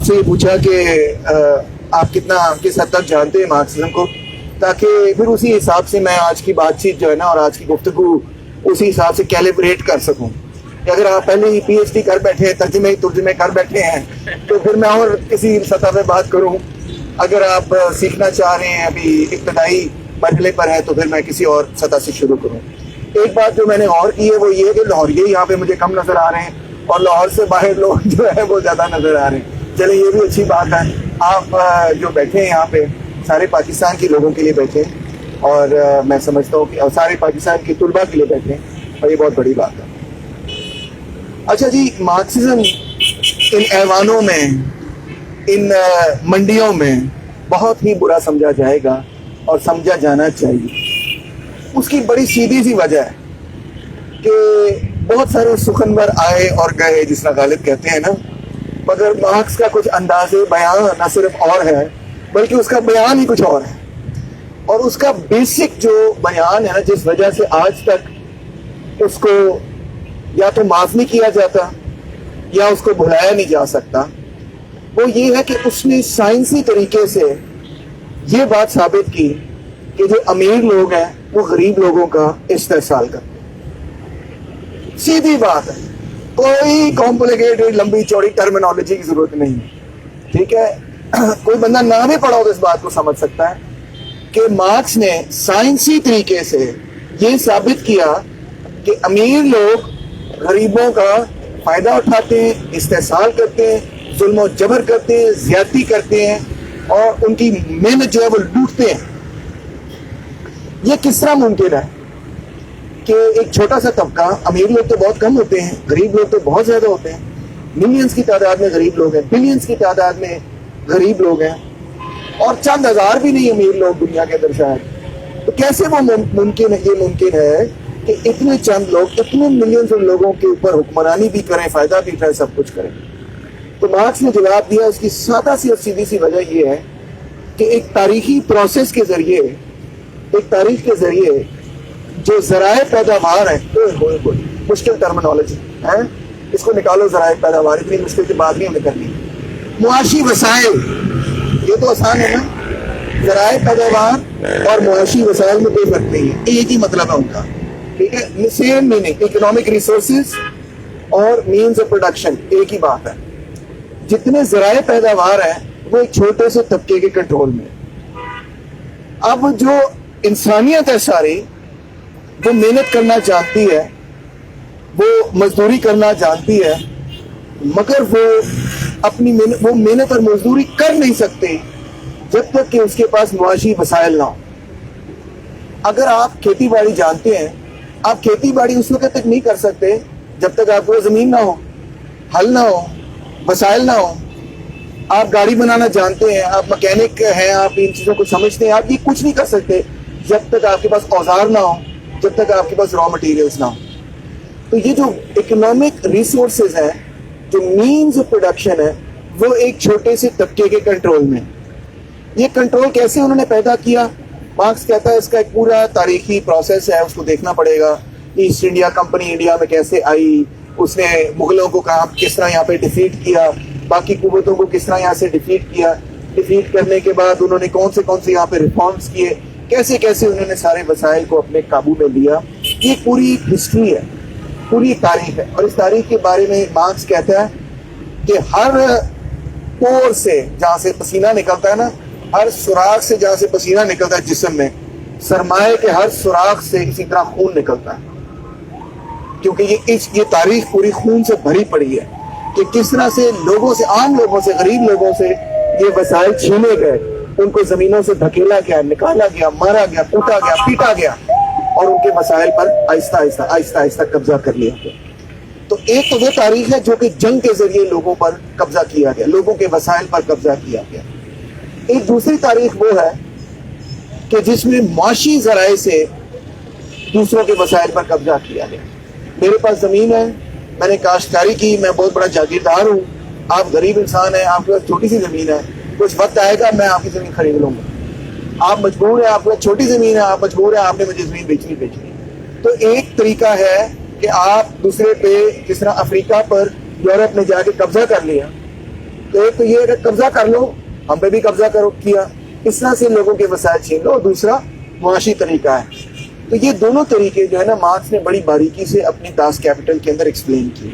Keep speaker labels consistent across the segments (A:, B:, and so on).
A: سے یہ پوچھا کہ آپ کتنا کس حد تک جانتے ہیں مارکسزم کو، تاکہ پھر اسی حساب سے میں آج کی بات چیت جو ہے نا اور آج کی گفتگو اسی حساب سے کیلیبریٹ کر سکوں. کہ اگر آپ پہلے ہی پی ایچ ڈی کر بیٹھے ہیں، ترجمے کر بیٹھے ہیں، تو پھر میں اور کسی سطح پہ بات کروں. اگر آپ سیکھنا چاہ رہے ہیں، ابھی ابتدائی مرحلے پر ہے، تو پھر میں کسی اور سطح سے شروع کروں. ایک بات جو میں نے اور کی ہے وہ یہ ہے کہ لاہوریے یہاں پہ مجھے کم نظر آ رہے ہیں اور لاہور سے باہر لوگ جو ہے وہ زیادہ نظر آ رہے ہیں. چلیں یہ بھی اچھی بات ہے. آپ جو بیٹھے ہیں یہاں پہ سارے پاکستان کے لوگوں کے لیے بیٹھے ہیں، اور میں سمجھتا ہوں کہ سارے پاکستان کے طلباء کے لیے بیٹھے ہیں، اور یہ بہت بڑی بات ہے. اچھا جی، مارکسزم ان ایوانوں میں، ان منڈیوں میں بہت ہی برا سمجھا جائے گا اور سمجھا جانا چاہیے. اس کی بڑی سیدھی سی وجہ ہے کہ بہت سارے سخنور آئے اور گئے، جس طرح غالب کہتے ہیں نا، مگر مارکس کا کچھ انداز بیان نہ صرف اور ہے بلکہ اس کا بیان ہی کچھ اور ہے. اور اس کا بیسک جو بیان ہے نا، جس وجہ سے آج تک اس کو یا تو معاف نہیں کیا جاتا یا اس کو بھلایا نہیں جا سکتا، وہ یہ ہے کہ اس نے سائنسی طریقے سے یہ بات ثابت کی کہ جو امیر لوگ ہیں وہ غریب لوگوں کا استحصال کرتے ہیں. سیدھی بات ہے، کوئی کمپلیکیٹڈ لمبی چوڑی ٹرمینالوجی کی ضرورت نہیں ہے. ٹھیک ہے، کوئی بندہ نہ بھی پڑھا ہو تو اس بات کو سمجھ سکتا ہے کہ مارکس نے سائنسی طریقے سے یہ ثابت کیا کہ امیر لوگ غریبوں کا فائدہ اٹھاتے ہیں، استحصال کرتے ہیں، ظلم و جبر کرتے ہیں، زیادتی کرتے ہیں، اور ان کی محنت جو ہے وہ لوٹتے ہیں. یہ کس طرح ممکن ہے کہ ایک چھوٹا سا طبقہ، امیر لوگ تو بہت کم ہوتے ہیں، غریب لوگ تو بہت زیادہ ہوتے ہیں، ملینز کی تعداد میں غریب لوگ ہیں، بلینز کی تعداد میں غریب لوگ ہیں، اور چند ہزار بھی نہیں امیر لوگ دنیا کے اندر شاید. تو کیسے وہ ممکن ہے؟ یہ ممکن ہے کہ اتنے چند لوگ اتنے ملینز لوگوں کے اوپر حکمرانی بھی کریں، فائدہ بھی اٹھائیں، سب کچھ کریں. تو مارکس نے جواب دیا، اس کی سادہ سی اور سیدھی سی وجہ یہ ہے کہ ایک تاریخی پروسیس کے ذریعے، ایک تاریخ کے ذریعے جو ذرائع پیداوار ہیں، مشکل ٹرمینالوجی ہے، اس کو نکالو. ذرائع پیداوار اتنی مشکل کی بات نہیں ہمیں کرنی. معاشی وسائل، یہ تو آسان ہے نا. ذرائع پیداوار اور معاشی وسائل میں کوئی فرق نہیں ہے، ایک ہی مطلب ہے ان کا. ٹھیک ہے، سیم میننگ. اکنامک ریسورسز اور مینز آف پروڈکشن ایک ہی بات ہے. جتنے ذرائع پیداوار ہیں وہ ایک چھوٹے سے طبقے کے کنٹرول میں. اب جو انسانیت ہے ساری، وہ محنت کرنا جانتی ہے، وہ مزدوری کرنا جانتی ہے، مگر وہ اپنی محنت اور مزدوری کر نہیں سکتے جب تک کہ اس کے پاس معاشی وسائل نہ ہو. اگر آپ کھیتی باڑی جانتے ہیں، آپ کھیتی باڑی اس وقت تک نہیں کر سکتے جب تک آپ کو زمین نہ ہو، ہل نہ ہو، وسائل نہ ہو. آپ گاڑی بنانا جانتے ہیں، آپ مکینک ہیں، آپ ان چیزوں کو سمجھتے ہیں، آپ یہ کچھ نہیں کر سکتے جب تک آپ کے پاس اوزار نہ ہو، جب تک آپ کے پاس را مٹیریلز نہ ہو. تو یہ جو اکنامک ریسورسز ہیں، جو مینز آف پروڈکشن ہے، وہ ایک چھوٹے سے طبقے کے کنٹرول میں. یہ کنٹرول کیسے انہوں نے پیدا کیا؟ مارکس کہتا ہے اس کا ایک پورا تاریخی پروسیس ہے، اس کو دیکھنا پڑے گا. ایسٹ انڈیا کمپنی انڈیا میں کیسے آئی، اس نے مغلوں کو کس طرح یہاں پہ ڈیفیٹ کیا، باقی قوتوں کو کس طرح یہاں سے ڈیفیٹ کیا، ڈیفیٹ کرنے کے بعد انہوں نے کون سے یہاں پہ ریفارمز کیے، کیسے انہوں نے سارے وسائل کو اپنے قابو میں لیا. یہ پوری ہسٹری ہے، پوری تاریخ ہے. اور اس تاریخ کے بارے میں مارکس کہتا ہے کہ ہر پور سے جہاں سے پسینہ نکلتا ہے نا، ہر سوراخ سے جہاں سے پسینہ نکلتا ہے جسم میں، سرمایہ کے ہر سوراخ سے اسی طرح خون نکلتا ہے. کیونکہ یہ تاریخ پوری خون سے بھری پڑی ہے کہ کس طرح سے لوگوں سے، عام لوگوں سے، غریب لوگوں سے یہ وسائل چھینے گئے، ان کو زمینوں سے دھکیلا گیا، نکالا گیا، مارا گیا، کوٹا گیا، پیٹا گیا، اور ان کے وسائل پر آہستہ آہستہ قبضہ کر لیا گیا. تو ایک تو وہ تاریخ ہے جو کہ جنگ کے ذریعے لوگوں پر قبضہ کیا گیا، لوگوں کے وسائل پر قبضہ کیا گیا. ایک دوسری تاریخ وہ ہے کہ جس میں معاشی ذرائع سے دوسروں کے وسائل پر قبضہ کیا گیا. میرے پاس زمین ہے، میں نے کاشتکاری کی، میں بہت بڑا جاگیردار ہوں، آپ غریب انسان ہیں، آپ کے پاس چھوٹی سی زمین ہے، کچھ وقت آئے گا میں آپ کی زمین خرید لوں گا. آپ مجبور ہیں، آپ کے پاس چھوٹی زمین ہے، آپ مجبور ہیں، آپ نے مجھے زمین بیچنی. تو ایک طریقہ ہے کہ آپ دوسرے پہ، جس طرح افریقہ پر یورپ نے جا کے قبضہ کر لیا، تو ایک تو یہ ہے کہ قبضہ کر لو، ہم پہ بھی قبضہ کرو کیا، اس طرح سے لوگوں کے وسائل چھین لو، اور دوسرا معاشی طریقہ ہے. تو یہ دونوں طریقے جو ہے نا مارکس نے بڑی باریکی سے اپنی داس کیپٹل کے اندر ایکسپلین کی.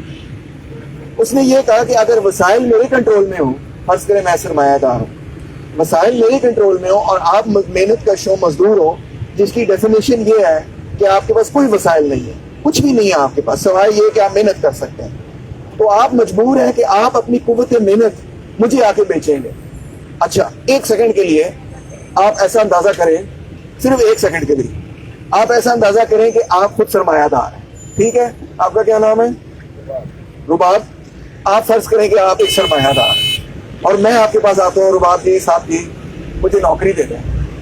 A: اس نے یہ کہا کہ اگر وسائل میرے کنٹرول میں ہوں، فرض کریں میں سرمایہ دار ہوں، وسائل میرے کنٹرول میں ہوں اور آپ محنت کا شو مزدور ہو، جس کی ڈیفینیشن یہ ہے کہ آپ کے پاس کوئی وسائل نہیں ہے، کچھ بھی نہیں ہے آپ کے پاس سوائے یہ کہ آپ محنت کر سکتے ہیں، تو آپ مجبور ہیں کہ آپ اپنی قوت محنت مجھے آ کے بیچیں گے. اچھا ایک سیکنڈ کے لیے آپ ایسا اندازہ کریں، صرف ایک سیکنڈ کے لیے آپ ایسا اندازہ کریں کہ آپ خود سرمایہ دار ہیں، ٹھیک ہے؟ آپ کا کیا نام ہے؟ رباب. آپ فرض کریں کہ آپ ایک سرمایہ دار ہیں اور میں آپ کے پاس آتا ہوں، رباب جی صاحب جی مجھے نوکری دے دیں،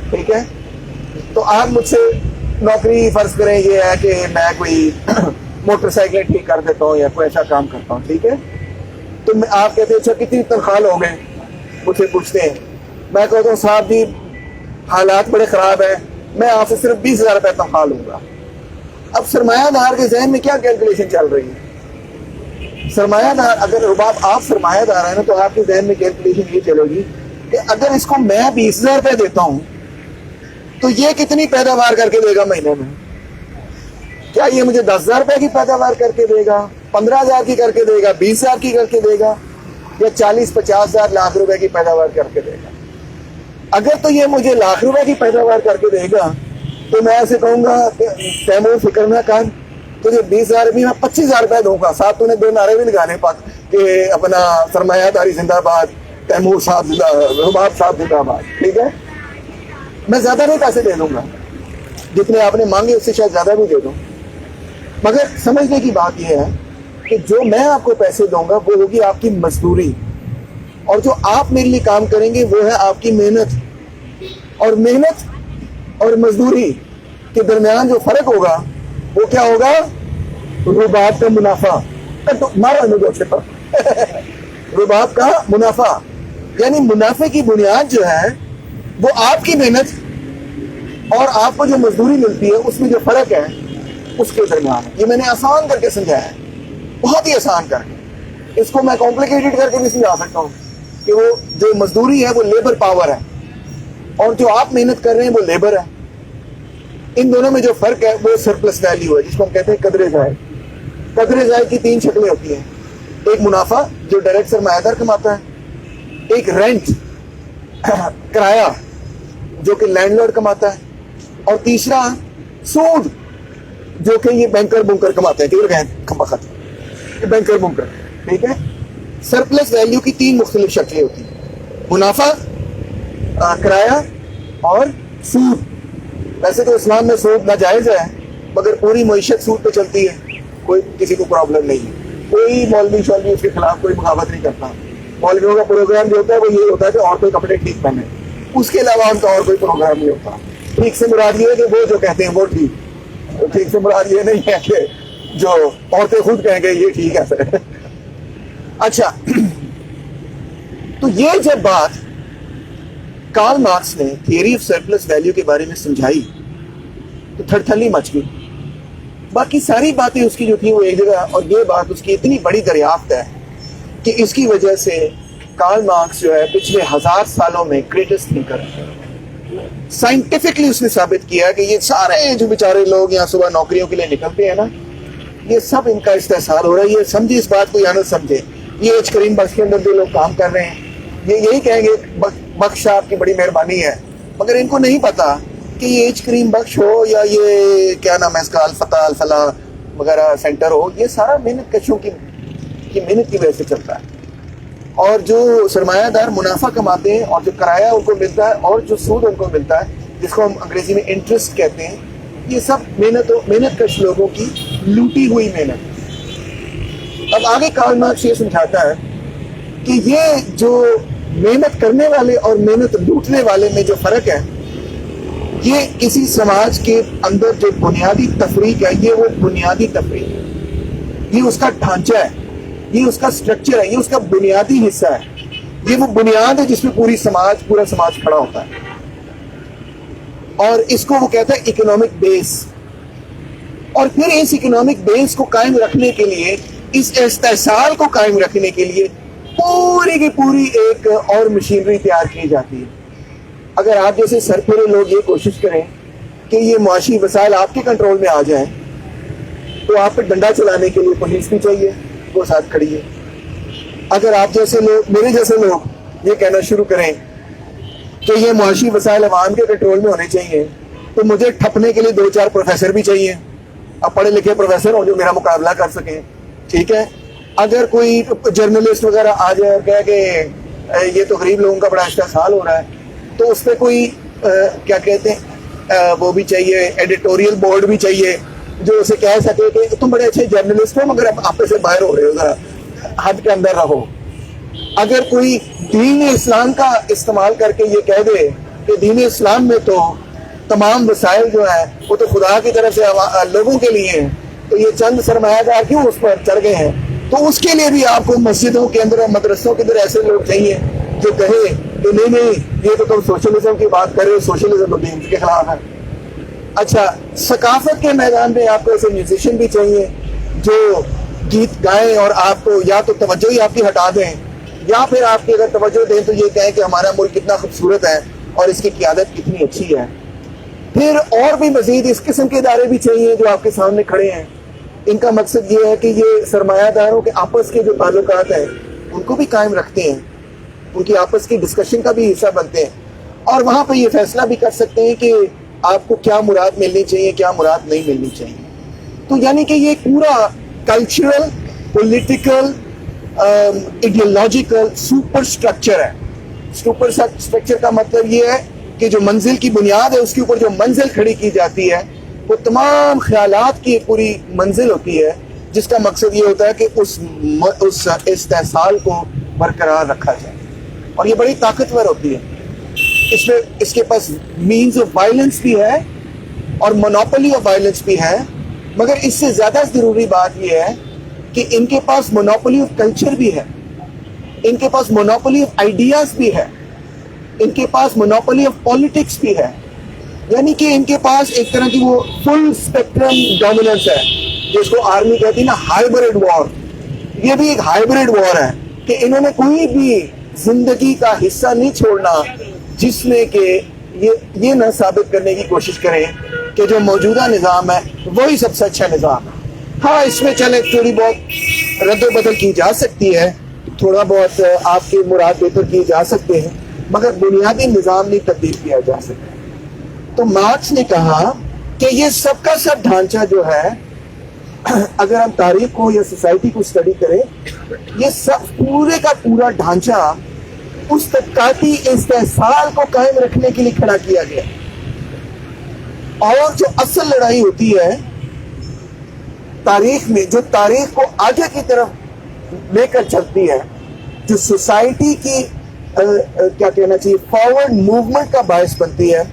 A: ٹھیک ہے؟ تو آپ مجھ سے نوکری فرض کریں یہ ہے کہ میں کوئی موٹر سائیکلیں ٹھیک کر دیتا ہوں یا کوئی ایسا کام کرتا ہوں، ٹھیک ہے؟ تو آپ کہتے ہیں اچھا کتنی تنخواہ لوگے؟ مجھ سے پوچھتے ہیں. میں کہتا ہوں صاحب جی حالات بڑے خراب ہیں، میں آپ سے صرف 20,000 روپے تنخواہ لوں گا. اب سرمایہ دار کے ذہن میں کیا کیلکولیشن چل رہی ہے؟ سرمایہ دار اگر رباب آپ سرمایہ دار ہیں نا تو آپ کے ذہن میں کیلکولیشن یہ چلے گی کہ اگر اس کو میں 20,000 روپے دیتا ہوں تو یہ کتنی پیداوار کر کے دے گا مہینے میں؟ کیا یہ مجھے 10,000 روپے کی پیداوار کر کے دے گا، 15,000 کی کر کے دے گا، 20,000 کی کر کے دے گا، یا 40-50,000 لاکھ روپے کی پیداوار کر کے دے گا؟ اگر تو یہ مجھے لاکھ روپے کی پیداوار کر کے دے گا تو میں ایسے کہوں گا کہ تیمور فکر نہ کر، تجھے 20,000 بھی میں 25,000 روپے دوں گا. ساتھ تو نے 2 نعرے بھی لگانے پاک کہ اپنا سرمایہ داری زندہ باد، تیمور صاحب زندہ، رباب صاحب زندہ باد، ٹھیک ہے؟ میں زیادہ نہیں پیسے دے دوں گا، جتنے آپ نے مانگے اس سے شاید زیادہ بھی دے دوں، مگر سمجھنے کی بات یہ ہے کہ جو میں آپ کو پیسے دوں گا وہ ہوگی آپ کی مزدوری، اور جو آپ میرے لیے کام کریں گے وہ ہے آپ کی محنت. اور محنت اور مزدوری کے درمیان جو فرق ہوگا وہ کیا ہوگا؟ رباب کا منافع. مارا مجھے پر رباب کا منافع، یعنی منافع کی بنیاد جو ہے وہ آپ کی محنت اور آپ کو جو مزدوری ملتی ہے اس میں جو فرق ہے اس کے درمیان. یہ میں نے آسان کر کے سمجھایا ہے، بہت ہی آسان کر کے. اس کو میں کمپلیکیٹڈ کر کے بھی سمجھا سکتا ہوں کہ وہ جو مزدوری ہے وہ لیبر پاور ہے اور جو آپ محنت کر رہے ہیں وہ لیبر ہے. ان دونوں میں جو فرق ہے وہ سرپلس ویلیو ہے، جس کو ہم کہتے ہیں قدر زائد. قدر زائد کی 3 شکلیں ہوتی ہیں. ایک منافع جو ڈائریکٹ سرمایہ دار کماتا ہے، ایک رینٹ کرایہ جو کہ لینڈ لارڈ کماتا ہے، اور تیسرا سود جو کہ یہ بینکر بنکر کماتے ہیں. کدھر بینکر بنکر، ٹھیک ہے؟ سرپلس ویلیو کی 3 مختلف شکلیں ہوتی ہیں: منافع، کرایہ اور سود. ویسے تو اسلام میں سود ناجائز ہے مگر پوری معیشت سود پہ چلتی ہے، کوئی کسی کو پرابلم نہیں ہے. کوئی مولوی شولوی اس کے خلاف کوئی بغاوت نہیں کرتا. مولویوں کا پروگرام جو ہوتا ہے وہ یہ ہوتا ہے کہ عورتوں کے کپڑے ٹھیک پہنے، اس کے علاوہ ان کا اور کوئی پروگرام نہیں ہوتا. ٹھیک سے مراد یہ ہے کہ وہ جو کہتے ہیں وہ ٹھیک سے مراد یہ نہیں ہے کہ جو عورتیں خود کہیں گے یہ ٹھیک ہے سر. اچھا، تو یہ جب بات کارل مارکس نے تھیوری آف سرپلس ویلیو کے بارے میں سمجھائی تو تھر تھلی مچ گئی. باقی ساری باتیں اس کی جو تھی وہ ایک جگہ، اور یہ بات اس کی اتنی بڑی دریافت ہے کہ اس کی وجہ سے کارل مارکس جو ہے پچھلے 1000 سالوں میں گریٹسٹ تھنکر ہے. سائنٹیفکلی اس نے ثابت کیا کہ یہ سارے جو بیچارے لوگ یہاں صبح نوکریوں کے لیے نکلتے ہیں نا، یہ سب ان کا استحصال ہو رہا ہے. یہ سمجھے اس بات کو یا نہ سمجھے، یہ ایچ کریم بخش کے اندر جو لوگ کام کر رہے ہیں یہ یہی کہیں گے بخش آپ کی بڑی مہربانی ہے، مگر ان کو نہیں پتا کہ یہ ایچ کریم بخش ہو یا یہ کیا نام ہے اس کا الفتح الفلاح وغیرہ سینٹر ہو، یہ سارا محنت کشوں کی محنت کی وجہ سے چلتا ہے. اور جو سرمایہ دار منافع کماتے ہیں اور جو کرایہ ان کو ملتا ہے اور جو سود ان کو ملتا ہے جس کو ہم انگریزی میں انٹرسٹ کہتے ہیں، یہ سب محنت کش لوگوں کی لوٹی ہوئی محنت. اب آگے کارل مارکس یہ سمجھاتا ہے کہ یہ جو محنت کرنے والے اور محنت لوٹنے والے میں جو فرق ہے، یہ کسی سماج کے اندر جو بنیادی تفریق ہے یہ وہ بنیادی تفریق ہے، یہ اس کا ڈھانچہ ہے، یہ اس کا سٹرکچر ہے، یہ اس کا بنیادی حصہ ہے، یہ وہ بنیاد ہے جس میں پورا سماج کھڑا ہوتا ہے. اور اس کو وہ کہتا ہے اکنامک بیس. اور پھر اس اکنامک بیس کو قائم رکھنے کے لیے، اس استحصال کو قائم رکھنے کے لیے پوری کی پوری ایک اور مشینری تیار کی جاتی ہے. اگر آپ جیسے سرپھرے لوگ یہ کوشش کریں کہ یہ معاشی وسائل آپ کے کنٹرول میں آ جائیں تو آپ پہ ڈنڈا چلانے کے لیے پولیس بھی چاہیے, وہ ساتھ کھڑی ہے. اگر آپ جیسے لوگ, میرے جیسے لوگ یہ کہنا شروع کریں کہ یہ معاشی وسائل عوام کے کنٹرول میں ہونے چاہیے تو مجھے ٹھپنے کے لیے 2-4 پروفیسر بھی چاہیے, اب پڑھے لکھے پروفیسر ہوں جو میرا مقابلہ کر سکیں. ٹھیک ہے, اگر کوئی جرنلسٹ وغیرہ آ جائے اور کہے کہ یہ تو غریب لوگوں کا بڑا استحصال ہو رہا ہے تو اس پہ کوئی کیا کہتے ہیں وہ بھی چاہیے, ایڈیٹوریل بورڈ بھی چاہیے جو اسے کہہ سکے کہ تم بڑے اچھے جرنلسٹ ہو مگر آپ سے باہر ہو رہے ہو, ذرا حد کے اندر رہو. اگر کوئی دین اسلام کا استعمال کر کے یہ کہہ دے کہ دین اسلام میں تو تمام وسائل جو ہیں وہ تو خدا کی طرف سے لوگوں کے لیے ہیں تو یہ چند سرمایہ دار کیوں اس پر چڑھ گئے ہیں, تو اس کے لیے بھی آپ کو مسجدوں کے اندر اور مدرسوں کے اندر ایسے لوگ چاہیے جو کہے کہ نہیں یہ تو تم سوشلزم کی بات کر رہے ہو, سوشلزم تو دین کے خلاف ہے. اچھا, ثقافت کے میدان میں آپ کو ایسے میوزیشین بھی چاہیے جو گیت گائیں اور آپ کو یا تو توجہ ہی آپ کی ہٹا دیں یا پھر آپ کی اگر توجہ دیں تو یہ کہیں کہ ہمارا ملک کتنا خوبصورت ہے اور اس کی قیادت کتنی اچھی ہے. پھر اور بھی مزید اس قسم کے ادارے بھی چاہیے جو آپ کے سامنے کھڑے ہیں. ان کا مقصد یہ ہے کہ یہ سرمایہ داروں کے آپس کے جو تعلقات ہیں ان کو بھی قائم رکھتے ہیں, ان کی آپس کی ڈسکشن کا بھی حصہ بنتے ہیں اور وہاں پہ یہ فیصلہ بھی کر سکتے ہیں کہ آپ کو کیا مراد ملنی چاہیے کیا مراد نہیں ملنی چاہیے. تو یعنی کہ یہ پورا cultural, political, ideological super structure ہے. سپر اسٹرکچر کا مطلب یہ ہے کہ جو منزل کی بنیاد ہے اس کے اوپر جو منزل کھڑی کی جاتی ہے وہ تمام خیالات کی پوری منزل ہوتی ہے جس کا مقصد یہ ہوتا ہے کہ اس استحصال کو برقرار رکھا جائے. اور یہ بڑی طاقتور ہوتی ہے. اس میں اس کے پاس مینز آف وائلنس بھی ہے اور مونوپولی آف وائلنس بھی ہے, مگر اس سے زیادہ ضروری بات یہ ہے کہ ان کے پاس مونوپولی آف کلچر بھی ہے, ان کے پاس مونوپولی آف آئیڈیاز بھی ہے, ان کے پاس مونوپولی آف پالیٹکس بھی ہے. یعنی کہ ان کے پاس ایک طرح کی وہ فل اسپیکٹرم ڈومیننس ہے جس کو آرمی کہتی ہے نا ہائبرڈ وار. یہ بھی ایک ہائبرڈ وار ہے کہ انہوں نے کوئی بھی زندگی کا حصہ نہیں چھوڑنا جس میں کہ یہ نہ ثابت کرنے کی کوشش کریں کہ جو موجودہ نظام ہے وہی سب سے اچھا نظام ہے. ہاں اس میں چلے تھوڑی بہت رد و بدل کی جا سکتی ہے, تھوڑا بہت آپ کے مراد بہتر کیے جا سکتے ہیں, مگر بنیادی نظام نہیں تبدیل کیا جا سکتا. تو مارکس نے کہا کہ یہ سب کا سب ڈھانچہ جو ہے اگر ہم تاریخ کو یا سوسائٹی کو اسٹڈی کریں یہ سب پورے کا پورا ڈھانچہ اس طبقاتی استحصال کو قائم رکھنے کے لیے کھڑا کیا گیا. اور جو اصل لڑائی ہوتی ہے تاریخ میں, جو تاریخ کو آگے کی طرف لے کر چلتی ہے, جو سوسائٹی کی کیا کہنا چاہیے فارورڈ موومنٹ کا باعث بنتی ہے,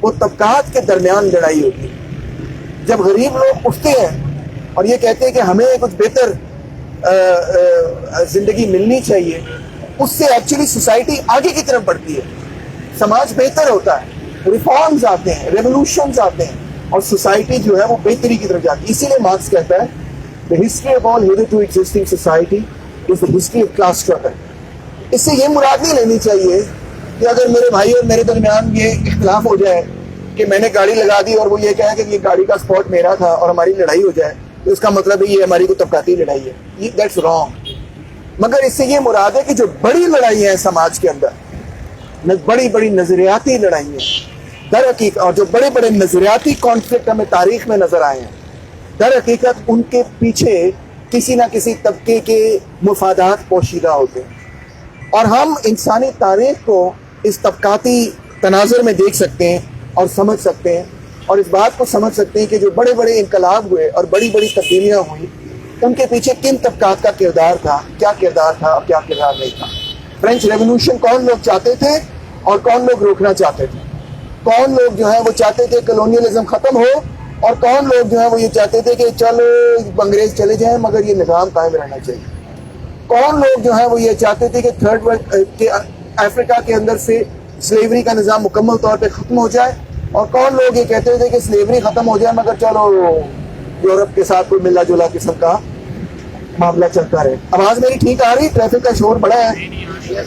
A: وہ طبقات کے درمیان لڑائی ہوتی ہے. جب غریب لوگ اٹھتے ہیں اور یہ کہتے ہیں کہ ہمیں کچھ بہتر زندگی ملنی چاہیے, اس سے ایکچولی سوسائٹی آگے کی طرف بڑھتی ہے, سماج بہتر ہوتا ہے, ریفارمز آتے ہیں, ریولوشنز آتے ہیں اور سوسائٹی جو ہے وہ بہتری کی طرف جاتی ہے. اسی لیے مارکس کہتا ہے the history of all hitherto existing society is the history of class struggle. اس سے یہ مراد نہیں لینی چاہیے کہ اگر میرے بھائی اور میرے درمیان یہ اختلاف ہو جائے کہ میں نے گاڑی لگا دی اور وہ یہ کہا کہ یہ گاڑی کا اسپاٹ میرا تھا اور ہماری لڑائی ہو جائے تو اس کا مطلب ہے یہ ہماری کو طبقاتی لڑائی ہے. That's wrong. مگر اس سے یہ مراد ہے کہ جو بڑی لڑائی ہیں سماج کے اندر, بڑی بڑی نظریاتی لڑائیاں در حقیقت, اور جو بڑے بڑے نظریاتی کانفلکٹ ہمیں تاریخ میں نظر آئے ہیں, در حقیقت ان کے پیچھے کسی نہ کسی طبقے کے مفادات پوشیدہ ہوتے ہیں. اور ہم انسانی تاریخ کو اس طبقاتی تناظر میں دیکھ سکتے ہیں اور سمجھ سکتے ہیں, اور اس بات کو سمجھ سکتے ہیں کہ جو بڑے بڑے انقلاب ہوئے اور بڑی بڑی تبدیلیاں ہوئی ان کے پیچھے کن طبقات کا کردار تھا, کیا کردار تھا اور کیا کردار نہیں تھا. فرینچ ریولوشن کون لوگ چاہتے تھے اور کون لوگ روکنا چاہتے تھے, کون لوگ جو ہے وہ چاہتے تھے کلونیلزم ختم ہو اور کون لوگ جو ہے وہ یہ چاہتے تھے کہ چلو انگریز چلے جائیں مگر یہ نظام قائم رہنا چاہیے, کون لوگ جو ہے وہ یہ چاہتے تھے کہ تھرڈ ورلڈ کے افریقہ کے اندر سے سلیوری کا نظام مکمل طور پہ ختم ہو جائے, اور کون لوگ یہ کہتے تھے کہ سلیوری ختم ہو جائے مگر چلو یورپ کے ساتھ کوئی ملا جلا قسم کا معاملہ چلتا رہے. آواز میری ٹھیک آ رہی؟ ٹریفک کا شور بڑا ہے.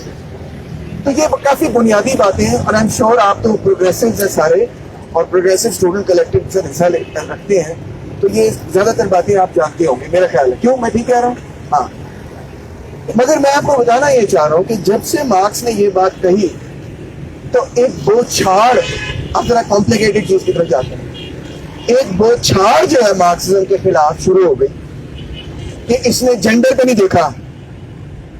A: تو یہ کافی بنیادی باتیں ہیں اور آئی ایم شیور آپ تو پروگریسو ہیں سارے اور پروگریسو اسٹوڈنٹ کلیکٹیو سے حصہ رکھتے ہیں, تو یہ زیادہ تر باتیں آپ جانتے ہوں گے میرا خیال ہے. کیوں میں ٹھیک کہہ رہا ہوں؟ ہاں. مگر میں آپ کو بتانا یہ چاہ رہا ہوں کہ جب سے مارکس نے یہ بات کہی تو ایک بوچھاڑ, اب ذرا کمپلیکیٹڈ چیز کی طرف جاتے ہیں, ایک بوچھاڑ جو ہے مارکسزم کے خلاف شروع ہو گئی کہ اس نے جینڈر پہ نہیں دیکھا.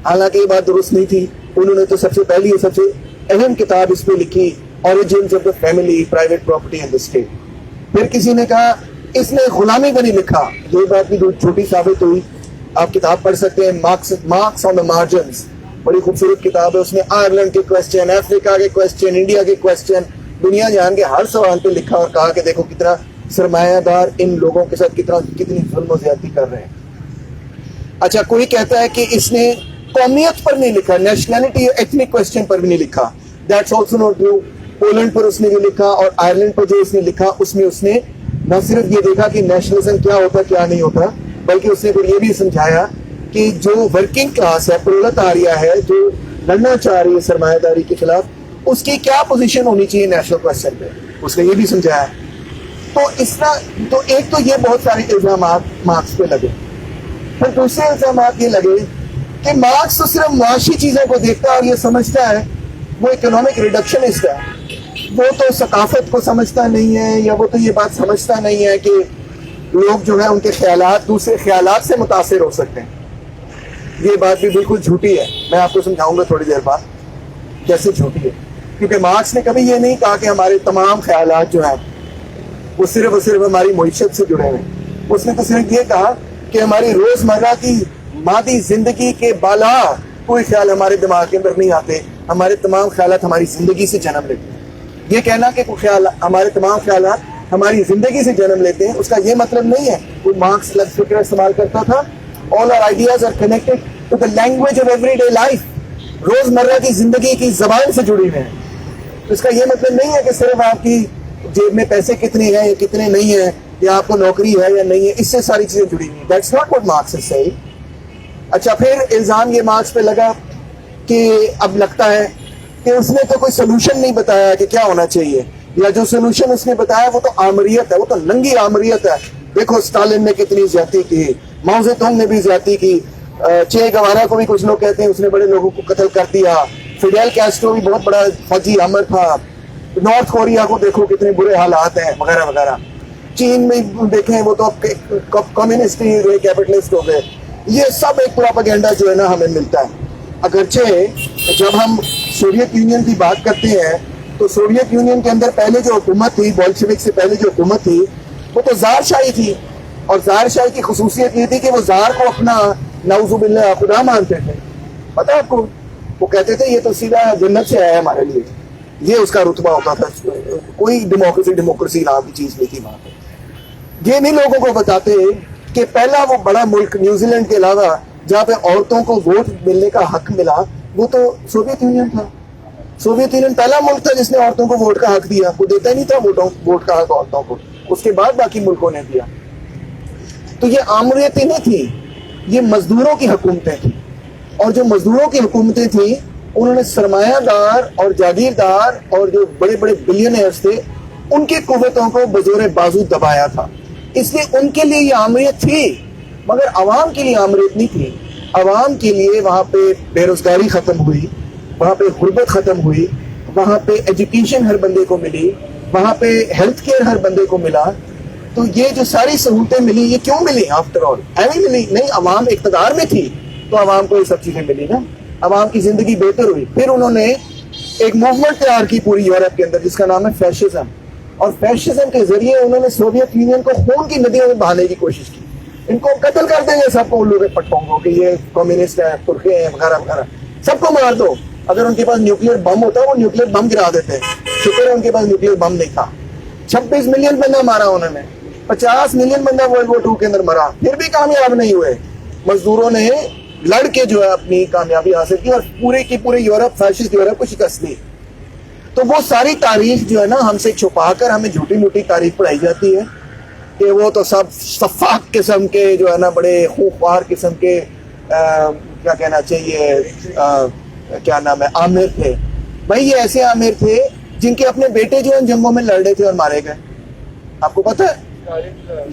A: حالانکہ یہ بات درست نہیں تھی. انہوں نے تو سب سے پہلی سب سے اہم کتاب اس پہ لکھی, origins of the family, private property and the state. پھر کسی نے کہا اس نے غلامی پہ نہیں لکھا. یہ بات بھی چھوٹی ثابت ہوئی. آپ کتاب پڑھ سکتے ہیں, مارکس آن دا مارجنز, بڑی خوبصورت کتاب ہے. اس نے آئرلینڈ کے کویسچن, افریقہ کے کویسچن, انڈیا کے کویسچن, دنیا جہان کے ہر سوال پہ لکھا اور کہا کہ دیکھو کتنا سرمایہ دار ان لوگوں کے ساتھ کتنی ظلم و زیادتی کر رہے ہیں. اچھا, کوئی کہتا ہے کہ اس نے قومیت پر نہیں لکھا, نیشنلٹی ایتھنک کویسچن پر بھی نہیں لکھا. That's also not true. Poland پر اس نے بھی لکھا اور آئرلینڈ پر جو اس نے لکھا اس میں اس نے نہ صرف یہ دیکھا کہ نیشنلزم کیا ہوتا کیا نہیں ہوتا, بلکہ اس نے پھر یہ بھی سمجھایا کہ جو ورکنگ کلاس ہے, پرولتاریہ ہے, جو لڑنا چاہ رہی ہے سرمایہ داری کے خلاف, اس کی کیا پوزیشن ہونی چاہیے نیشنل کویسچن پہ, اس نے یہ بھی سمجھایا. تو اس طرح تو ایک تو یہ بہت سارے الزامات مارکس پہ لگے. پھر دوسرے الزامات یہ لگے کہ مارکس تو صرف معاشی چیزوں کو دیکھتا ہے اور یہ سمجھتا ہے وہ اکنامک ریڈکشنسٹ ہے, وہ تو ثقافت کو سمجھتا نہیں ہے, یا وہ تو یہ بات سمجھتا نہیں ہے کہ لوگ جو ہے ان کے خیالات دوسرے خیالات سے متاثر ہو سکتے ہیں. یہ بات بھی بالکل جھوٹی ہے. میں آپ کو سمجھاؤں گا تھوڑی دیر بعد کیسے جھوٹی ہے. کیونکہ مارکس نے کبھی یہ نہیں کہا کہ ہمارے تمام خیالات جو ہیں وہ صرف اور صرف ہماری معیشت سے جڑے ہوئے. اس نے تو صرف یہ کہا کہ ہماری روزمرہ کی مادی زندگی کے بالا کوئی خیال ہمارے دماغ کے اندر نہیں آتے, ہمارے تمام خیالات ہماری زندگی سے جنم لیتے ہیں. یہ کہنا کہ ہمارے تمام خیالات ہماری زندگی سے جنم لیتے ہیں, اس کا یہ مطلب نہیں ہے. وہ مارکس لفظ فکر استعمال کرتا تھا, all our ideas are connected to the language of everyday life, روزمرہ کی زندگی کی زبان سے جڑی ہوئے ہیں. اس کا یہ مطلب نہیں ہے کہ صرف آپ کی جیب میں پیسے کتنے ہیں یا کتنے نہیں ہیں, یا آپ کو نوکری ہے یا نہیں ہے, اس سے ساری چیزیں جڑی ہوئی. That's not what Marx is saying. اچھا, پھر الزام یہ مارکس پہ لگا کہ اب لگتا ہے کہ اس نے تو کوئی سولوشن نہیں بتایا کہ کیا ہونا چاہیے, یا جو سولوشن اس نے بتایا وہ تو آمریت ہے, وہ تو ننگی آمریت ہے. دیکھو اسٹالن نے کتنی زیادتی کی, ماؤ زے تونگ نے بھی زیادتی کی, چے گوارا کو بھی کچھ لوگ کہتے ہیں اس نے بڑے لوگوں کو قتل کر دیا, فیڈیل کیسٹرو بھی بہت بڑا فوجی عامر تھا, نارتھ کوریا کو دیکھو کتنے برے حالات ہیں وغیرہ وغیرہ. چین میں دیکھیں وہ تو کمیونسٹ ہی ہوئے, کیپٹلسٹ ہو گئے. یہ سب ایک پروپیگنڈا جو ہے نا ہمیں ملتا ہے. اگرچہ جب ہم سوویت یونین کی بات کرتے ہیں تو سوویت یونین کے اندر پہلے جو حکومت تھی, بولشوک سے پہلے جو حکومت تھی, وہ تو زار شاہی تھی. اور زار شاہی کی خصوصیت یہ تھی کہ وہ زار کو اپنا نعوذ باللہ خدا مانتے تھے. پتہ ہے آپ کو, وہ کہتے تھے یہ تو سیدھا جنت سے آیا ہمارے لیے, یہ اس کا رتبہ ہوتا تھا. کوئی ڈیموکریسی نام کی چیز نہیں تھی وہاں پہ. یہ نہیں لوگوں کو بتاتے کہ پہلا وہ بڑا ملک نیوزی لینڈ کے علاوہ جہاں پہ عورتوں کو ووٹ ملنے کا حق ملا وہ تو سوویت یونین تھا. سوویت یونین پہلا ملک تھا جس نے عورتوں کو ووٹ کا حق دیا. وہ دیتا ہی نہیں تھا ووٹ کا حق عورتوں کو, اس کے بعد باقی ملکوں نے دیا. تو یہ آمریتیں نہیں تھیں, یہ مزدوروں کی حکومتیں تھیں. اور جو مزدوروں کی حکومتیں تھیں انہوں نے سرمایہ دار اور جاگیردار اور جو بڑے بڑے بلینئرز تھے ان کی قوتوں کو بزور بازو دبایا تھا. اس لیے ان کے لیے یہ آمریت تھی, مگر عوام کے لیے آمریت نہیں تھی. عوام کے لیے وہاں پہ بے روزگاری ختم ہوئی, وہاں پہ غربت ختم ہوئی, وہاں پہ ایجوکیشن ہر بندے کو ملی, وہاں پہ ہیلتھ کیئر ہر بندے کو ملا. تو یہ جو ساری سہولتیں ملی یہ کیوں ملی؟ آفٹر آل ایویں ملی نہیں, عوام اقتدار میں تھی تو عوام کو یہ سب چیزیں ملی نا, عوام کی زندگی بہتر ہوئی. پھر انہوں نے ایک موومنٹ تیار کی پوری یورپ کے اندر جس کا نام ہے فیشزم, اور فیشزم کے ذریعے انہوں نے سوویت یونین کو خون کی ندیوں میں بہانے کی کوشش کی. ان کو قتل کر دیں گے سب کو, الو کے پٹوں کو, کہ یہ کمیونسٹ ہیں, ترکے ہیں وغیرہ وغیرہ, سب کو مار دو. اگر ان کے پاس نیوکلیر بم ہوتا وہ نیوکلیر بم گرا دیتے. شکر ہے ان کے پاس نیوکلیر بم نہیں تھا. 26 ملین بندہ مارا انہوں نے, 50 ملین بندہ ورلڈ وار 2 کے اندر مرا, پھر بھی کامیاب نہیں ہوئے. مزدوروں نے لڑ کے جو ہے اپنی کامیابی حاصل کی اور پورے کی پورے یورپ, فیشسٹ یورپ کو شکست دی. تو وہ ساری تاریخ جو ہے نا ہم سے چھپا کر ہمیں جھوٹی موٹی تاریخ پڑھائی جاتی ہے کہ وہ تو سب شفاق قسم کے جو ہے نا بڑے خوفوار قسم کے کیا کہنا چاہیے کیا نام ہے عامر تھے. بھائی یہ ایسے عامر تھے جن کے اپنے بیٹے جو ان جنگوں میں لڑ رہے تھے اور مارے گئے. آپ کو پتہ ہے؟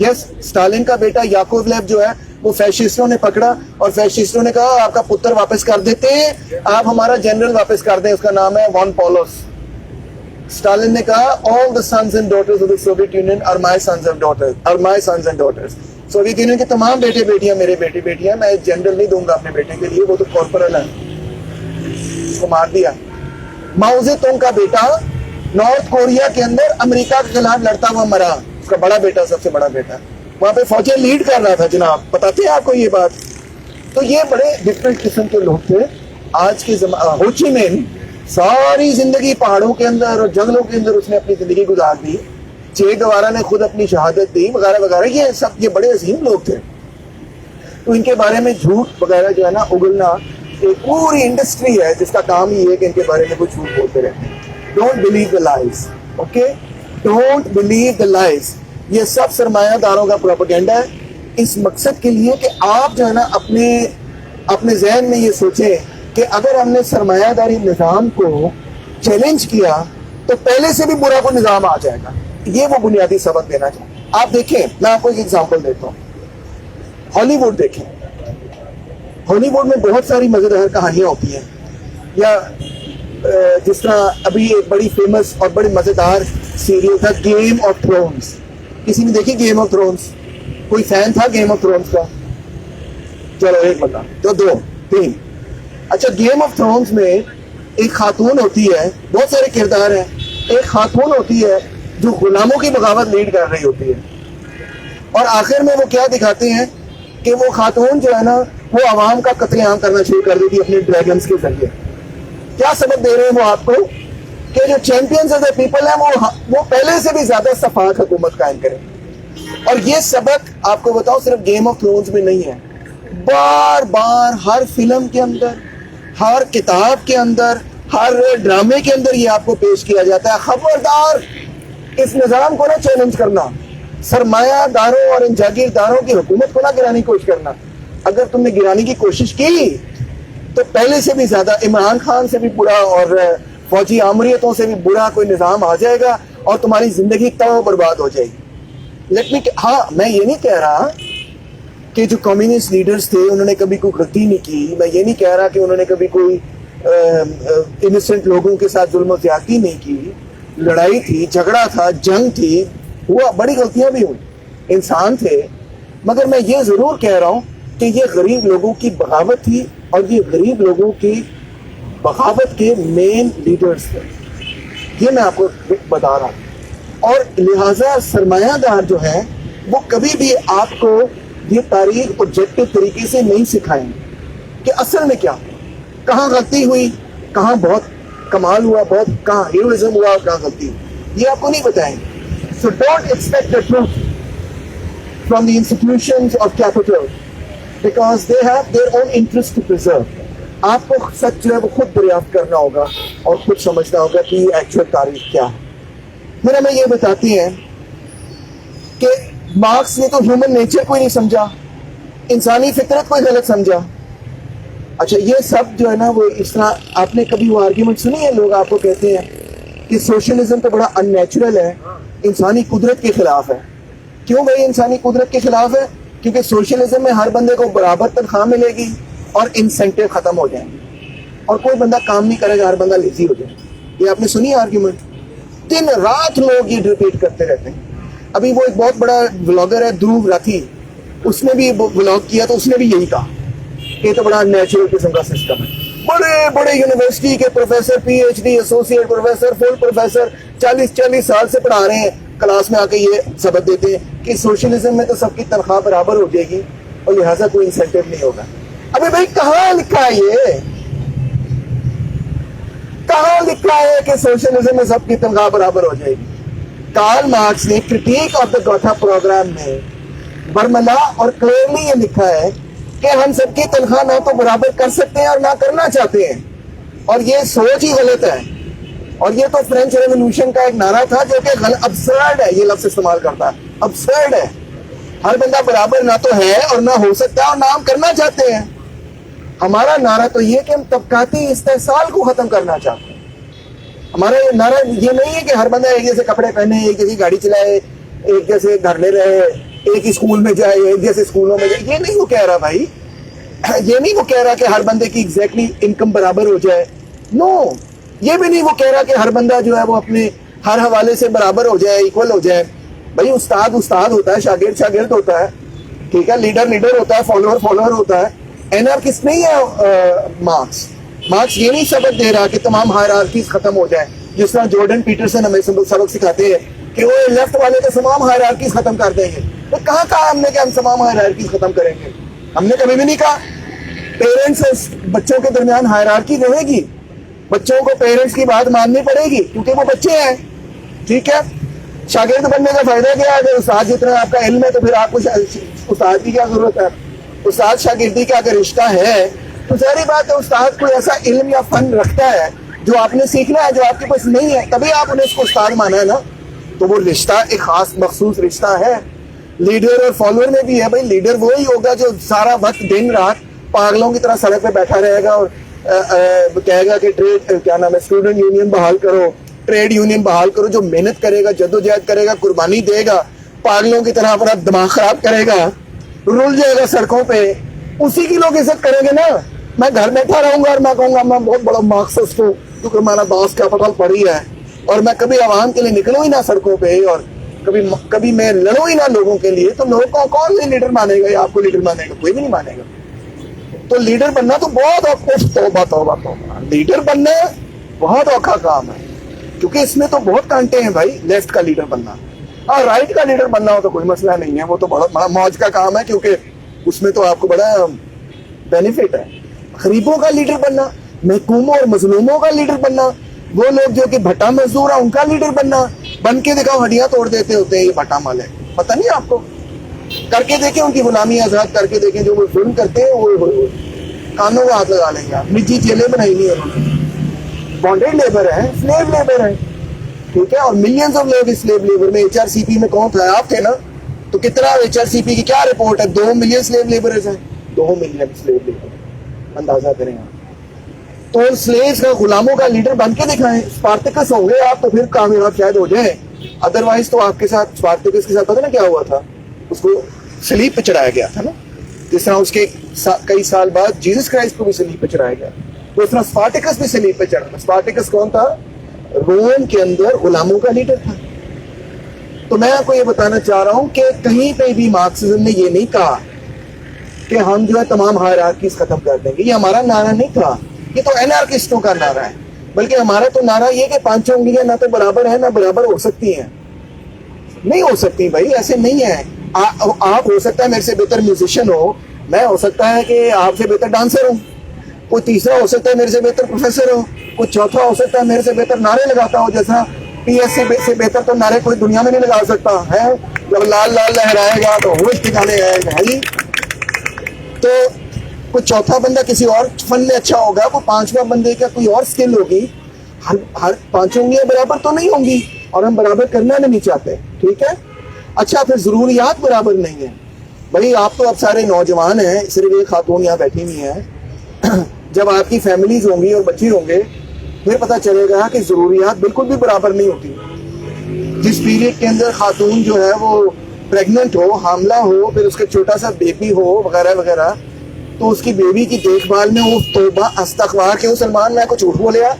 A: یس, اسٹالن کا بیٹا یاکولیو جو ہے وہ فیشسٹوں نے پکڑا اور فیشسٹوں نے کہا آپ کا پتر واپس کر دیتے ہیں, آپ ہمارا جنرل واپس کر دیں, اس کا نام ہے وان پولوس. اسٹالن نے کہا all the sons and daughters of the Soviet Union are my sons and daughters. Soviet union کے تمام بیٹے بیٹیاں میرے بیٹے بیٹیاں, میں جنرل نہیں دوں گا اپنے بیٹے کے لیے, وہ تو کارپورل ہے. اس کو مار دیا. ماؤ زے تونگ کا بیٹا نارتھ کوریا کے اندر امریکہ کے خلاف لڑتا ہوا مرا, اس کا بڑا بیٹا, سب سے بڑا بیٹا وہاں پہ فوجیں لیڈ کر رہا تھا جناب, بتاتے ہیں آپ کو یہ بات. تو یہ بڑے ڈفرینٹ قسم کے لوگ تھے. آج کے ہو چی مین ساری زندگی پہاڑوں کے اندر اور جنگلوں کے اندر اس نے اپنی زندگی گزار دی. چے گوارا نے خود اپنی شہادت دی وغیرہ وغیرہ. یہ سب یہ بڑے عظیم لوگ تھے. تو ان کے بارے میں جھوٹ وغیرہ جو ہے نا اگلنا ایک پوری انڈسٹری ہے جس کا کام ہی ہے کہ ان کے بارے میں کچھ جھوٹ بولتے رہتے ہیں. Don't believe the لائز, okay, don't believe the لائز. یہ سب سرمایہ داروں کا پروپیگنڈا ہے اس مقصد کے لیے کہ آپ جو ہے نا اپنے ذہن میں یہ سوچیں کہ اگر ہم نے سرمایہ داری نظام کو چیلنج کیا تو پہلے سے بھی برا کوئی نظام آ جائے گا. یہ وہ بنیادی سبق دینا چاہیے. آپ دیکھیں, میں آپ کو ایک ایگزامپل دیتا ہوں. ہالی ووڈ دیکھیں, ہالی ووڈ میں بہت ساری مزیدار کہانیاں ہوتی ہیں. یا جس طرح ابھی ایک بڑی فیمس اور بڑی مزیدار سیریل تھا گیم آف تھرونز. کسی نے دیکھی گیم آف تھرونز؟ کوئی فین تھا گیم آف تھرونز کا؟ چلو ایک بتا تو 2 3. اچھا, گیم آف تھرونز میں ایک خاتون ہوتی ہے, بہت سارے کردار ہیں. ایک خاتون ہوتی ہے جو غلاموں کی بغاوت لیڈ کر رہی ہوتی ہے, اور آخر میں وہ کیا دکھاتے ہیں کہ وہ خاتون جو ہے نا وہ عوام کا قتل عام کرنا شروع کر دیتی اپنے ڈریگنز کے ذریعے. کیا سبق دے رہے ہیں وہ آپ کو کہ جو چیمپئنز آف دا پیپل ہیں وہ پہلے سے بھی زیادہ شفاف حکومت قائم کریں. اور یہ سبق آپ کو بتاؤ صرف گیم آف تھرونز میں نہیں ہے, بار بار ہر فلم کے اندر, ہر کتاب کے اندر, ہر ڈرامے کے اندر یہ آپ کو پیش کیا جاتا ہے. خبردار اس نظام کو نہ چیلنج کرنا, سرمایہ داروں اور ان جاگیرداروں کی حکومت کو نہ گرانے کی کوشش کرنا. اگر تم نے گرانے کی کوشش کی تو پہلے سے بھی زیادہ عمران خان سے بھی برا اور فوجی آمریتوں سے بھی برا کوئی نظام آ جائے گا اور تمہاری زندگی تباہ و برباد ہو جائے گی. ہاں, میں یہ نہیں کہہ رہا کہ جو کمیونسٹ لیڈرز تھے انہوں نے کبھی کوئی غلطی نہیں کی. میں یہ نہیں کہہ رہا کہ انہوں نے کبھی کوئی انیسنٹ لوگوں کے ساتھ ظلم و زیادتی نہیں کی. لڑائی تھی, جھگڑا تھا, جنگ تھی, ہوا, بڑی غلطیاں بھی ہوئی, انسان تھے. مگر میں یہ ضرور کہہ رہا ہوں کہ یہ غریب لوگوں کی بغاوت تھی اور یہ غریب لوگوں کی بغاوت کے مین لیڈرز تھے. یہ میں آپ کو بتا رہا ہوں. اور لہٰذا سرمایہ دار جو ہیں وہ کبھی بھی آپ کو یہ تاریخ اوبجیکٹو طریقے سے نہیں سکھائیں کہ اصل میں کیا, کہاں غلطی ہوئی, کہاں بہت کمال ہوا, بہت کہاں ہیروئزم ہوا اور کہاں غلطی ہوئی, یہ آپ کو نہیں بتائیں. So don't expect the truth from the institutions of capital because they have their own interest to preserve. آپ کو سچ جو ہے وہ خود دریافت کرنا ہوگا اور خود سمجھنا ہوگا کہ یہ ایکچوئل تاریخ کیا ہے. میرا میں یہ بتاتی ہیں کہ مارکس نے تو ہیومن نیچر کو ہی نہیں سمجھا, انسانی فطرت کو ہی غلط سمجھا. اچھا, یہ سب جو ہے نا وہ اس طرح آپ نے کبھی وہ آرگیومنٹ سنی ہے, لوگ آپ کو کہتے ہیں کہ سوشلزم تو بڑا ان نیچرل ہے, انسانی قدرت کے خلاف ہے. کیوں بھائی انسانی قدرت کے خلاف ہے؟ کیونکہ سوشلزم میں ہر بندے کو برابر تنخواہ ملے گی اور انسینٹیو ختم ہو جائیں گے اور کوئی بندہ کام نہیں کرے گا, ہر بندہ لیزی ہو جائے. یہ آپ نے سنی آرگیومنٹ؟ دن رات لوگ یہ ریپیٹ کرتے رہتے ہیں. ابھی وہ ایک بہت بڑا بلاگر ہے دھرو راتھی, اس نے بھی بلاگ کیا تو اس نے بھی یہی کہا کہ یہ تو بڑا نیچرل قسم کا سسٹم ہے. بڑے بڑے یونیورسٹی کے professor, P H D, associate professor, full professor 40 سال سے پڑھا رہے ہیں, کلاس میں آ کے یہ سبق دیتے ہیں کہ سوشلزم میں تو سب کی تنخواہ برابر ہو جائے گی اور لہٰذا کوئی انسینٹیو نہیں ہوگا. ابھی بھائی کہاں لکھا ہے یہ؟ کہاں لکھا ہے کہ سوشلزم میں سب کی تنخواہ برابر ہو جائے گی؟ کارل مارکس نے critique of the Gotha programme میں برملا اور کلیئرلی یہ لکھا ہے کہ ہم سب کی تنخواہ نہ تو برابر کر سکتے ہیں اور نہ کرنا چاہتے ہیں, اور یہ سوچ ہی غلط ہے. اور یہ تو فرینچ ریولوشن کا ایک نعرہ تھا جو کہ ابسرڈ ہے, یہ لفظ استعمال کرتا ہے, ابسرڈ ہے. ہر بندہ برابر نہ تو ہے اور نہ ہو سکتا ہے اور نہ ہم کرنا چاہتے ہیں. ہمارا نعرہ تو یہ کہ ہم طبقاتی استحصال کو ختم کرنا چاہتے ہیں. ہمارا یہ نعرہ یہ نہیں ہے کہ ہر بندہ ایک جیسے کپڑے پہنے, ایک جیسی گاڑی چلائے, ایک جیسے گھر میں رہے, ایک ہی اسکول میں جائے, ایک جیسے اسکولوں میں جائے. یہ نہیں وہ کہہ رہا بھائی, یہ نہیں وہ کہہ رہا کہ ہر بندے کی ایگزیکٹلی انکم برابر ہو جائے. نو, یہ بھی نہیں وہ کہہ رہا کہ ہر بندہ جو ہے وہ اپنے ہر حوالے سے برابر ہو جائے, ایکول ہو جائے. بھائی استاد استاد ہوتا ہے, شاگرد شاگرد ہوتا ہے, ٹھیک ہے, لیڈر لیڈر ہوتا ہے, فالوور فالوور ہوتا ہے. اینارکسٹ نہیں ہے مارکس. مارکس یہ نہیں سبق دے رہا کہ تمام ہائرارکیز ختم ہو جائیں, جس طرح جارڈن پیٹرسن ہمیں سبق سکھاتے ہیں کہ وہ لیفٹ والے کے تمام ہائرارکیز ختم کر دیں گے. تو کہاں کہا ہم نے کہ ہم تمام ہائرارکیز ختم کریں گے؟ ہم نے کبھی بھی نہیں کہا. پیرنٹس اور بچوں کے درمیان ہائرارکی رہے گی, بچوں کو پیرنٹس کی بات ماننی پڑے گی کیونکہ وہ بچے ہیں, ٹھیک ہے. شاگرد بننے کا فائدہ کیا ہے؟ اگر استاد جتنا آپ کا علم ہے تو پھر آپ کو استاد کی کیا ضرورت ہے؟ استاد شاگردی کا اگر رشتہ ہے تو ظاہری بات ہے استاد کوئی ایسا علم یا فن رکھتا ہے جو آپ نے سیکھنا ہے, جو آپ کے پاس نہیں ہے, تبھی آپ انہیں اس کو استاد مانا ہے نا. تو وہ رشتہ ایک خاص مخصوص رشتہ ہے. لیڈر اور فالوور میں بھی ہے. بھائی لیڈر وہی ہوگا جو سارا وقت دن رات پاگلوں کی طرح سڑک پہ بیٹھا رہے گا اور کہے گا کہ کیا نام ہے, اسٹوڈنٹ یونین بحال کرو, ٹریڈ یونین بحال کرو. جو محنت کرے گا, جدوجہد کرے گا, قربانی دے گا, پاگلوں کی طرح اپنا دماغ خراب کرے گا, رول جائے گا سڑکوں پہ, اسی کی لوگ عزت کریں گے نا. میں گھر بیٹھا رہوں گا اور میں کہوں گا میں بہت بڑا مارکسسٹ ہوں کیونکہ میں نے باس کا پتل پڑھی ہے, اور میں کبھی عوام کے لیے نکلوں ہی نہ سڑکوں پہ, اور کبھی میں لڑوں ہی نہ لوگوں کے لیے. تو لوگوں کو کون نہیں لیڈر مانے گا یا آپ کو لیڈر مانے گا؟ کوئی بھی نہیں مانے گا. تو لیڈر بننا تو بہت توبہ توبہ توبہ, لیڈر بننا بہت اوکھا کام ہے کیونکہ اس میں تو بہت کانٹے ہیں بھائی. لیفٹ کا لیڈر بننا اور رائٹ کا لیڈر بننا ہو تو کوئی مسئلہ نہیں ہے, وہ تو بہت موج کا کام ہے کیونکہ اس میں تو آپ کو بڑا بینیفٹ ہے. غریبوں کا لیڈر بننا, محکوموں اور مظلوموں کا لیڈر بننا, وہ لوگ جو کہ بھٹا مزدور ہیں ان کا لیڈر بننا, بن کے دکھاؤ ہڈیاں توڑ دیتے ہوتے ہیں یہ بھٹا مال ہے, پتہ نہیں آپ کو. کر کے دیکھیں ان کی غلامی آزاد کر کے دیکھیں, جو وہ ظلم کرتے ہیں وہ کانوں کا ہاتھ لگا لیں گے. نجی جیلیں بنائی نہیں انہوں نے, بانڈیڈ لیبر ہے, سلیو لیبر ہے, ٹھیک ہے. اور ملینز آف لوگ سلیو لیبر میں. ایچ آر سی پی میں کون تھا؟ آپ تھے نا. تو کتنا ایچ آر سی پی کی کیا رپورٹ ہے؟ 2 ملین سلیو لیبرز ہیں, 2 ملین سلیو لیبر, اندازہ کریں آپ. تو سلیوز کا, غلاموں کا لیڈر بن کے دکھائیں. اسپارٹیکس ہوں گے آپ تو پھر کامیاب شاید ہو جائیں, ادروائز تو آپ کے ساتھ اسپارٹیکس کے ساتھ پتہ نا کیا ہوا تھا, اس کو سلیب پہ چڑھایا گیا تھا نا. جس طرح اس کے کئی سال بعد جیسس کرائسٹ کو بھی سلیب پہ چڑھایا گیا, تو اس طرح اسپارٹیکس بھی سلیب پہ چڑھا. اسپارٹیکس کون تھا؟ روم کے اندر غلاموں کا لیڈر تھا. تو میں آپ کو یہ بتانا چاہ رہا ہوں کہ کہیں پہ بھی مارکسزم نے یہ نہیں کہا کہ ہم جو ہے تمام ہائرارکیز ختم کر دیں گے. یہ ہمارا نعرہ نہیں تھا, یہ تو اینارکسٹوں کا نعرہ ہے. بلکہ ہمارا تو نعرہ یہ کہ 5 انگلیاں نہ تو برابر ہیں نہ برابر ہو سکتی ہیں. نہیں ہو سکتی بھائی, ایسے نہیں ہے. آپ ہو سکتا ہے میرے سے بہتر میوزیشین ہو, میں ہو سکتا ہے کہ آپ سے بہتر ڈانسر ہوں, کوئی تیسرا ہو سکتا ہے میرے سے بہتر پروفیسر ہو, کوئی چوتھا ہو سکتا ہے میرے سے بہتر نعرے لگاتا ہو. جیسا پی ایس سے بہتر تو نعرے کوئی دنیا میں نہیں لگا سکتا ہے. جب لال لال لہرائے گا تو ہوش ٹھکانے آئے گا جی. تو کوئی چوتھا بندہ کسی اور فن میں اچھا ہوگا, کوئی 5واں بندے کا کوئی اور اسکل ہوگی. ہر 5 انگلیاں برابر تو نہیں ہوں گی, اور ہم برابر کرنا نہیں چاہتے, ٹھیک ہے. اچھا پھر ضروریات برابر نہیں ہیں. بھائی آپ تو اب سارے نوجوان ہیں, صرف ایک خاتون یہاں بیٹھی ہوئی ہیں. جب آپ کی فیملیز ہوں گی اور بچے ہوں گے پھر پتہ چلے گا کہ ضروریات بالکل بھی برابر نہیں ہوتی. جس پیریڈ کے اندر خاتون جو ہے وہ پریگننٹ ہو, حاملہ ہو, پھر اس کا چھوٹا سا بیبی ہو وغیرہ وغیرہ, تو اس کی بیبی کی دیکھ بھال میں وہ توبہ استغفار. کیوں سلمان, میں کچھ جھوٹ بولیا؟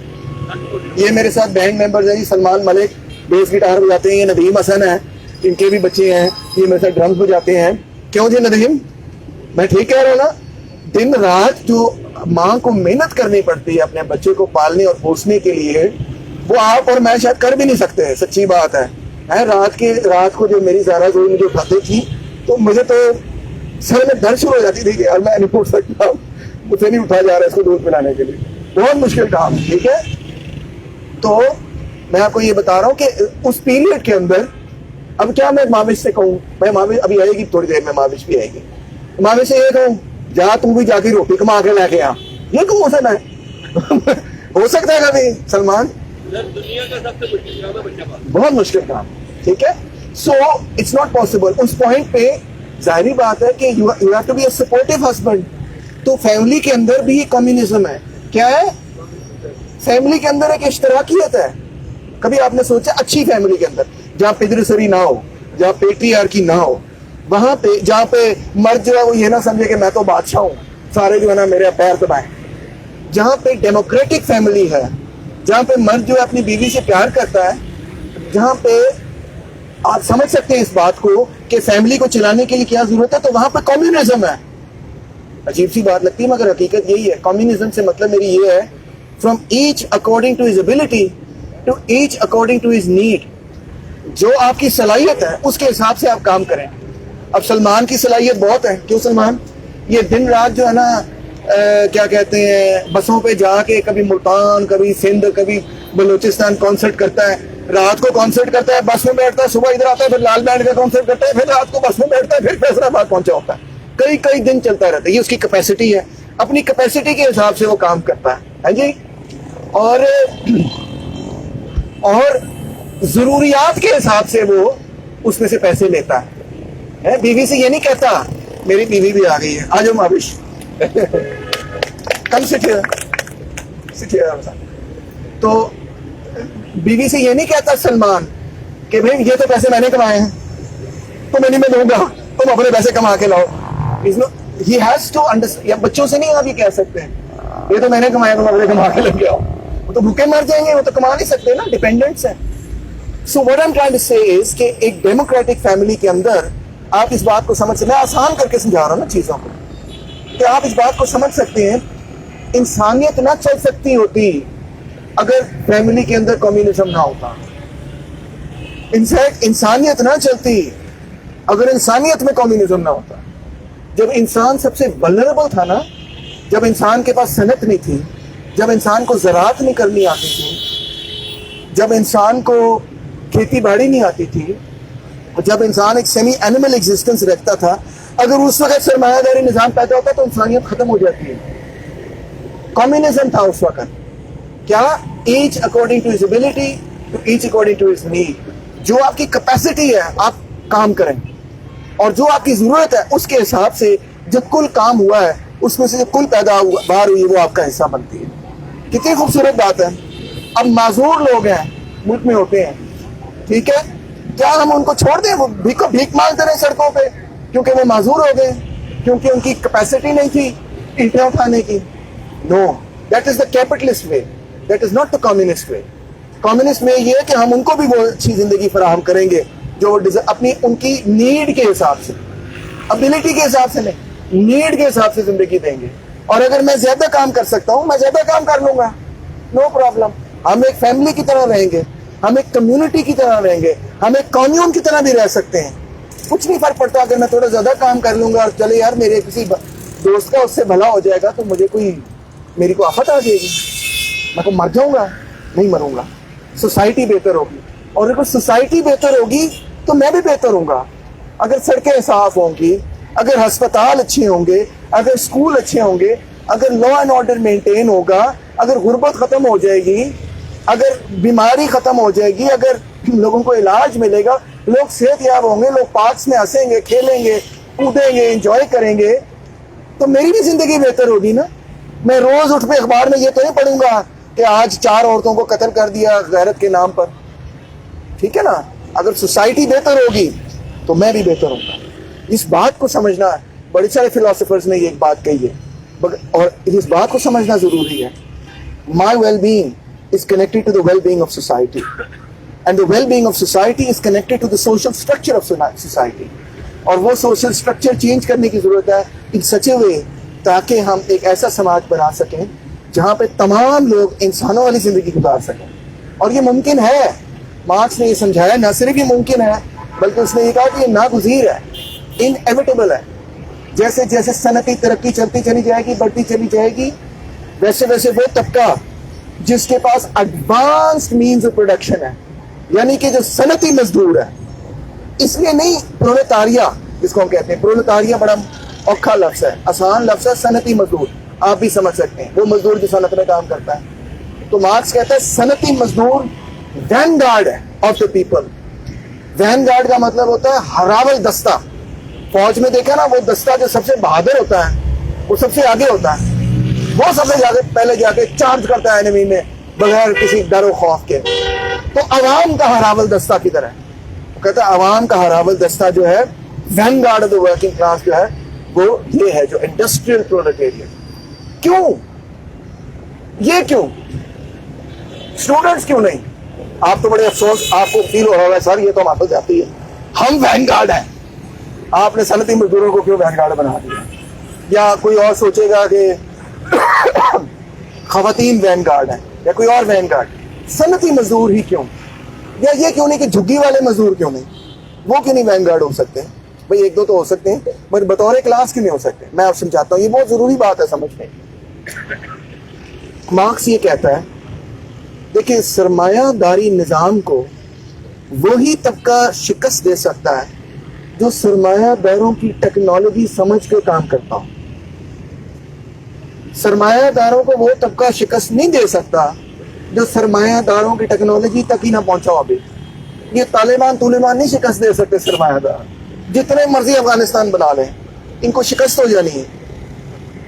A: یہ میرے ساتھ بینڈ ممبرز ہیں جی, سلمان ملک بیس گٹار بجاتے ہیں, یہ ندیم حسن ہے, ان کے بھی بچے ہیں, یہ میرے ساتھ ڈرمز بجاتے ہیں. کیوں جی ندیم, میں ٹھیک کہہ رہا ہوں نا؟ دن رات جو ماں کو محنت کرنی پڑتی ہے اپنے بچے کو پالنے اور پوسنے کے لیے, وہ آپ اور میں شاید کر بھی نہیں سکتے. سچی بات ہے. رات کو جو میری زہرا زوئی مجھے اٹھاتی تھی تو مجھے تو سر میں درد شروع ہو جاتی تھی کہ یار میں نہیں اٹھ سکتا, مجھ سے نہیں اٹھا جا رہا اس کو دودھ پلانے کے لیے. بہت مشکل کام, ٹھیک ہے. تو میں آپ کو یہ بتا رہا ہوں کہ اس پیریڈ کے اندر اب کیا میں ماوش سے کہوں, میں ماوش ابھی آئے گی تھوڑی دیر میں, ماوش بھی آئے گی, ماوش سے یہ کہوں جا تم بھی جا کے روٹی کما کے لے کے آ, یہ کیوں ہو سکتا ہے؟ ہو سکتا ہے کبھی سلمان؟
B: دنیا کا سب سے زیادہ بچہ پالنا
A: بہت مشکل کام, ٹھیک ہے. So it's not possible. اس پوائنٹ پہ ظاہری بات ہے کہ you have to be a supportive husband. تو فیملی کے اندر بھی کمیونزم ہے. کیا ہے؟ فیملی کے اندر ایک اشتراکیت ہے. کبھی آپ نے سوچا اچھی فیملی کے اندر جہاں پدرسری نہ ہو, جہاں پیٹریارکی نہ ہو, وہاں پہ جہاں پہ مرد جو ہے وہ یہ نہ سمجھے کہ میں تو بادشاہ ہوں, سارے جو ہے نا میرے پیر دبائیں. جہاں پہ ڈیموکریٹک فیملی ہے, جہاں پہ مرد جو ہے اپنی بیوی سے پیار کرتا ہے, جہاں پہ آپ سمجھ سکتے ہیں اس بات کو کہ فیملی کو چلانے کے لیے کیا ضرورت ہے, تو وہاں پہ کمیونزم ہے. عجیب سی بات لگتی ہے مگر حقیقت یہی ہے. کمیونزم سے مطلب میری یہ ہے from each according to his ability to each according to his need. جو آپ کی صلاحیت ہے اس کے حساب سے آپ کام کریں. اب سلمان کی صلاحیت بہت ہے. کیوں سلمان؟ یہ دن رات جو ہے نا کیا کہتے ہیں بسوں پہ جا کے کبھی ملتان, کبھی سندھ, کبھی بلوچستان کانسرٹ کرتا ہے. رات کو کانسرٹ کرتا ہے, بس میں بیٹھتا ہے, صبح ادھر آتا ہے, پھر لال بینڈ کا کانسرٹ کرتا ہے, پھر رات کو بس میں بیٹھتا ہے, پھر فیصل آباد پہنچا ہوتا ہے. کئی دن چلتا رہتا ہے. یہ اس کی کیپیسٹی ہے. اپنی کیپیسٹی کے حساب سے وہ کام کرتا ہے جی. اور ضروریات کے حساب سے وہ اس میں سے پیسے لیتا ہے. بیوی سے یہ نہیں کہتا میری بیوی بھی آ گئی ہے, آ جاؤ مابش کم سے تو بیوی سے یہ نہیں کہتا سلمان کہ بھائی یہ تو پیسے میں نے کمائے ہیں, تمہیں نہیں میں دوں گا, تم اپنے پیسے کما کے لاؤ. He has to understand. یا بچوں سے نہیں آپ یہ کہہ سکتے ہیں یہ تو میں نے کمایا, تم اپنے کما کے لگ گیا. وہ تو بھوکے مر جائیں گے, وہ تو کما نہیں سکتے نا, ڈیپینڈنٹس ہیں. So what I'm trying to say is کہ ایک ڈیموکریٹک فیملی کے اندر آپ اس بات کو سمجھ سکتے, میں آسان کر کے سمجھا رہا ہوں نا چیزوں کو, کہ آپ اس بات کو سمجھ سکتے ہیں انسانیت نہ چل سکتی ہوتی اگر فیملی کے اندر کمیونزم نہ ہوتا. انسانیت نہ چلتی اگر انسانیت میں کمیونزم نہ ہوتا. جب انسان سب سے ولنریبل تھا نا, جب انسان کے پاس صنعت نہیں تھی, جب انسان کو زراعت نہیں کرنی آتی تھی, جب انسان کو کھیتی باڑی نہیں آتی تھی, جب انسان ایک سیمی اینیمل ایگزسٹنس رکھتا تھا, اگر اس وقت سرمایہ داری نظام پیدا ہوتا تو انسانیت ختم ہو جاتی ہے. کمیونزم تھا اس وقت. کیا؟ Each according to his ability to each according to his need. جو آپ کی کیپیسٹی ہے آپ کام کریں, اور جو آپ کی ضرورت ہے اس کے حساب سے جو کل کام ہوا ہے اس میں سے جو کل پیداوار ہوئی وہ آپ کا حصہ بنتی ہے. کتنی خوبصورت بات ہے. اب معذور لوگ ہیں ملک میں ہوتے ہیں, ٹھیک ہے, کیا ہم ان کو چھوڑ دیں وہ بھیک مانگتے رہے سڑکوں پہ کیونکہ وہ معذور ہو گئے, کیونکہ ان کی کیپیسٹی نہیں تھی اینٹیں اٹھانے کی؟ No, that is the capitalist way, that is not the communist way. Communist میں یہ ہے کہ ہم ان کو بھی وہ اچھی زندگی فراہم کریں گے جو اپنی ان کی نیڈ کے حساب سے, ابیلٹی کے حساب سے نہیں, نیڈ کے حساب سے زندگی دیں گے. اور اگر میں زیادہ کام کر سکتا ہوں میں زیادہ کام کر لوں گا, نو پرابلم. ہم ایک فیملی کی طرح رہیں گے, ہم ایک کمیونٹی کی طرح رہیں گے, ہم ایک کمیون کی طرح بھی رہ سکتے ہیں. کچھ نہیں فرق پڑتا اگر میں تھوڑا زیادہ کام کر لوں گا اور چلے یار میرے کسی دوست کا اس سے بھلا ہو جائے گا تو مجھے میری کو آفت آ جائے گی, میں کو مر جاؤں گا, نہیں مروں گا. سوسائٹی بہتر ہوگی, اور اگر سوسائٹی بہتر ہوگی تو میں بھی بہتر ہوں گا. اگر سڑکیں صاف ہوں گی, اگر ہسپتال اچھے ہوں گے, اگر اسکول اچھے ہوں گے, اگر لا اینڈ آرڈر مینٹین ہوگا, اگر غربت ختم ہو جائے گی, اگر بیماری ختم ہو جائے گی, اگر لوگوں کو علاج ملے گا, لوگ صحت یاب ہوں گے, لوگ پارکس میں ہنسیں گے, کھیلیں گے, کودیں گے, انجوائے کریں گے, تو میری بھی زندگی بہتر ہوگی نا. میں روز اٹھ پہ اخبار میں یہ تو نہیں پڑھوں گا کہ آج 4 عورتوں کو قتل کر دیا غیرت کے نام پر, ٹھیک ہے نا. اگر سوسائٹی بہتر ہوگی تو میں بھی بہتر ہوں گا. اس بات کو سمجھنا ہے. بڑے سارے فلاسفرز نے یہ ایک بات کہی ہے اور اس بات کو سمجھنا ضروری ہے. My well being is connected to the well being of society, and the well being of society is connected to the social structure of society. اور وہ سوشل اسٹرکچر چینج کرنے کی ضرورت ہے ان سچ اے وے تاکہ ہم ایک ایسا سماج بنا سکیں جہاں پہ تمام لوگ انسانوں والی زندگی گزار سکیں. اور یہ ممکن ہے. مارکس نے یہ سمجھایا, نہ صرف یہ ممکن ہے بلکہ اس نے یہ کہا کہ یہ ناگزیر ہے, انیویٹیبل ہے. جیسے جیسے صنعتی ترقی چلتی چلی جائے گی, بڑھتی چلی جائے گی, ویسے ویسے وہ طبقہ جس کے پاس ایڈوانسڈ مینز آف پروڈکشن ہے, یعنی کہ جو صنعتی مزدور ہے, اس لیے نہیں پرولتاریہ جس کو ہم کہتے ہیں, پرولتاریہ بڑا اوکھا لفظ ہے, آسان لفظ ہے. صنعتی مزدور آپ بھی سمجھ سکتے ہیں, وہ مزدور جو صنعت میں کام کرتا ہے. تو مارکس کہتا ہے صنعتی مزدور وین گارڈ ہے of the people. When guard کا مطلب ہوتا ہے ہراول دستہ. فوج میں دیکھا نا وہ دستہ جو سب سے بہادر ہوتا ہے وہ سب سے آگے ہوتا ہے, وہ سب سے پہلے جا کے چارج کرتا ہے انیمی میں بغیر کسی ڈر و خوف کے. تو عوام کا ہراول دستہ کدھر ہے؟ وہ کہتا ہے عوام کا ہراول دستہ جو ہے when guard of the working class جو ہے وہ یہ ہے, جو انڈسٹریل پرولٹیریا. کیوں یہ کیوں اسٹوڈنٹس کیوں نہیں؟ آپ تو بڑے افسوس آپ کو فیل ہو رہا ہے سر یہ تو ہمارے جاتی ہے, ہم وین گارڈ ہیں. آپ نے صنعتی مزدوروں کو کیوں وین گارڈ بنا دیا؟ یا کوئی اور سوچے گا کہ خواتین وین گارڈ ہیں یا کوئی اور وین گارڈ. صنعتی مزدور ہی کیوں؟ یا یہ کیوں نہیں کہ جھگی والے مزدور کیوں نہیں؟ وہ کیوں نہیں وین گارڈ ہو سکتے؟ بھائی ایک دو تو ہو سکتے ہیں مگر بطور کلاس کیوں نہیں ہو سکتے؟ میں آپ سمجھاتا ہوں, یہ بہت ضروری بات ہے سمجھنے کی. مارکس یہ کہتا ہے دیکھیں سرمایہ داری نظام کو وہی طبقہ شکست دے سکتا ہے جو سرمایہ داروں کی ٹیکنالوجی سمجھ کے کام کرتا ہو. سرمایہ داروں کو وہ طبقہ شکست نہیں دے سکتا جو سرمایہ داروں کی ٹیکنالوجی تک ہی نہ پہنچا ہو. ابھی یہ طالبان نہیں شکست دے سکتے. سرمایہ دار جتنے مرضی افغانستان بنا لیں ان کو شکست ہو جانی ہے.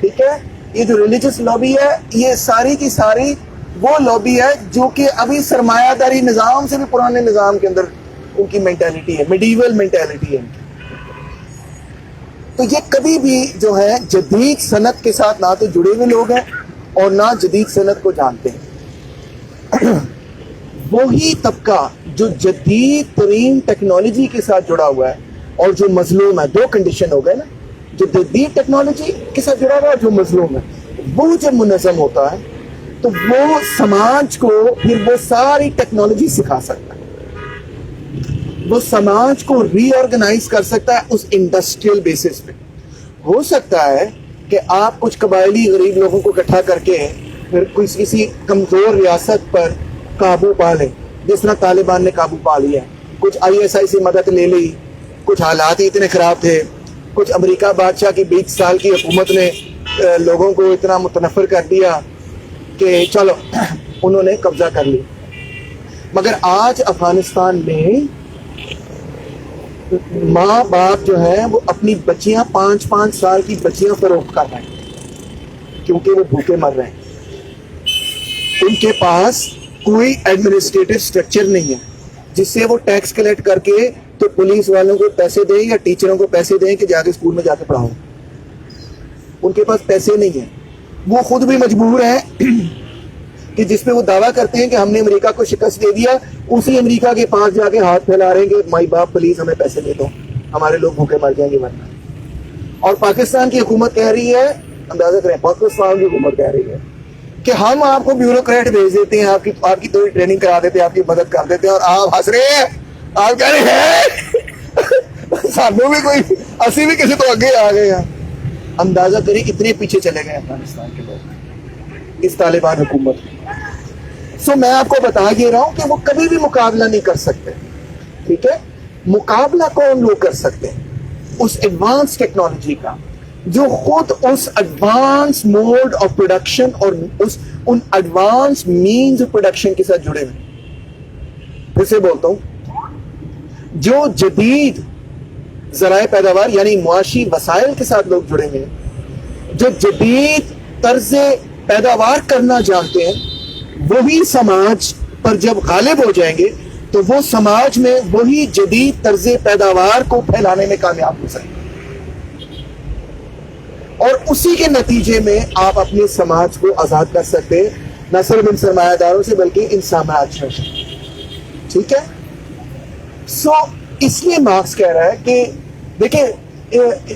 A: ٹھیک ہے, یہ جو ریلیجس لابی ہے یہ ساری کی ساری وہ لابی ہے جو کہ ابھی سرمایہ داری نظام سے بھی پرانے نظام کے اندر ان کی مینٹیلٹی ہے, میڈیول مینٹیلٹی ہے. تو یہ کبھی بھی جو ہے جدید صنعت کے ساتھ نہ تو جڑے ہوئے لوگ ہیں اور نہ جدید صنعت کو جانتے ہیں. وہی طبقہ جو جدید ترین ٹیکنالوجی کے ساتھ جڑا ہوا ہے اور جو مظلوم ہے, دو کنڈیشن ہو گئے نا, جو جدید ٹیکنالوجی کے ساتھ جڑا ہوا ہے جو مظلوم ہے, وہ جب منظم ہوتا ہے تو وہ سماج کو پھر وہ ساری ٹیکنالوجی سکھا سکتا ہے. وہ سماج کو ری آرگنائز کر سکتا ہے اس انڈسٹریل بیسس پہ. ہو سکتا ہے کہ آپ کچھ قبائلی غریب لوگوں کو اکٹھا کر کے پھر کسی کمزور ریاست پر قابو پا لیں, جس طرح طالبان نے قابو پا لیا. کچھ ISI سے مدد لے لی, کچھ حالات ہی اتنے خراب تھے, کچھ امریکہ بادشاہ کی 20 سال کی حکومت نے لوگوں کو اتنا متنفر کر دیا کہ چلو انہوں نے قبضہ کر لی. مگر آج افغانستان میں ماں باپ جو ہیں وہ اپنی بچیاں 5-5 سال کی بچیاں فروخت کر رہے ہیں کیونکہ وہ بھوکے مر رہے ہیں. ان کے پاس کوئی ایڈمنسٹریٹو سٹرکچر نہیں ہے جس سے وہ ٹیکس کلیکٹ کر کے تو پولیس والوں کو پیسے دیں یا ٹیچروں کو پیسے دیں کہ جا کے اسکول میں جا کے پڑھاؤ. ان کے پاس پیسے نہیں ہیں. وہ خود بھی مجبور ہیں کہ جس پہ وہ دعویٰ کرتے ہیں کہ ہم نے امریکہ کو شکست دے دیا, اسی امریکہ کے پاس جا کے ہاتھ پھیلا رہے ہیں کہ مائی باپ پلیز ہمیں پیسے دے دو, ہمارے لوگ بھوکے مر جائیں گے ورنہ. اور پاکستان کی حکومت کہہ رہی ہے, اندازہ کریں پاکستان کی حکومت کہہ رہی ہے کہ ہم آپ کو بیوروکریٹ بھیج دیتے ہیں, آپ کی تھوڑی ٹریننگ کرا دیتے ہیں, آپ کی مدد کر دیتے ہیں, اور آپ ہنس رہے ہیں, آپ کہہ رہے ہیں سانوں بھی کوئی اسی بھی کسی تو آگے آ گئے ہیں. اندازہ کریں اتنے پیچھے چلے گئے افغانستان کے لوگ اس طالبان حکومت میں. سو میں آپ کو بتا یہ رہا ہوں کہ وہ کبھی بھی مقابلہ نہیں کر سکتے. ٹھیک ہے, مقابلہ کون لوگ کر سکتے ہیں؟ اس ایڈوانس ٹیکنالوجی کا جو خود اس ایڈوانس موڈ آف پروڈکشن اور ان ایڈوانس مینز آف پروڈکشن کے ساتھ جڑے ہوئے. پھر سے بولتا ہوں, جو جدید ذرائع پیداوار یعنی معاشی وسائل کے ساتھ لوگ جڑے ہوئے ہیں, جو جدید طرز پیداوار کرنا جانتے ہیں, وہی سماج پر جب غالب ہو جائیں گے تو وہ سماج میں وہی جدید طرز پیداوار کو پھیلانے میں کامیاب ہو سکیں گے, اور اسی کے نتیجے میں آپ اپنے سماج کو آزاد کر سکتے ہیں, نہ صرف ان سرمایہ داروں سے بلکہ ان سماج سے. ٹھیک ہے, سو اس لیے مارکس کہہ رہا ہے کہ دیکھیں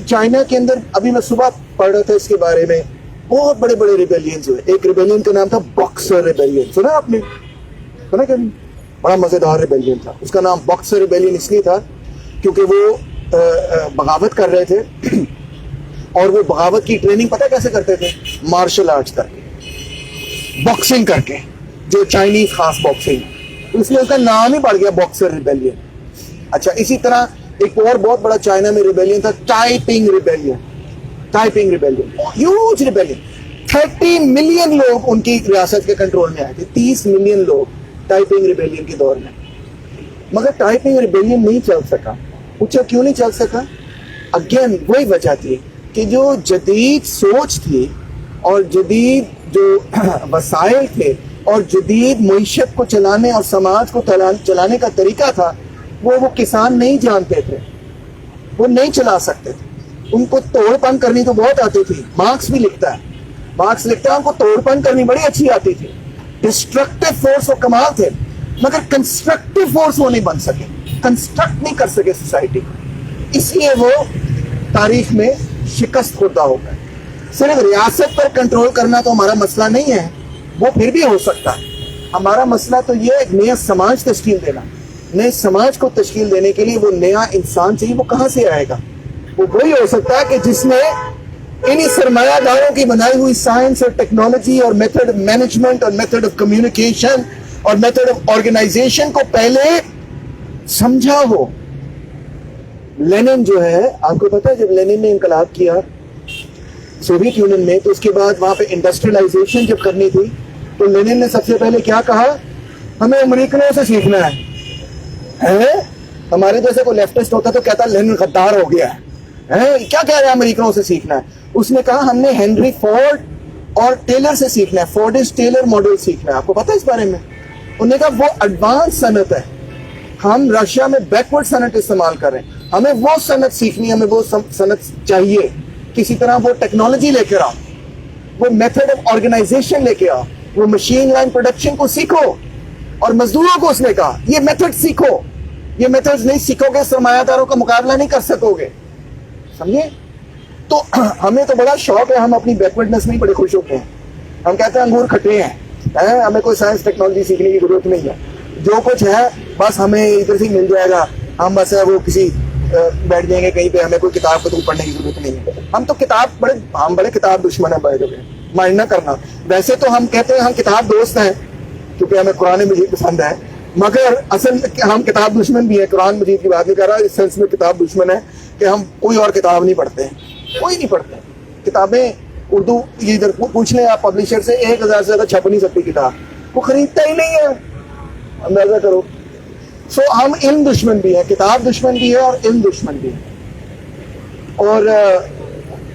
A: چائنا کے اندر ابھی میں صبح پڑھ رہا تھا اس کے بارے میں, بہت بڑے بڑے ریبیلینز ہوئے. ایک ریبیلین کا نام تھا باکسر ریبیلین, سنا آپ نے؟ سنا کہ بڑا مزیدار ریبیلین تھا. اس کا نام باکسر ریبیلین اس لیے تھا کیونکہ وہ بغاوت کر رہے تھے, اور وہ بغاوت کی ٹریننگ پتہ کیسے کرتے تھے؟ مارشل آرٹس کر کے, باکسنگ کر کے, جو چائنیز خاص باکسنگ, اس لیے اس کا نام ہی پڑ گیا باکسر ریبیلین. اچھا, اسی طرح ایک اور بہت بڑا چائنا میں ریبیلین تھا, typing rebellion. Typing rebellion, huge rebellion. 30 million لوگ ان کی ریاست کے کنٹرول میں آئے تھے, 30 ملین لوگ ٹائپنگ ریبیلین کے دور میں. مگر ٹائپنگ ریبیلین نہیں چل سکا. پوچھو کیوں نہیں چل سکا؟ اگین وہی وجہ تھی کہ جو جدید سوچ تھی اور جدید جو وسائل تھے اور جدید معیشت کو چلانے اور سماج کو چلانے کا طریقہ تھا وہ کسان نہیں جانتے تھے, وہ نہیں چلا سکتے تھے. ان کو توڑ پن کرنی تو بہت آتی تھی. مارکس بھی لکھتا ہے ان کو توڑ پن کرنی بڑی اچھی آتی تھی. ڈسٹرکٹیو فورس وہ کمال تھے, مگر کنسٹرکٹیو فورس وہ نہیں بن سکے, کنسٹرکٹ نہیں کر سکے سوسائٹی کو. اس لیے وہ تاریخ میں شکست خوردہ ہو گئے. صرف ریاست پر کنٹرول کرنا تو ہمارا مسئلہ نہیں ہے, وہ پھر بھی ہو سکتا ہے. ہمارا مسئلہ تو یہ ایک نیا سماج تشکیل دینا. نئے سماج کو تشکیل دینے کے لیے وہ نیا انسان چاہیے. وہ کہاں سے آئے گا؟ وہ وہی ہو سکتا ہے کہ جس نے انہی سرمایہ داروں کی بنائی ہوئی سائنس اور ٹیکنالوجی اور میتھڈ آف مینجمنٹ اور میتھڈ آف کمیونیکیشن اور میتھڈ آف آرگنائزیشن کو پہلے سمجھا ہو. لینن جو ہے, آپ کو پتا ہے جب لینن نے انقلاب کیا سوویت یونین میں, تو اس کے بعد وہاں پہ انڈسٹریلائزیشن جب کرنی تھی تو لینن نے سب سے پہلے کیا کہا؟ ہمیں امریکنوں سے سیکھنا ہے. ہمارے جیسے کوئی لیفٹسٹ ہوتا تو کہتا لینن غدار ہو گیا ہے, کیا کہہ رہے ہیں امریکنوں سے سیکھنا ہے. اس نے کہا ہم نے ہینری فورڈ اور ٹیلر سے سیکھنا ہے, فورڈز ٹیلر ماڈل سیکھنا ہے. آپ کو پتا ہے اس بارے میں؟ انہوں نے کہا وہ ایڈوانس صنعت ہے, ہم رشیا میں بیکورڈ صنعت استعمال کر رہے ہیں, ہمیں وہ صنعت سیکھنی ہے, ہمیں وہ صنعت چاہیے. کسی طرح وہ ٹیکنالوجی لے کے آؤ, وہ میتھڈ آف آرگنائزیشن لے کے آؤ, وہ مشین لائن پروڈکشن کو سیکھو. اور مزدوروں کو اس نے کہا یہ میتھڈ سیکھو, یہ میتھڈ نہیں سیکھو گے سرمایہ داروں کا مقابلہ نہیں کر سکو گے. سمجھے؟ تو ہمیں تو بڑا شوق ہے, ہم اپنی بیکورڈنس میں بڑے خوش ہوتے ہیں. ہم کہتے ہیں انگور کھٹے ہیں, ہمیں کوئی سائنس ٹیکنالوجی سیکھنے کی ضرورت نہیں ہے, جو کچھ ہے بس ہمیں ادھر سے مل جائے گا, ہم بس وہ کسی بیٹھ جائیں گے کہیں پہ, ہمیں کوئی کتاب کو پڑھنے کی ضرورت نہیں ہے. ہم تو ہم بڑے کتاب دشمن ہیں, مائنڈ نہ کرنا. ویسے تو ہم کہتے ہیں ہم کتاب دوست ہیں کیونکہ ہمیں قرآن مجید پسند ہے, مگر اصل ہم کتاب دشمن بھی ہیں. قرآن مجید کی بات نہیں کر رہا, اس سینس میں کتاب دشمن ہے کہ ہم کوئی اور کتاب نہیں پڑھتے ہیں, کوئی نہیں پڑھتے. کتابیں اردو ادھر پوچھ لیں آپ پبلشر سے, 1000 سے زیادہ چھپ نہیں سکتی کتاب, وہ خریدتا ہی نہیں ہے, اندازہ کرو. سو ہم علم دشمن بھی ہیں, کتاب دشمن بھی ہے اور علم دشمن بھی ہے. اور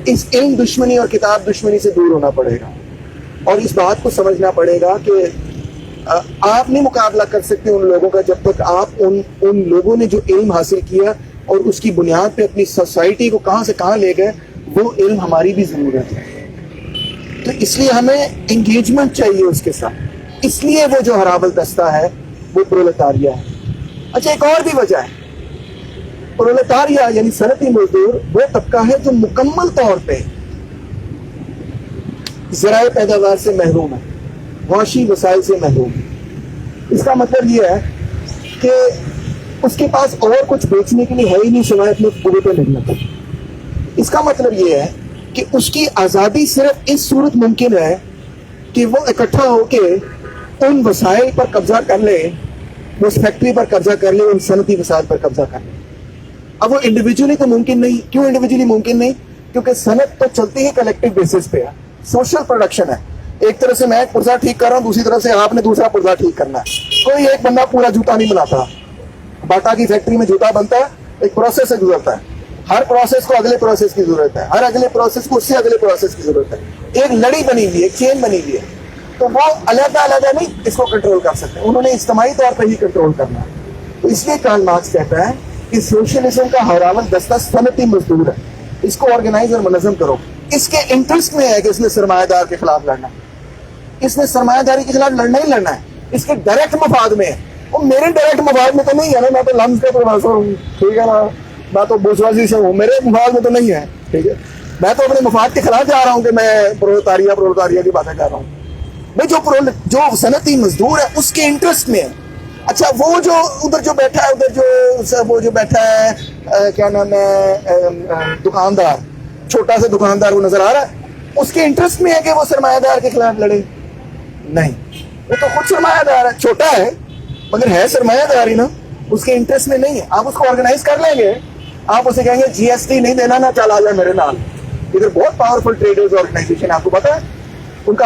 A: اس علم دشمنی اور کتاب دشمنی سے دور ہونا پڑے گا, اور اس بات کو سمجھنا پڑے گا کہ آپ نہیں مقابلہ کر سکتے ان لوگوں کا جب تک آپ ان لوگوں نے جو علم حاصل کیا اور اس کی بنیاد پہ اپنی سوسائٹی کو کہاں سے کہاں لے گئے, وہ علم ہماری بھی ضرورت ہے. تو اس لیے ہمیں انگیجمنٹ چاہیے اس کے ساتھ. اس لیے وہ جو ہراول دستہ ہے وہ پرولتاریہ ہے. اچھا ایک اور بھی وجہ ہے, پرولتاریہ یعنی صنعتی مزدور وہ طبقہ ہے جو مکمل طور پہ ذرائع پیداوار سے محروم ہے, معاشی وسائل سے محروم ہے. اس کا مطلب یہ ہے کہ اس کے پاس اور کچھ بیچنے کے لیے ہے ہی نہیں سوائے اپنے قوت محنت. اس کا مطلب یہ ہے کہ اس کی آزادی صرف اس صورت ممکن ہے کہ وہ اکٹھا ہو کے ان وسائل پر قبضہ کر لے, وہ اس فیکٹری پر قبضہ کر لے, ان صنعتی وسائل پر قبضہ کر لے. اب وہ انڈیویجولی تو ممکن نہیں. کیوں انڈیویجولی ممکن نہیں؟ کیونکہ صنعت تو چلتی ہے کلیکٹیو بیسس پہ ہے, سوشل پروڈکشن ہے. ایک طرف سے میں ایک پرزہ ٹھیک کر رہا ہوں, دوسری طرف سے آپ نے دوسرا پرزہ ٹھیک کرنا ہے. کوئی ایک بندہ پورا جوتا نہیں بناتا. باٹا کی فیکٹری میں جوتا بنتا ہے, ایک پروسیس سے گزرتا ہے, ہر پروسیس کو اگلے پروسیس کی ضرورت ہے, ہر اگلے پروسیس کو اس سے اگلے پروسیس کی ضرورت ہے. ایک لڑی بنی ہوئی ہے, ایک چین بنی ہوئی ہے, تو وہ علیحدہ علیحدہ نہیں اس کو کنٹرول کر سکتے, انہوں نے اجتماعی طور پر ہی کنٹرول کرنا ہے. تو اس لیے کارل مارکس کہتا ہے کہ سوشلزم کا ہراول دستہ صنعتی مزدور ہے, اس کو آرگنائز اور منظم کرو. اس کے انٹرسٹ میں ہے کہ اس نے سرمایہ دار کے خلاف لڑنا ہے, اس نے سرمایہ داری کے خلاف لڑنا ہی لڑنا ہے, اس کے ڈائریکٹ مفاد میں ہے. وہ میرے ڈائریکٹ مفاد میں تو نہیں ہے نا, میں تو لمز کا پروفیسر ہوں, ٹھیک ہے نا, میں تو بوسوازی سے ہوں, میرے مفاد میں تو نہیں ہے, ٹھیک ہے. میں تو اپنے مفاد کے خلاف جا رہا ہوں کہ میں پرولتاریہ کی باتیں کر رہا ہوں. بھائی جو صنعتی مزدور ہے اس کے انٹرسٹ میں ہے. اچھا وہ جو ادھر جو بیٹھا ہے, وہ جو بیٹھا ہے کیا نام ہے, دکاندار, چھوٹا سا دکاندار, وہ نظر آ رہا ہے, اس کے انٹرسٹ میں ہے کہ وہ سرمایہ دار کے خلاف لڑے؟ نہیں, وہ تو خود سرمایہ دار ہے, چھوٹا ہے مگر ہے سرمایہ دار ہی نا, اس کے انٹرسٹ میں نہیں ہے. آپ اس کو آرگنائز کر لیں گے, آپ اسے کہیں گے GST نہیں دینا نا, چل آ جائے میرے نال. ادھر بہت پاورفل ٹریڈرز آرگنائزیشن ہے, آپ کو پتا ہے, ان کا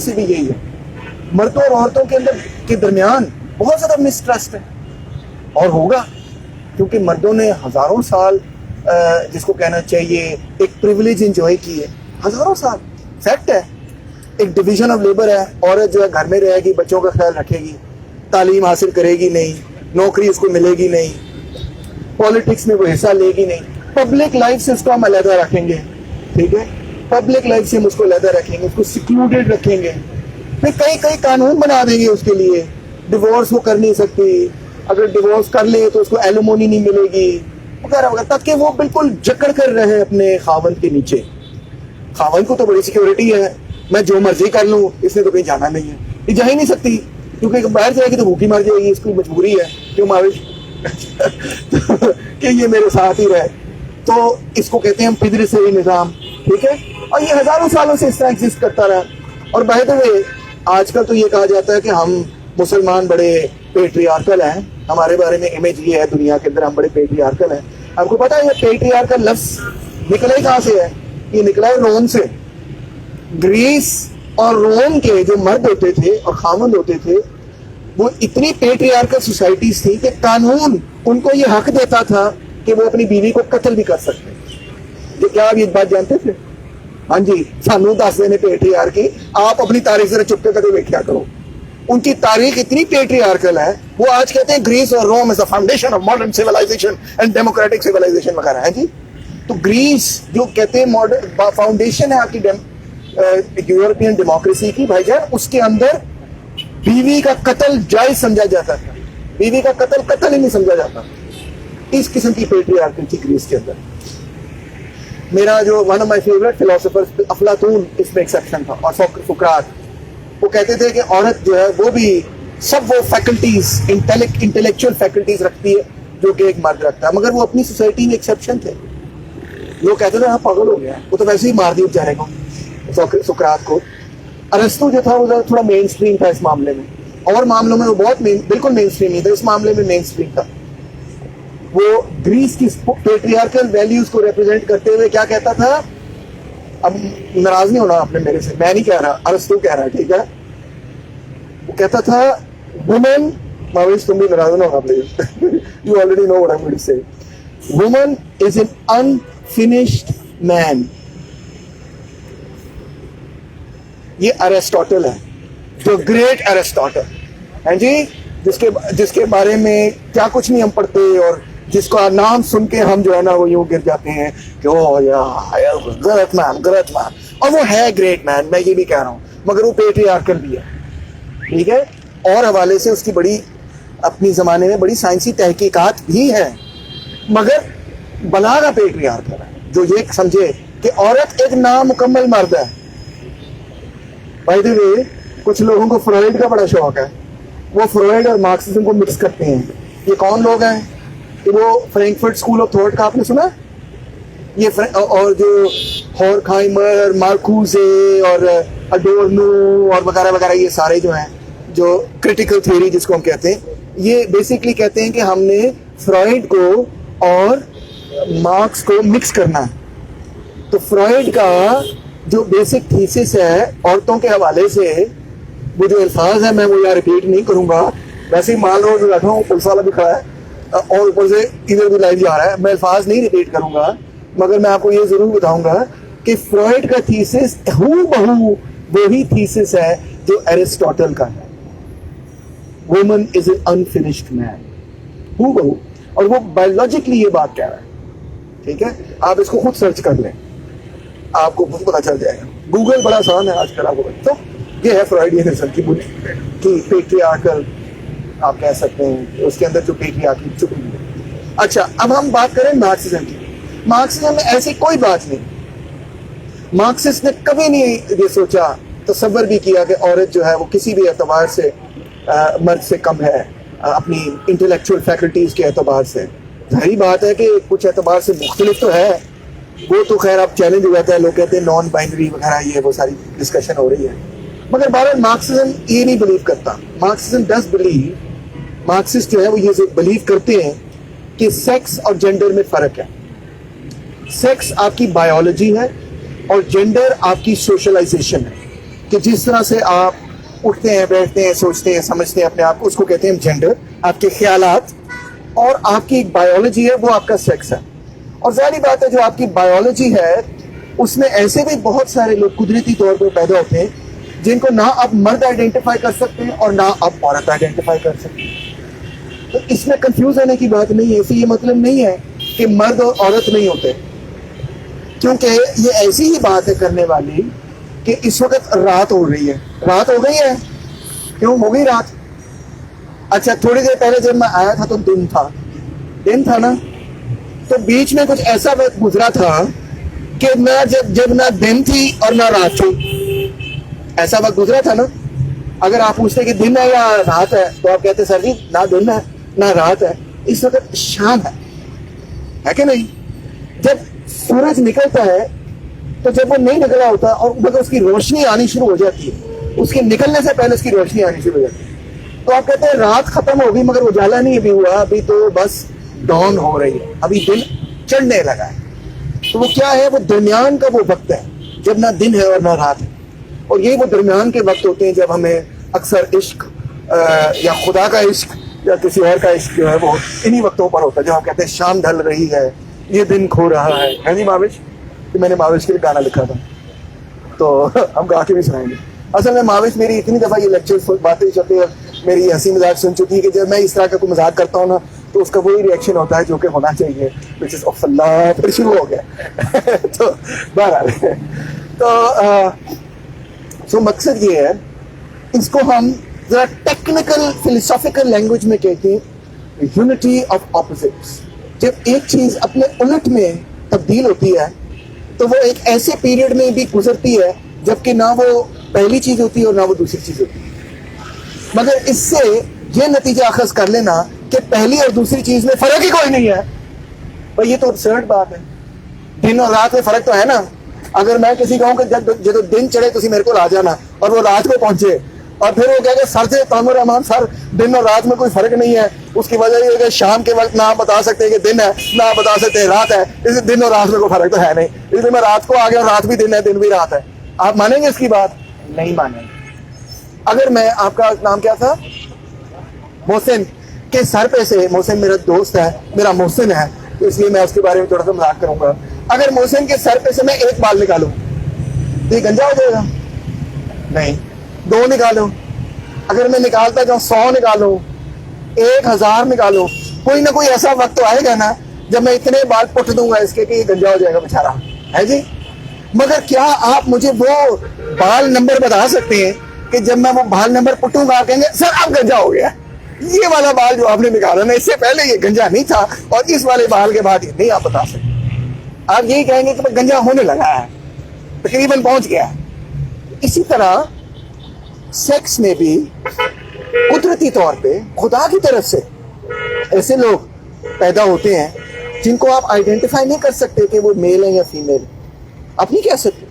A: سے بھی یہی ہے. مردوں اور عورتوں کے درمیان بہت زیادہ مسٹرسٹ ہے اور ہوگا, کیونکہ مردوں نے ہزاروں سال جس کو کہنا چاہیے ایک پریویلیج انجوائے کی ہے, ہزاروں سال. فیکٹ ہے, ایک ڈویژن آف لیبر ہے. عورت جو ہے گھر میں رہے گی, بچوں کا خیال رکھے گی, تعلیم حاصل کرے گی نہیں, نوکری اس کو ملے گی نہیں, پالیٹکس میں وہ حصہ لے گی نہیں. پبلک لائف سے اس کو ہم علیحدہ رکھیں گے, ٹھیک ہے, پبلک لائف سے ہم اس کو علیحدہ رکھیں گے, اس کو سیکلوڈیڈ رکھیں گے. پھر کئی قانون بنا دیں گے اس کے لیے. ڈیورس وہ کر نہیں سکتی, اگر ڈیورس کر لے تو اس کو ایلومونی نہیں ملے گی وغیرہ وغیرہ, تاکہ وہ بالکل جکڑ کر رہے اپنے خاوند کے نیچے. خاوند کو تو بڑی سیکیورٹی ہے, میں جو مرضی کر لوں, اس نے تو کہیں جانا نہیں ہے, یہ جا ہی نہیں سکتی, کیونکہ باہر جائے گی تو بھوکی مر جائے گی, اس کی مجبوری ہے کیوں ماوش کہ یہ میرے ساتھ ہی رہے. تو اس کو کہتے ہیں ہم پدر سے ہی نظام, ٹھیک ہے, اور یہ ہزاروں سالوں سے اس طرح ایگزسٹ کرتا رہا. اور بائی دا وے آج کل تو یہ کہا جاتا ہے کہ ہم مسلمان بڑے پیٹریارکل ہیں, ہمارے بارے میں امیج یہ ہے دنیا کے اندر ہم بڑے پیٹریارکل ہیں. آپ کو پتا ہے یہ پیٹریارکل لفظ نکلا ہی کہاں سے ہے؟ یہ نکلا ہے روم سے. گریس اور روم کے جو مرد ہوتے تھے اور خاوند ہوتے تھے وہ اتنی پیٹریارکل سوسائٹیز تھی کہ قانون ان کو یہ حق دیتا تھا کہ وہ اپنی بیوی کو قتل بھی کر سکتے. یہ کیا آپ یہ بات جانتے تھے؟ ہاں جی, سانو دس دینے پیٹریارکی, آپ اپنی تاریخ ذرا چپ کے کبھی دیکھا کرو. ان کی تاریخ اتنی پیٹریارکل ہے, وہ آج کہتے ہیں گریس اور روم از the foundation of modern civilization and democratic civilization وغیرہ ہے جی. تو گریس جو کہتے ہیں فاؤنڈیشن ہے آپ کی یورپین ڈیموکریسی کی, بھائی جان اس کے اندر بیوی کا قتل جائز سمجھا جاتا تھا, بیوی کا قتل ہی نہیں سمجھا جاتا. اس قسم کی پیٹریارکی تھی گریس کے اندر. میرا جو one of my favourite philosopher افلاطون اس میں ایکسیپشن تھا, اور سقراط, وہ کہتے تھے کہ عورت جو ہے وہ بھی سب وہ فیکلٹیز انٹلیکچوئل فیکلٹیز رکھتی ہے جو کہ ایک مرد رکھتا ہے, مگر وہ اپنی سوسائٹی میں ایکسیپشن تھے. لوگ کہتے تھے ہاں پاگل ہو گیا, وہ تو ویسے ہی مار دی بیچارے کو, سقراط کو. ارسطو جو تھا وہ تھوڑا مین اسٹریم تھا اس معاملے میں, اور معاملوں میں وہ بہت بالکل مین اسٹریم نہیں تھا, اس معاملے میں مین اسٹریم تھا. وہ گریس کی پیٹریارکل ویلیوز کو ریپرزینٹ کرتے ہوئے کیا کہتا تھا, اب ناراض نہیں ہونا آپ نے میرے سے, میں نہیں کہہ رہا, ارسطو کہہ رہا ہے, ٹھیک ہے. وہ کہتا تھا وومن, ماویش تم بھی ناراض نہ ہوگا please, you already know what I am going to say. Woman is an unfinished man. یہ ارسطوٹل ہے, جو گریٹ ارسطوٹل ہیں جی, جس کے بارے میں کیا کچھ نہیں ہم پڑھتے, اور جس کا نام سن کے ہم جو ہے نا وہ یوں گر جاتے ہیں کہ او یا غلط مین, اور وہ ہے گریٹ مین, میں یہ بھی کہہ رہا ہوں, مگر وہ پیٹریارکل بھی ہے, ٹھیک ہے. اور حوالے سے اس کی بڑی اپنی زمانے میں بڑی سائنسی تحقیقات بھی ہیں, مگر بلا کا پیٹریارکل ہے جو یہ سمجھے کہ عورت ایک نامکمل مرد ہے. بائی دی وے کچھ لوگوں کو فرائڈ کا بڑا شوق ہے, وہ فرائڈ اور مارکسزم کو مکس کرتے ہیں. یہ کون لوگ ہیں کہ وہ فرینکفرٹ اسکول آف تھاٹ کا آپ نے سنا, یہ اور جو ہورکھائمر, مارکوزے اور اڈورنو اور وغیرہ وغیرہ, یہ سارے جو ہیں جو کریٹیکل تھیوری جس کو ہم کہتے ہیں, یہ بیسکلی کہتے ہیں کہ ہم نے فرائڈ کو اور مارکس کو مکس کرنا ہے. تو فرائڈ کا جو بیسک تھیسس ہے عورتوں کے حوالے سے, وہ جو الفاظ ہیں میں وہ یہاں ریپیٹ نہیں کروں گا, ویسے ہی مان لو جو بیٹھا ہوں پولیس والا بھی کھڑا ہے اور اوپر سے ادھر بھی لائیو جا رہا ہے, میں الفاظ نہیں ریپیٹ کروں گا, مگر میں آپ کو یہ ضرور بتاؤں گا کہ فرائڈ کا تھیسس ہو بہو وہی تھیسس ہے جو ایرسٹوٹل کا ہے. وومن از این انفنشڈ مین, ہو بہو, اور وہ بایولوجیکلی یہ بات کہہ رہا ہے, ٹھیک ہے. آپ اس کو خود سرچ کر لیں, آپ کو خود پتا چل جائے گا, گوگل بڑا آسان ہے آج کل. آپ کو تو یہ ہے فرائڈینزم کی پیٹریارکل آپ کہہ سکتے ہیں, اس کے اندر جو پیٹریارکی چھپی ہے. اچھا, اب ہم بات کریں مارکسزم کی. مارکسزم میں ایسی کوئی بات نہیں, مارکسسٹ نے کبھی نہیں یہ سوچا, تصور بھی کیا کہ عورت جو ہے وہ کسی بھی اعتبار سے مرد سے کم ہے, اپنی انٹلیکچوئل فیکلٹیز کے اعتبار سے. ظاہری بات ہے کہ کچھ اعتبار سے مختلف تو ہے, وہ تو خیر اب چیلنج ہو جاتا ہے, لوگ کہتے ہیں نان بائنری وغیرہ, یہ وہ ساری ڈسکشن ہو رہی ہے. مگر بہرحال مارکسزم یہ نہیں بلیو کرتا. مارکسزم ڈز بلیو, مارکسسٹ جو ہے وہ یہ بلیو کرتے ہیں کہ سیکس اور جینڈر میں فرق ہے. سیکس آپ کی بایولوجی ہے, اور جینڈر آپ کی سوشلائزیشن ہے کہ جس طرح سے آپ اٹھتے ہیں, بیٹھتے ہیں, سوچتے ہیں, سمجھتے ہیں اپنے آپ کو, اس کو کہتے ہیں جینڈر. آپ کے خیالات اور آپ کی ایک بایولوجی ہے, وہ آپ کا سیکس ہے. اور ظاہری بات ہے جو آپ کی بایولوجی ہے اس میں ایسے بھی بہت سارے لوگ قدرتی طور پہ پیدا ہوتے ہیں جن کو نہ آپ مرد آئیڈینٹیفائی کر سکتے ہیں اور نہ آپ عورت آئیڈینٹیفائی کر سکتے ہیں. تو اس میں کنفیوز ہونے کی بات نہیں ہے. اس سے یہ مطلب نہیں ہے کہ مرد اور عورت نہیں ہوتے, کیونکہ یہ ایسی ہی بات ہے کرنے والی کہ اس وقت رات ہو رہی ہے. رات ہو گئی ہے, کیوں ہو گئی رات؟ اچھا تھوڑی دیر پہلے جب میں آیا تھا تو دن تھا نا, تو بیچ میں کچھ ایسا وقت گزرا تھا کہ نہ جب نہ دن تھی اور نہ رات تھی. ایسا وقت گزرا تھا نا. اگر آپ پوچھتے کہ دن ہے یا رات ہے تو آپ کہتے سر جی نہ دن ہے نہ رات ہے, اس وقت شام ہے کہ نہیں؟ جب سورج نکلتا ہے تو جب وہ نہیں نکلا ہوتا اور مگر اس کی روشنی آنی شروع ہو جاتی ہے, اس کے نکلنے سے پہلے اس کی روشنی آنی شروع ہو جاتی ہے, تو آپ کہتے ہیں رات ختم ہو گئی مگر اجالا نہیں ابھی ہوا, ابھی تو بس ڈاؤن ہو رہی ہے, ابھی دن چڑھنے لگا ہے. تو وہ کیا ہے؟ وہ درمیان کا وہ وقت ہے جب نہ دن ہے اور نہ رات ہے. اور یہ وہ درمیان کے وقت ہوتے ہیں جب ہمیں اکثر عشق یا خدا کا عشق یا کسی اور کا عشق جو ہے وہ انہی وقتوں پر ہوتا ہے, جب ہم کہتے ہیں شام ڈھل رہی ہے, یہ دن کھو رہا ہے نہیں ماوش؟ کہ میں نے ماوش کے لیے گانا لکھا تھا تو ہم گا کے بھی سنائیں گے. اصل میں ماوش میری اتنی دفعہ یہ لیکچر باتیں چلتی ہے, میری ہنسی مذاق سن چکی ہے کہ جب میں اس طرح کا کوئی مذاق کرتا ہوں نا تو اس کا وہی ریئیکشن ہوتا ہے جو کہ ہونا چاہیے, which is of Allah, پھر شروع ہو گیا. تو بہرحال تو مقصد یہ ہے, اس کو ہم ذرا ٹیکنیکل فلسافیکل لینگویج میں کہتے ہیں یونٹی آف اپوزٹس. جب ایک چیز اپنے الٹ میں تبدیل ہوتی ہے تو وہ ایک ایسے پیریڈ میں بھی گزرتی ہے جبکہ نہ وہ پہلی چیز ہوتی ہے اور نہ وہ دوسری چیز ہوتی ہے. مگر اس سے یہ نتیجہ اخذ کر لینا کہ پہلی اور دوسری چیز میں فرق ہی کوئی نہیں ہے, بھائی یہ تو ابسرڈ بات ہے. دن اور رات میں فرق تو ہے نا. اگر میں کسی کہوں کہ جب دن چڑھے تو میرے کو آ جانا اور وہ رات کو پہنچے اور پھر وہ کہے کہ سر سے تامر رحمان سر دن اور رات میں کوئی فرق نہیں ہے, اس کی وجہ یہ ہے کہ شام کے وقت نہ آپ بتا سکتے کہ دن ہے نہ آپ بتا سکتے رات ہے, اس دن اور رات میں کوئی فرق تو ہے نہیں, اس لیے میں رات کو آ گیا اور رات بھی دن ہے دن بھی رات ہے. آپ مانیں گے اس کی بات؟ نہیں مانیں گے. اگر میں, آپ کا نام کیا تھا؟ محسن کے سر پہ سے, محسن میرا دوست ہے, میرا محسن ہے تو اس لیے میں اس کے بارے میں تھوڑا سا مذاق کروں گا. اگر محسن کے سر پہ سے میں ایک بال نکالوں تو یہ گنجا ہو جائے گا؟ نہیں. 2 نکالوں, اگر میں نکالتا جاؤں 100 نکالوں 1000 نکالوں, کوئی نہ کوئی ایسا وقت تو آئے گا نا جب میں اتنے بال پٹ دوں گا اس کے کہ یہ گنجا ہو جائے گا بیچارہ, ہے جی. مگر کیا آپ مجھے وہ بال نمبر بتا سکتے ہیں کہ جب میں وہ بال نمبر پٹوں گا کہیں گے سر اب گنجا ہو گیا؟ یہ والا بال جو آپ نے نکالا نا اس سے پہلے یہ گنجا نہیں تھا اور اس والے بال کے بعد یہ نہیں آپ بتا سکتے. آپ یہی کہیں گے کہ گنجا ہونے لگا ہے, تقریباً پہنچ گیا ہے. اسی طرح سیکس میں بھی قدرتی طور پہ خدا کی طرف سے ایسے لوگ پیدا ہوتے ہیں جن کو آپ آئیڈینٹیفائی نہیں کر سکتے کہ وہ میل ہیں یا فیمیل. آپ نہیں کہہ سکتے,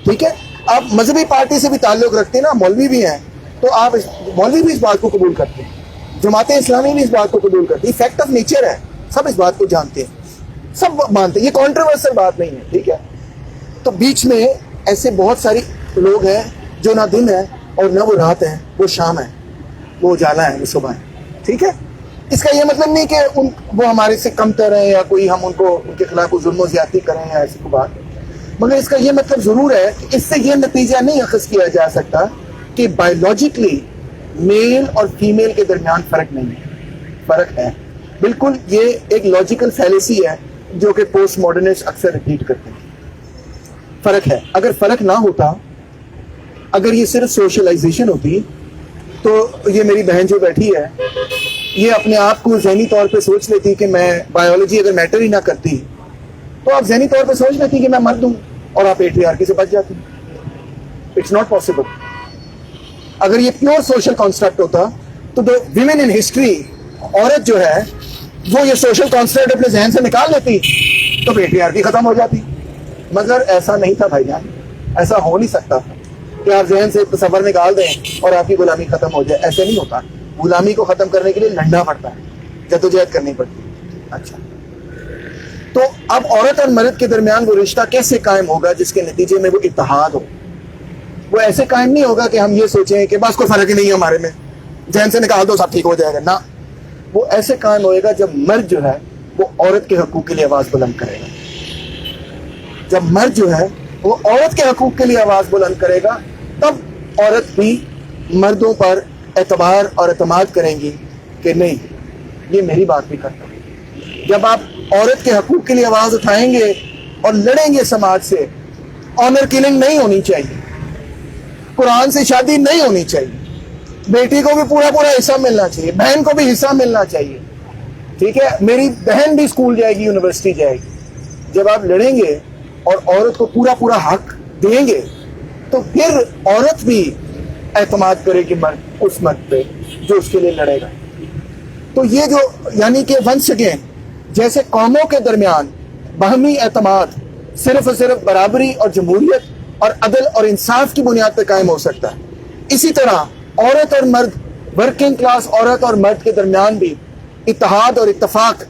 A: ٹھیک ہے. آپ مذہبی پارٹی سے بھی تعلق رکھتے ہیں نا, مولوی بھی ہیں تو آپ مولوی بھی اس بات کو قبول کرتے ہیں, جماعت اسلامی بھی اس بات کو قبول کرتی ہے, فیکٹ آف نیچر ہے, سب اس بات کو جانتے ہیں, سب مانتے ہیں, یہ کانٹروورسل بات نہیں ہے, ٹھیک ہے. تو بیچ میں ایسے بہت ساری لوگ ہیں جو نہ دن ہے اور نہ وہ رات ہے, وہ شام ہے, وہ اجالا ہے, وہ صبح ہے, ٹھیک ہے. اس کا یہ مطلب نہیں کہ وہ ہمارے سے کم تر ہیں یا کوئی ہم ان کے خلاف کوئی ظلم و زیادتی کریں یا ایسی کوئی بات. مگر اس کا یہ مطلب ضرور ہے کہ اس سے یہ نتیجہ نہیں اخذ کیا جا سکتا کہ بایولوجیکلی میل اور فیمیل کے درمیان فرق نہیں ہے. فرق ہے بالکل. یہ ایک لاجیکل فیلیسی ہے جو کہ پوسٹ ماڈرنسٹ اکثر ریپیٹ کرتے ہیں. فرق ہے. اگر فرق نہ ہوتا, اگر یہ صرف سوشلائزیشن ہوتی تو یہ میری بہن جو بیٹھی ہے یہ اپنے آپ کو ذہنی طور پہ سوچ لیتی کہ میں بایولوجی اگر میٹر ہی نہ کرتی تو آپ ذہنی طور پہ سوچ لیتی کہ میں مرد ہوں اور آپ پیٹریارکی سے بچ جاتی. It's not possible. اگر یہ پیور سوشل کانسٹرکٹ ہوتا تو ویمن ان ہسٹری, عورت جو ہے وہ یہ سوشل کانسٹرکٹ اپنے ذہن سے نکال لیتی تو پیٹریارکی ختم ہو جاتی. مگر ایسا نہیں تھا بھائی جان, ایسا ہو نہیں سکتا کہ آپ ذہن سے تصور نکال دیں اور آپ کی غلامی ختم ہو جائے. ایسے نہیں ہوتا. غلامی کو ختم کرنے کے لیے لڑنا پڑتا ہے, جدوجہد کرنی پڑتی ہے. اچھا تو اب عورت اور مرد کے درمیان وہ رشتہ کیسے قائم ہوگا جس کے نتیجے میں وہ اتحاد ہو؟ وہ ایسے قائم نہیں ہوگا کہ ہم یہ سوچیں کہ بس کوئی فرق ہی نہیں ہے ہمارے میں، ذہن سے نکال دو سب ٹھیک ہو جائے گا. نہ، وہ ایسے قائم ہوئے گا جب مرد جو ہے وہ عورت کے حقوق کے لیے آواز بلند کرے گا. جب مرد جو ہے وہ عورت کے حقوق کے لیے آواز بلند کرے گا، تب عورت بھی مردوں پر اعتبار اور اعتماد کریں گی کہ نہیں، یہ میری بات بھی کرتا ہے. جب آپ عورت کے حقوق کے لیے آواز اٹھائیں گے اور لڑیں گے سماج سے، آنر کلنگ نہیں ہونی چاہیے، قرآن سے شادی نہیں ہونی چاہیے، بیٹی کو بھی پورا پورا حصہ ملنا چاہیے، بہن کو بھی حصہ ملنا چاہیے، ٹھیک ہے، میری بہن بھی اسکول جائے گی، یونیورسٹی جائے گی. جب آپ لڑیں گے اور عورت کو پورا پورا حق دیں گے تو پھر عورت بھی اعتماد کرے گی اس مرد پہ جو اس کے لیے لڑے گا. تو یہ جو یعنی کہ ونس اگین جیسے قوموں کے درمیان باہمی اعتماد صرف اور صرف برابری اور جمہوریت اور عدل اور انصاف کی بنیاد پہ قائم ہو سکتا ہے، اسی طرح عورت اور مرد، ورکنگ کلاس عورت اور مرد کے درمیان بھی اتحاد اور اتفاق،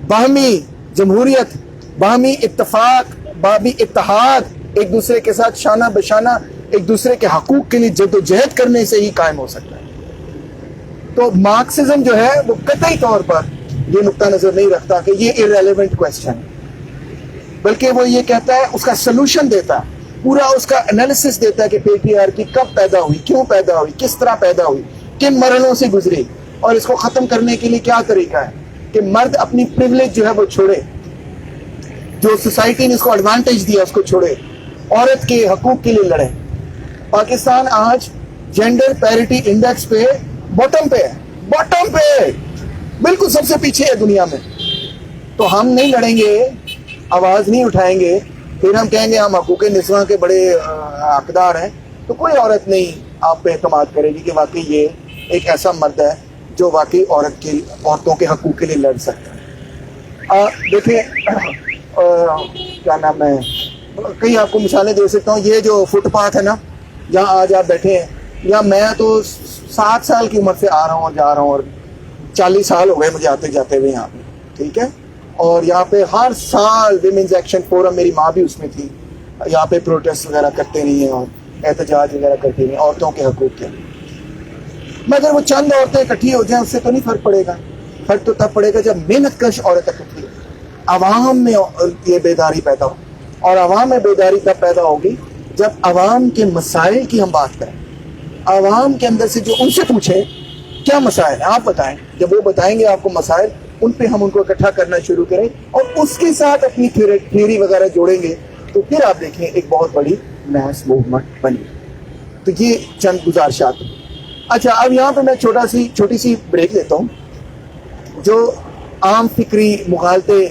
A: باہمی جمہوریت، باہمی اتفاق، باہمی اتحاد، ایک دوسرے کے ساتھ شانہ بشانہ ایک دوسرے کے حقوق کے لیے جدوجہد کرنے سے ہی قائم ہو سکتا ہے. تو مارکسزم جو ہے وہ قطعی طور پر یہ نقطہ نظر نہیں رکھتا کہ یہ irrelevant question ہے، بلکہ وہ یہ کہتا ہے، اس کا سلوشن دیتا ہے، پورا اس کا انالیسس دیتا ہے کہ پیٹریارکی کب پیدا ہوئی، کیوں پیدا ہوئی، کس طرح پیدا ہوئی، کن مرحلوں سے گزری، اور اس کو ختم کرنے کے لیے کیا طریقہ ہے کہ مرد اپنی پریولیج جو ہے وہ چھوڑے، جو سوسائٹی نے اس کو ایڈوانٹیج دیا اس کو چھوڑے، عورت کے حقوق کے لیے لڑے. پاکستان آج جینڈر پیرٹی انڈیکس پہ باٹم پہ بالکل سب سے پیچھے ہے دنیا میں. تو ہم نہیں لڑیں گے، آواز نہیں اٹھائیں گے، پھر ہم کہیں گے ہم حقوق نسواں کے بڑے حقدار ہیں، تو کوئی عورت نہیں آپ پہ اعتماد کرے گی کہ واقعی یہ ایک ایسا مرد ہے جو واقعی عورتوں کے حقوق کے لیے لڑ سکتا ہے. دیکھیں کیا نام ہے، کئی آپ کو مثالیں دے سکتا ہوں. یہ جو فٹ پاتھ ہے نا جہاں آج آپ بیٹھے ہیں، یا میں تو 7 سال کی عمر سے آ رہا ہوں اور جا رہا ہوں، اور 40 سال ہو گئے مجھے آتے جاتے ہوئے یہاں پہ، ٹھیک ہے. اور یہاں پہ ہر سال ویمنز ایکشن فورم، میری ماں بھی اس میں تھی، یہاں پہ پروٹیسٹ وغیرہ کرتے نہیں ہیں اور احتجاج وغیرہ کرتے نہیں عورتوں کے حقوق کے. مگر وہ چند عورتیں اکٹھی ہو جائیں اس سے تو نہیں فرق پڑے گا. فرق تو تب پڑے گا جب محنت کش عورت اکٹھی ہو، عوام میں یہ بیداری پیدا ہو. اور عوام میں بیداری تب پیدا ہوگی جب عوام کے مسائل کی ہم بات کریں، عوام کے اندر سے جو ان سے پوچھیں کیا مسائل ہیں آپ بتائیں. جب وہ بتائیں گے آپ کو مسائل، ان پہ ہم ان کو اکٹھا کرنا شروع کریں اور اس کے ساتھ اپنی تھیوری وغیرہ جوڑیں گے، تو پھر آپ دیکھیں ایک بہت بڑی میس موومنٹ بنی. تو یہ چند گزارشات. اچھا، اب یہاں پہ میں چھوٹی سی بریک لیتا ہوں. جو عام فکری مغالطے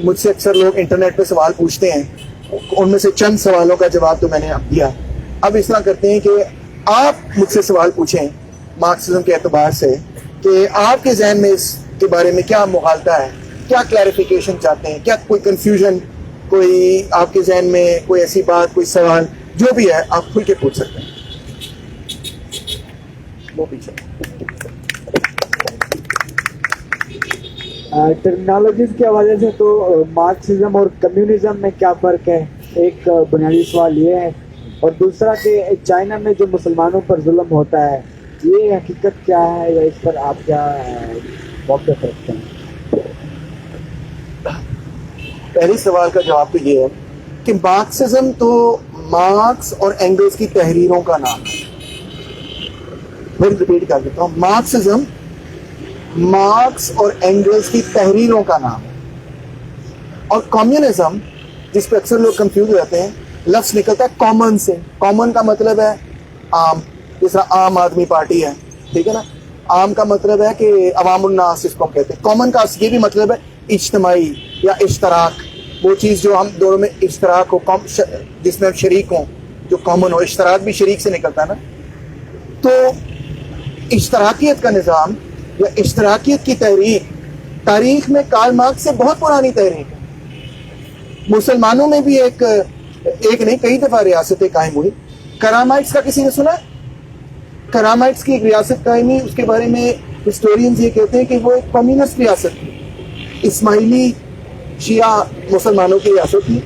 A: مجھ سے اکثر لوگ انٹرنیٹ پہ سوال پوچھتے ہیں، ان میں سے چند سوالوں کا جواب تو میں نے اب دیا. اب اس طرح کرتے ہیں کہ آپ مجھ سے سوال پوچھیں مارکسزم کے اعتبار سے کہ آپ کے ذہن میں اس کے بارے میں کیا مغالطہ ہے، کیا کلیریفیکیشن چاہتے ہیں، کیا کوئی کنفیوژن، کوئی آپ کے ذہن میں کوئی ایسی بات، کوئی سوال جو بھی ہے آپ کھل کے پوچھ سکتے ہیں. وہ پیچھے
C: ٹرمنالوجیز کے حوالے سے تو مارکسزم اور کمیونزم میں کیا فرق ہے، ایک بنیادی سوال یہ ہے. اور دوسرا کہ چائنا میں جو مسلمانوں پر ظلم ہوتا ہے یہ حقیقت کیا ہے، یا اس پر آپ کیا موقف رکھتے ہیں؟
A: پہلی سوال کا جواب تو یہ ہے کہ مارکسزم تو مارکس اور اینگلز کی تحریروں کا نام ہے. پھر ریپیٹ کر دیتا ہوں، مارکسزم مارکس اور اینگلز کی تحریروں کا نام ہے. اور کمیونزم، جس پہ اکثر لوگ کنفیوز رہتے ہیں، لفظ نکلتا ہے کامن سے. کامن کا مطلب ہے عام، جس طرح عام آدمی پارٹی ہے، ٹھیک ہے نا. عام کا مطلب ہے کہ عوام الناس اس کو ہم کہتے ہیں. کامن کا یہ بھی مطلب ہے اجتماعی یا اشتراک، وہ چیز جو ہم دونوں میں اشتراک ہو، جس میں ہم شریک ہوں، جو کامن ہو. اشتراک بھی شریک سے نکلتا ہے نا. تو اشتراکیت کا نظام یا اشتراکیت کی تحریک تاریخ میں کارل مارکس سے بہت پرانی تحریک ہے. مسلمانوں میں بھی ایک نہیں کئی دفعہ ریاستیں قائم ہوئی. کرامائٹس کا کسی نے سنا؟ کرامائٹس کی ایک ریاست قائم ہوئی، اس کے بارے میں ہسٹورینز یہ کہتے ہیں کہ وہ ایک کمیونسٹ ریاست تھی، اسماعیلی شیعہ مسلمانوں کی ریاست تھی،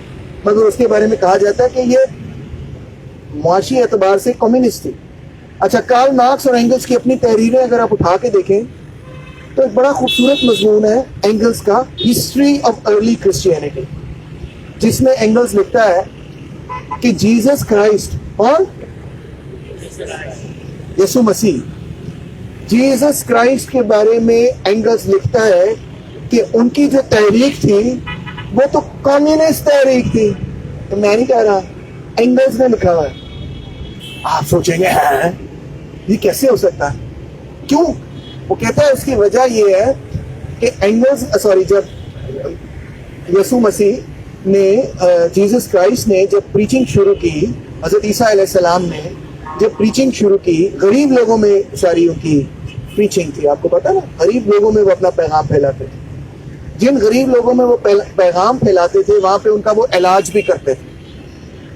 A: مگر اس کے بارے میں کہا جاتا ہے کہ یہ معاشی اعتبار سے کمیونسٹ تھی. اچھا، کارل مارکس اور اینگلس کی اپنی تحریریں اگر آپ اٹھا کے دیکھیں تو ایک بڑا خوبصورت مضمون ہے اینگلس کا، ہسٹری آف ارلی کرسچینٹی، جس میں اینگلس لکھتا ہے کہ جیزس کرائسٹ اور یسوع مسیح، جیزس کرائسٹ کے بارے میں اینگلس لکھتا ہے کہ ان کی جو تحریک تھی وہ تو کمیونسٹ تحریک تھی. تو میں نہیں کہہ رہا، اینگلس نے لکھا ہوا ہے. آپ سوچیں گے ہیں یہ کیسے ہو سکتا ہے؟ کیوں؟ وہ کہتا ہے اس کی وجہ یہ ہے کہ اینگلس جب یسوع مسیح نے جیزس کرائسٹ نے جب پریچنگ شروع کی، حضرت عیسیٰ علیہ السلام نے جب پریچنگ شروع کی، غریب لوگوں میں ساری ان کی پریچنگ تھی. آپ کو پتا نا، غریب لوگوں میں وہ اپنا پیغام پھیلاتے تھے. جن غریب لوگوں میں وہ پیغام پھیلاتے تھے وہاں پہ ان کا وہ علاج بھی کرتے تھے.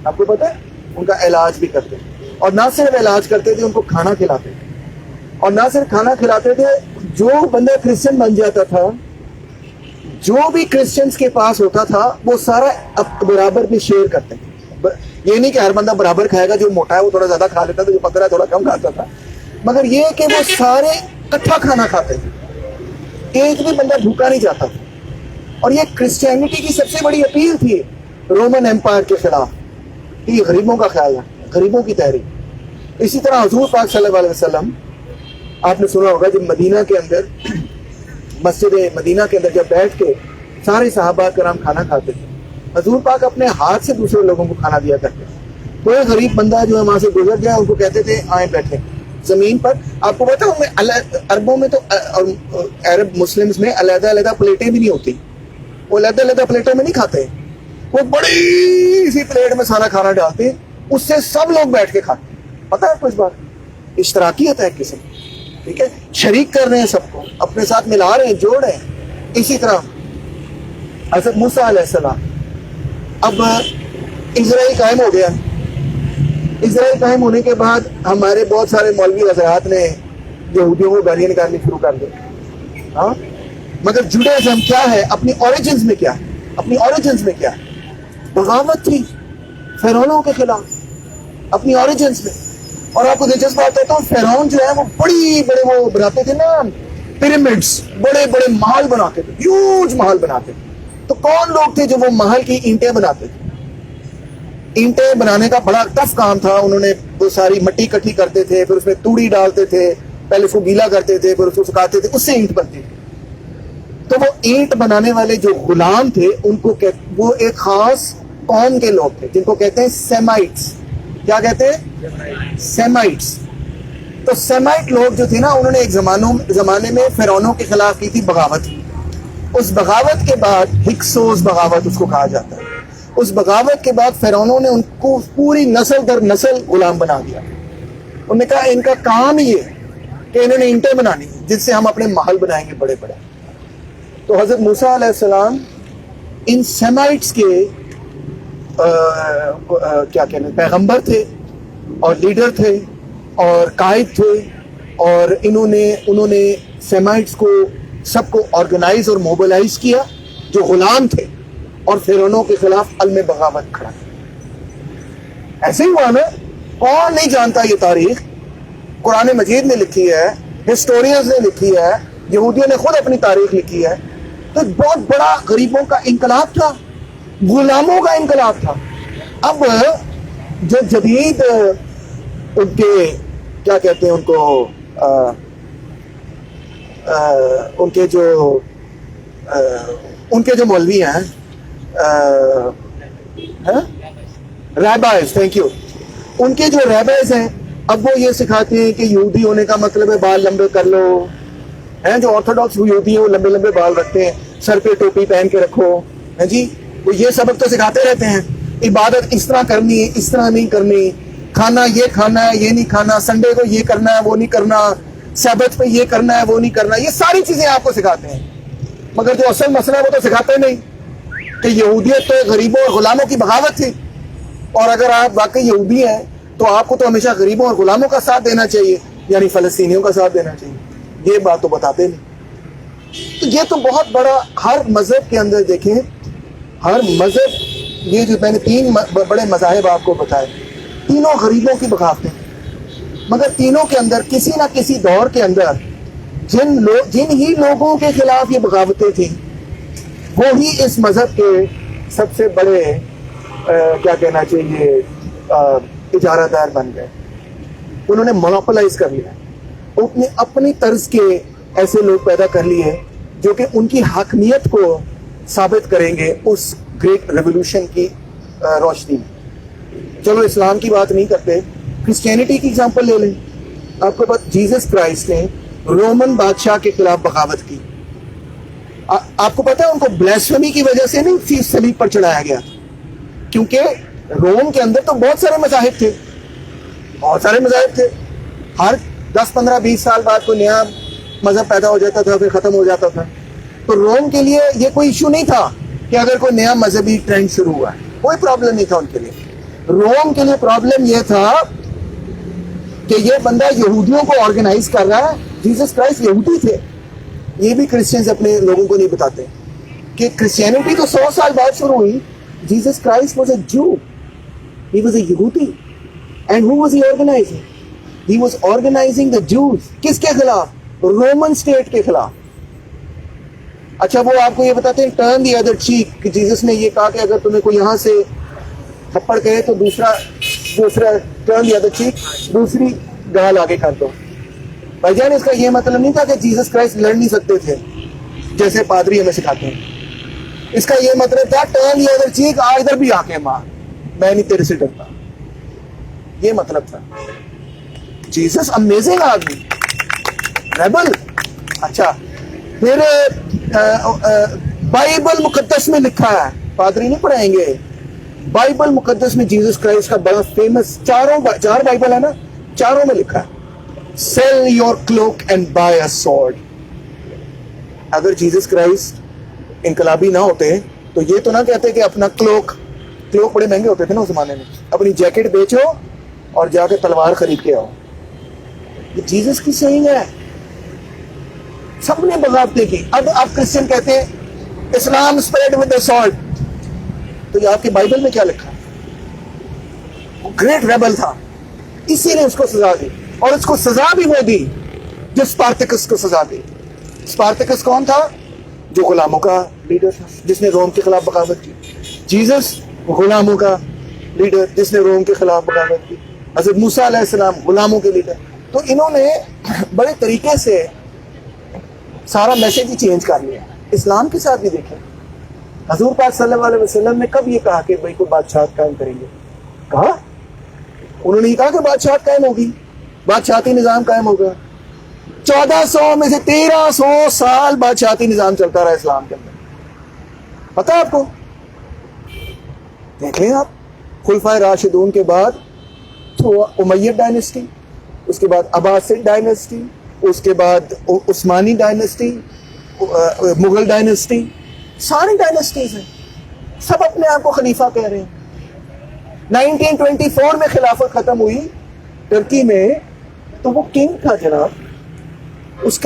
A: آپ کو پتا ہے، ان کا علاج بھی کرتے تھے. اور نہ صرف علاج کرتے تھے، ان کو کھانا کھلاتے تھے. اور نہ صرف کھانا کھلاتے تھے، جو بندہ کرسچن بن جاتا تھا، جو بھی کرسچنز کے پاس ہوتا تھا، وہ سارا برابر بھی شیئر کرتے تھے. یہ نہیں کہ ہر بندہ برابر کھائے گا، جو موٹا ہے وہ تھوڑا زیادہ کھا لیتا تھا، جو پتلا ہے تھوڑا کم کھاتا تھا، مگر یہ کہ وہ سارے اکٹھا کھانا کھاتے تھے، ایک بھی بندہ بھوکا نہیں جاتا تھا. اور یہ کرسچینٹی کی سب سے بڑی اپیل تھی رومن امپائر کے خلاف، کہ یہ غریبوں کا خیال ہے، غریبوں کی تحریک. اسی طرح حضور پاک صلی اللہ علیہ وسلم، آپ نے سنا ہوگا جب مدینہ کے اندر، مسجد مدینہ کے اندر جب بیٹھ کے سارے صحابہ کرام کھانا کھاتے تھے، حضور پاک اپنے ہاتھ سے دوسرے لوگوں کو کھانا دیا کرتے تھے. کوئی غریب بندہ جو ہے وہاں سے گزر جائے، ان کو کہتے تھے آئیں بیٹھیں زمین پر. آپ کو پتا ہے عربوں میں تو، عرب مسلمز میں علیحدہ علیحدہ پلیٹیں بھی نہیں ہوتی. وہ علیحدہ علیحدہ پلیٹوں میں نہیں کھاتے، وہ بڑی سی پلیٹ میں سارا کھانا ڈالتے، اس سے سب لوگ بیٹھ کے کھاتے. پتا ہے کچھ بات؟ اشتراکیت ہے قسم، ٹھیک ہے، شریک کر رہے ہیں سب کو، اپنے ساتھ ملا رہے ہیں، جوڑ رہے ہیں. اسی طرح حضرت موسیٰ علیہ السلام، اب اسرائیل قائم ہو گیا. اسرائیل قائم ہونے کے بعد ہمارے بہت سارے مولوی حضرات نے یہودیوں کو گالیاں نکالنی شروع کر دی. ہاں، مگر جوڈائزم کیا ہے؟ اپنی اوریجنز میں کیا ہے؟ اپنی اوریجنز میں کیا ہے؟ بغاوت تھی فرعونوں کے خلاف اپنی اوریجنز میں. اور آپ کو دلچسپ بات ہے، تو فرعون جو ہے وہ بڑے وہ بناتے تھے نا پیرامڈس، بڑے بڑے محل بناتے تھے، ہیوج محل بناتے تھے. تو کون لوگ تھے جو وہ محل کی اینٹیں بناتے تھے؟ اینٹیں بنانے کا بڑا ٹف کام تھا. انہوں نے وہ ساری مٹی اکٹھی کرتے تھے، پھر اس میں توڑی ڈالتے تھے، پہلے اس کو گیلا کرتے تھے، پھر اس کو سکھاتے تھے، اس سے اینٹ بنتی تھی. تو وہ اینٹ بنانے والے جو غلام تھے، ان کو وہ ایک خاص قوم کے لوگ تھے جن کو کہتے ہیں سیمائٹس. کیا کہتے ہیں؟ سیمائٹس. تو سیمائٹ لوگ جو تھے نا، انہوں نے ایک زمانے میں فرعونوں کے خلاف کی تھی بغاوت. اس بغاوت کے بعد، ہکسوس بغاوت اس کو کہا جاتا ہے، اس بغاوت کے بعد فرعونوں نے ان کو پوری نسل در نسل غلام بنا دیا. انہوں نے کہا ان کا کام یہ کہ انہوں نے اینٹیں بنانی جس سے ہم اپنے محل بنائیں گے بڑے بڑے. تو حضرت موسیٰ علیہ السلام ان سیمائٹس کے کیا کہتے ہیں، پیغمبر تھے اور لیڈر تھے اور قائد تھے. اور انہوں نے سیمائٹس کو سب کو آرگنائز اور موبلائز کیا جو غلام تھے، اور فرعونوں کے خلاف علم بغاوت کھڑا. ایسے ہی ہوا نا. کون نہیں جانتا یہ تاریخ؟ قرآن مجید نے لکھی ہے، ہسٹورینز نے لکھی ہے، یہودیوں نے خود اپنی تاریخ لکھی ہے. تو بہت بڑا غریبوں کا انقلاب تھا، غلاموں کا انقلاب تھا. اب جو جدید ان کے کیا کہتے ہیں، ان کو ان کے جو مولوی ہیں، ریبائز، تھینک یو، ان کے جو ریبائز ہیں، اب وہ یہ سکھاتے ہیں کہ یہودی ہونے کا مطلب ہے بال لمبے کر لو. ہیں جو آرتھوڈاکس یہودی ہیں وہ لمبے لمبے بال رکھتے ہیں، سر پہ ٹوپی پہن کے رکھو. ہیں جی، وہ یہ سبق تو سکھاتے رہتے ہیں. عبادت اس طرح کرنی ہے، اس طرح نہیں کرنی، کھانا یہ کھانا ہے، یہ نہیں کھانا، سنڈے کو یہ کرنا ہے، وہ نہیں کرنا، سبت پہ یہ کرنا ہے، وہ نہیں کرنا. یہ ساری چیزیں آپ کو سکھاتے ہیں، مگر جو اصل مسئلہ ہے وہ تو سکھاتے نہیں کہ یہودیت تو غریبوں اور غلاموں کی بغاوت تھی. اور اگر آپ واقعی یہودی ہیں تو آپ کو تو ہمیشہ غریبوں اور غلاموں کا ساتھ دینا چاہیے، یعنی فلسطینیوں کا ساتھ دینا چاہیے. یہ بات تو بتاتے نہیں. تو یہ تو بہت بڑا، ہر مذہب کے اندر دیکھیں ہر مذہب، یہ جو میں نے 3 بڑے مذاہب آپ کو بتائے، تینوں غریبوں کی بغاوتیں، مگر تینوں کے اندر کسی نہ کسی دور کے اندر جن ہی لوگوں کے خلاف یہ بغاوتیں تھیں وہی اس مذہب کے سب سے بڑے کیا کہنا چاہیے اجارہ دار بن گئے. انہوں نے مونوپلائز کر لیا، اپنی طرز کے ایسے لوگ پیدا کر لیے جو کہ ان کی حاکمیت کو ثابت کریں گے اس گریٹ ریولوشن کی روشنی میں. چلو اسلام کی بات نہیں کرتے، کرسچینٹی کی اگزامپل لے لیں. آپ کو پتہ جیسس کرائسٹ نے رومن بادشاہ کے خلاف بغاوت کی. آپ کو پتہ ہے ان کو بلیسفیمی کی وجہ سے نہیں صلیب پر چڑھایا گیا، کیونکہ روم کے اندر تو بہت سارے مذاہب تھے، بہت سارے مذاہب تھے. ہر 10 15 20 سال بعد کوئی نیا مذہب پیدا ہو جاتا تھا، پھر ختم ہو جاتا تھا. تو روم کے لیے یہ کوئی ایشو نہیں تھا کہ اگر کوئی نیا مذہبی ٹرینڈ شروع ہوا ہے، کوئی پرابلم نہیں تھا ان کے لیے. روم کے لیے پرابلم یہ تھا کہ یہ بندہ یہودیوں کو آرگنائز کر رہا ہے. جیسس کرائسٹ یہودی تھے، یہ بھی کرسچنز اپنے لوگوں کو نہیں بتاتے کہ کرسچینٹی تو 100 سال بعد شروع ہوئی. جیسس کرائسٹ واز اے جو، ہی واز اے یہودی. And who was he organizing? He was organizing the Jews. کس کے خلاف؟ رومن اسٹیٹ کے خلاف. اچھا وہ آپ کو یہ بتاتے ہیں ٹرن دی ادر چیک، کہ جیسس نے یہ کہا کہ اگر تمہیں کوئی یہاں سے تھپڑ کہے تو دوسرا ٹرن دی ادر چیک، دوسری گال آگے کر دو. بھائی جان اس کا یہ مطلب نہیں تھا کہ جیسس کرائسٹ لڑ نہیں سکتے تھے جیسے پادری ہمیں سکھاتے ہیں. اس کا یہ مطلب تھا ٹرن دی ادر چیک، آ ادھر بھی آ کے مار، میں نہیں تیرے سے ڈرتا. یہ مطلب تھا. جیسس امیزنگ آدمی، ریبل. اچھا پھر بائبل مقدس میں لکھا ہے، پادری نہیں پڑھائیں گے، بائبل مقدس میں جیسس کرائسٹ کا بڑا فیمس 4 بائبل ہے نا، چاروں میں لکھا ہے sell your cloak and buy a sword. اگر جیسس کرائسٹ انقلابی نہ ہوتے تو یہ تو نہ کہتے کہ اپنا کلوک بڑے مہنگے ہوتے تھے نا اس زمانے میں، اپنی جیکٹ بیچو اور جا کے تلوار خرید کے آؤ. یہ جیسس کی صحیح ہے. سب نے بغاوتیں کی. اب آپ کرسچن کہتے ہیں اسلام اسپریڈ ود دا سورڈ، تو یہ آپ کی بائبل میں کیا لکھا؟ وہ گریٹ ریبل تھا، اسی نے اس کو سزا دی. اور اس کو سزا بھی وہ دی جو اسپارٹکس کو سزا دی. اسپارٹکس کون تھا؟ جو غلاموں کا لیڈر تھا، جس نے روم کے خلاف بغاوت کی. جیسس غلاموں کا لیڈر جس نے روم کے خلاف بغاوت کی. حضرت موسیٰ علیہ السلام غلاموں کے لیڈر. تو انہوں نے بڑے طریقے سے سارا میسج ہی چینج کر لیا. اسلام کے ساتھ بھی دیکھیں، حضور پاک صلی اللہ علیہ وسلم نے کب یہ کہا کہ بھائی کوئی بادشاہت قائم کریں گے؟ کہا انہوں نے یہ کہا کہ بادشاہت قائم ہوگی، بادشاہتی نظام قائم ہوگا. 1400 میں سے 1300 سال بادشاہتی نظام چلتا رہا اسلام کے اندر. پتہ آپ کو؟ دیکھ لیں آپ، خلفائے راشدون کے بعد تو امیہ ڈائنسٹی، اس کے بعد عباسد ڈائنسٹی، اس کے بعد عثمانی ڈائنسٹی، مغل ڈائنسٹی، ساری ڈائنسٹیز ہیں. سب اپنے آپ کو خلیفہ کہہ رہے ہیں. 1924 میں خلافت ختم ہوئی ترکی میں، تو وہ کنگ تھا جناب، اس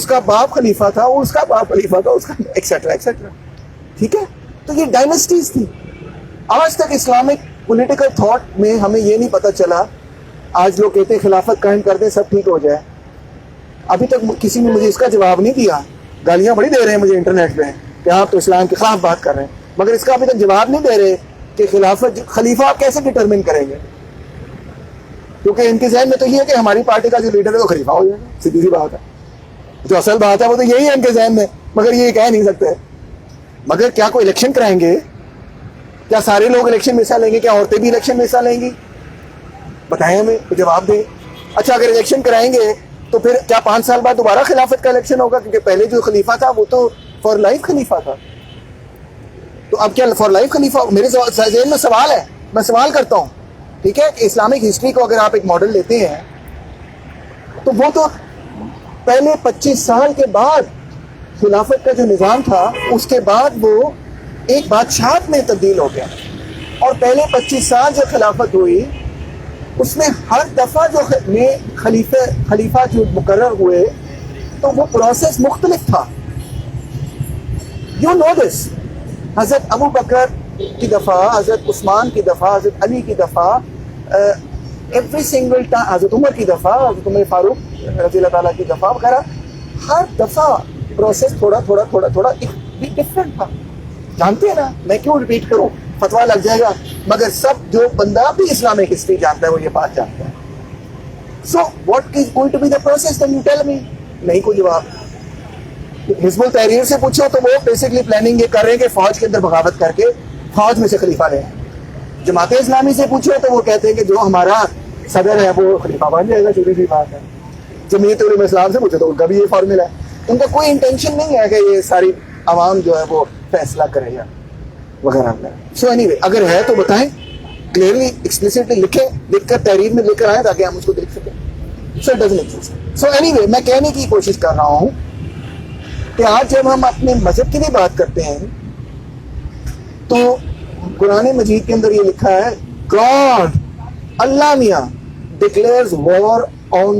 A: کا باپ خلیفہ تھا، اس کا باپ خلیفہ تھا، اس کا ایکسیٹرا ایکسیٹرا. ٹھیک ہے، تو یہ ڈائنسٹیز تھی. آج تک اسلامک پولیٹیکل تھاٹ میں ہمیں یہ نہیں پتہ چلا. آج لوگ کہتے ہیں خلافت قائم کر دیں سب ٹھیک ہو جائے. ابھی تک کسی نے مجھے اس کا جواب نہیں دیا. گالیاں بڑی دے رہے ہیں مجھے انٹرنیٹ پہ کہ آپ تو اسلام کے خلاف بات کر رہے ہیں، مگر اس کا ابھی تک جواب نہیں دے رہے کہ خلیفہ آپ کیسے ڈٹرمن کریں گے. کیونکہ ان کے ذہن میں تو یہ ہے کہ ہماری پارٹی کا جو لیڈر ہے وہ خلیفہ ہو جائے گا. سیدھی سی بات ہے، جو اصل بات ہے وہ تو یہی ہے ان کے ذہن میں، مگر یہ کہہ نہیں سکتے. مگر کیا کوئی الیکشن کرائیں گے؟ کیا سارے لوگ الیکشن میں حصہ لیں گے؟ کیا عورتیں بھی الیکشن میں حصہ لیں گی؟ بتائیں ہمیں، جواب دیں. اچھا اگر الیکشن کرائیں گے تو پھر کیا 5 سال بعد دوبارہ خلافت کا الیکشن ہوگا؟ کیونکہ پہلے جو خلیفہ تھا وہ تو فار لائف خلیفہ تھا. تو اب کیا فار لائف خلیفہ؟ میرے ذہن میں سوال ہے، میں سوال کرتا ہوں. ٹھیک ہے کہ اسلامک ہسٹری کو اگر آپ ایک ماڈل لیتے ہیں تو وہ تو پہلے 25 سال کے بعد خلافت کا جو نظام تھا اس کے بعد وہ ایک بادشاہت میں تبدیل ہو گیا. اور پہلے 25 سال جو خلافت ہوئی اس میں ہر دفعہ جو خلیفہ جو مقرر ہوئے تو وہ پروسیس مختلف تھا. یو نو دس. حضرت ابو بکر کی دفعہ، حضرت عثمان کی دفعہ، حضرت علی کی دفعہ، ایوری سنگل ٹائم، حضرت عمر کی دفعہ، حضرت عمر فاروق رضی اللہ تعالیٰ کی دفعہ وغیرہ، ہر دفعہ پروسیس تھوڑا ڈفرینٹ تھا. جانتے ہیں نا، میں کیوں ریپیٹ کروں، فتویٰ لگ جائے گا، مگر سب جو بندہ بھی اسلامک ہسٹری جانتا ہے وہ یہ بات جانتا ہے. So what is going to be the process, then you tell me. نہیں کوئی جواب. حزب التحریر سے پوچھو تو وہ بیسکلی پلاننگ یہ کر رہے ہیں کہ فوج کے اندر بغاوت کر کے فوج میں سے خلیفہ لیں. جماعت اسلامی سے پوچھو تو وہ کہتے ہیں کہ جو ہمارا صدر ہے وہ خلیفہ بن جائے گا، سیدھی سی بات ہے. جمعیت علماء اسلام سے پوچھو تو ان کا بھی یہ فارمولا ہے. ان کا کوئی انٹینشن نہیں ہے کہ یہ ساری عوام جو ہے وہ فیصلہ کرے یا وغیرہ وغیرہ. سو اینی وے اگر ہے تو بتائیں، کلیئرلی ایکسپلیسٹلی لکھیں، لکھ کر تحریر میں لکھ کر آئیں تاکہ ہم اس کو دیکھ سکیں. So it doesn't exist. So any way میں کہنے کی کوشش کر رہا ہوں کہ آج جب ہم اپنے مذہب کی بھی بات کرتے ہیں تو قرآن مجید کے اندر یہ لکھا ہے گاڈ، اللہ میاں ڈکلیئرز وار آن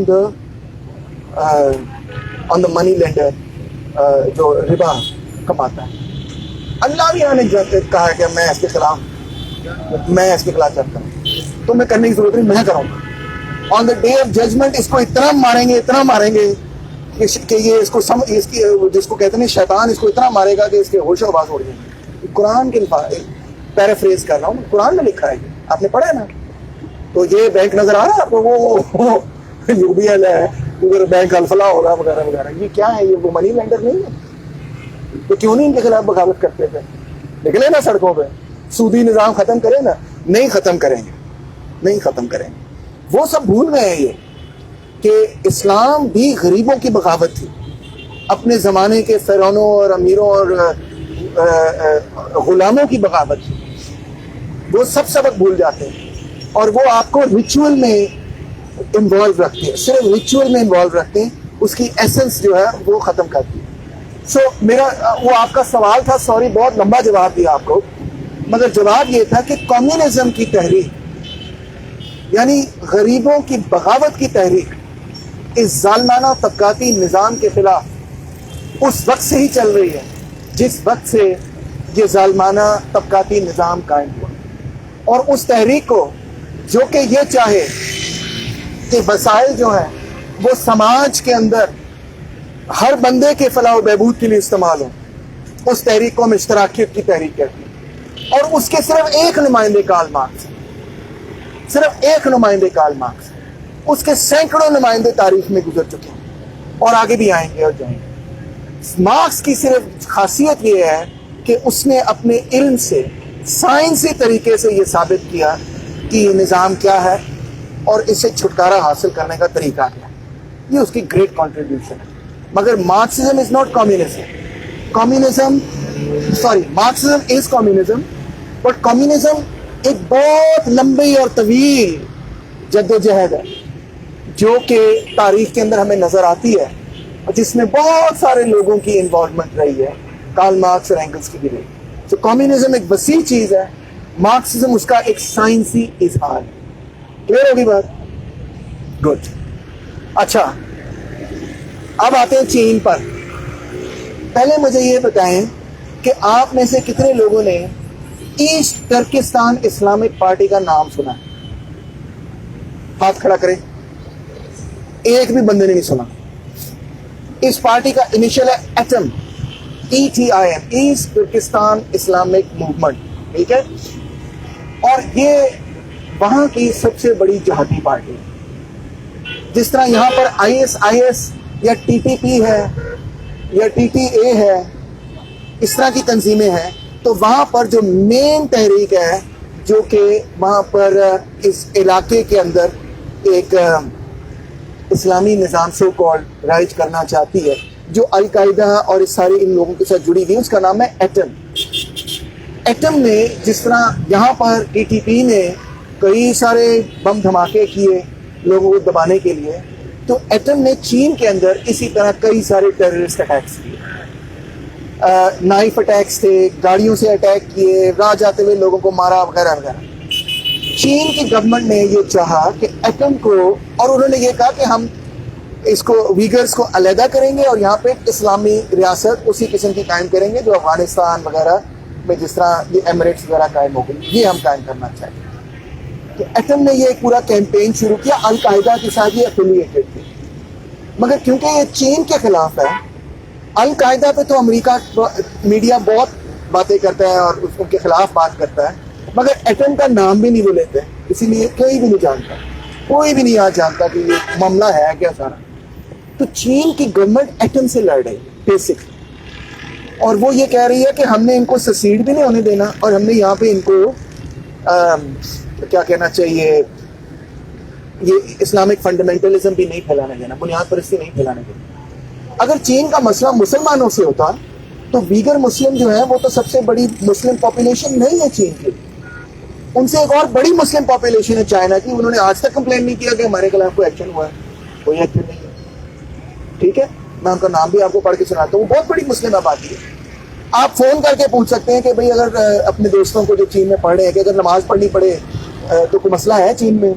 A: دا منی لینڈر، جو ربا کماتا ہے. اللہ میاں نے کہا کہ میں اس کے خلاف چلتا ہوں، تو میں کرنے کی ضرورت نہیں، میں کروں گا. آن دا ڈے آف ججمنٹ اس کو اتنا ماریں گے کہ یہ اس کو جس کو کہتے ہیں شیطان اس کو اتنا مارے گا کہ اس کے ہوش و آواز اڑ جائیں گے. قرآن کے پیرافریز کر رہا ہوں، قرآن میں لکھا ہے، آپ نے پڑھا ہے نا. تو یہ بینک نظر آ رہا ہے آپ کو، وہ یو بی ایل ہے، ادھر بینک الفلاح ہو رہا وغیرہ وغیرہ. یہ کیا ہے؟ یہ وہ منی لینڈر نہیں ہے؟ تو کیوں نہیں ان کے خلاف بغاوت کرتے تھے؟ نکلے نا سڑکوں پہ، سودی نظام ختم کرے نا. نہیں ختم کریں گے. وہ سب بھول گئے ہیں یہ کہ اسلام بھی غریبوں کی بغاوت تھی. اپنے زمانے کے فرعونوں اور امیروں اور غلاموں کی بغاوت تھی. وہ سب سبق بھول جاتے ہیں اور وہ آپ کو ریچول میں انوالو رکھتے ہیں، صرف ریچول میں انوالو رکھتے ہیں، اس کی ایسنس جو ہے وہ ختم کرتی ہے. سو میرا وہ آپ کا سوال تھا، سوری بہت لمبا جواب دیا آپ کو، مگر جواب یہ تھا کہ کمیونزم کی تحریک، یعنی غریبوں کی بغاوت کی تحریک اس ظالمانہ طبقاتی نظام کے خلاف اس وقت سے ہی چل رہی ہے جس وقت سے یہ ظالمانہ طبقاتی نظام قائم ہوا. اور اس تحریک کو جو کہ یہ چاہے کہ وسائل جو ہیں وہ سماج کے اندر ہر بندے کے فلاح و بہبود کے لیے استعمال ہوں، اس تحریک کو ہم اشتراکیت کی تحریک کہتے ہیں. اور اس کے صرف ایک نمائندے کارل مارکس، صرف ایک نمائندے کارل مارکس. اس کے سینکڑوں نمائندے تاریخ میں گزر چکے ہیں اور آگے بھی آئیں گے اور جائیں گے. مارکس کی صرف خاصیت یہ ہے کہ اس نے اپنے علم سے سائنسی طریقے سے یہ ثابت کیا کہ یہ نظام کیا ہے اور اس سے چھٹکارا حاصل کرنے کا طریقہ کیا ہے. یہ اس کی گریٹ کنٹریبیوشن ہے. مگر Marxism is not communism. Marxism is communism, but communism ایک بہت لمبی اور طویل جدوجہد ہے جو کہ تاریخ کے اندر ہمیں نظر آتی ہے اور جس میں بہت سارے لوگوں کی انوالومنٹ رہی ہے، کارل مارکس اور اینگلس کی بھی رہی. تو کمیونزم ایک وسیع چیز ہے، مارکسزم اس کا ایک سائنسی اظہار ہے. کلیئر ہوگی بات؟ گڈ. اچھا اب آتے ہیں چین پر. پہلے مجھے یہ بتائیں کہ آپ میں سے کتنے لوگوں نے ایسٹ ترکستان اسلامک پارٹی کا نام سنا ہے؟ ہاتھ کھڑا کریں. ایک بھی بندے نے نہیں سنا. اس پارٹی کا انیشل ہے ETIM, ETIM، East Turkestan Islamic Movement. ٹھیک ہے، اور یہ وہاں کی سب سے بڑی جہادی پارٹی ہے. جس طرح یہاں پر ISIS یا TTP ہے یا TTA ہے، اس طرح کی تنظیمیں ہیں، تو وہاں پر جو مین تحریک ہے جو کہ وہاں پر اس علاقے کے اندر ایک اسلامی نظام سو کالڈ رائج کرنا چاہتی ہے، جو القاعدہ اور اس سارے ان لوگوں کے ساتھ جڑی ہوئی، اس کا نام ہے ایٹم. ایٹم نے جس طرح یہاں پر TTP نے کئی سارے بم دھماکے کیے لوگوں کو دبانے کے لیے، تو ایٹم نے چین کے اندر اسی طرح کئی سارے ٹیررسٹ اٹیکس کیے. نائف اٹیکس تھے، گاڑیوں سے اٹیک کیے، راہ جاتے ہوئے لوگوں کو مارا وغیرہ وغیرہ. چین کی گورنمنٹ نے یہ چاہا کہ ایٹم کو، اور انہوں نے یہ کہا کہ ہم اس کو ویگرز کو علیحدہ کریں گے اور یہاں پہ اسلامی ریاست اسی قسم کی قائم کریں گے جو افغانستان وغیرہ میں جس طرح یہ ایمریٹس وغیرہ قائم ہو گئی، یہ ہم قائم کرنا چاہتے ہیں. تو ایٹم نے یہ ایک پورا کیمپین شروع کیا، القاعدہ کے ساتھ یہ ایفیلیٹڈ تھی، مگر کیونکہ یہ چین کے خلاف ہے، القاعدہ پہ تو امریکہ میڈیا بہت باتیں کرتا ہے اور ان کے خلاف بات کرتا ہے، مگر ایٹم کا نام بھی نہیں وہ لیتے، اسی لیے کوئی بھی نہیں جانتا، کوئی بھی نہیں آج جانتا کہ یہ معاملہ ہے کیا سارا. تو چین کی گورنمنٹ ایٹم سے لڑ رہی بیسک، اور وہ یہ کہہ رہی ہے کہ ہم نے ان کو سسیڈ بھی نہیں ہونے دینا، اور ہم نے یہاں پہ ان کو کیا کہنا چاہیے، یہ اسلامک فنڈامنٹلزم بھی نہیں پھیلانے دینا، بنیاد پرستی نہیں پھیلانے دینا. اگر چین کا مسئلہ مسلمانوں سے ہوتا تو ویگر مسلم جو ہیں وہ تو سب سے بڑی مسلم پاپولیشن نہیں ہے چین کی، ان سے ایک اور بڑی مسلم پاپولیشن ہے چائنا کی. انہوں نے آج تک کمپلین نہیں کیا کہ ہمارے خلاف کوئی ایکشن ہوا ہے، کوئی ایکشن نہیں ہے. ٹھیک ہے، میں ان کا نام بھی آپ کو پڑھ کے سناتا ہوں، بہت بڑی مسلم آبادی ہے. آپ فون کر کے پوچھ سکتے ہیں کہ بھئی اگر اپنے دوستوں کو جو چین میں پڑھ رہے ہیں کہ اگر نماز پڑھنی پڑے تو کوئی مسئلہ ہے چین میں؟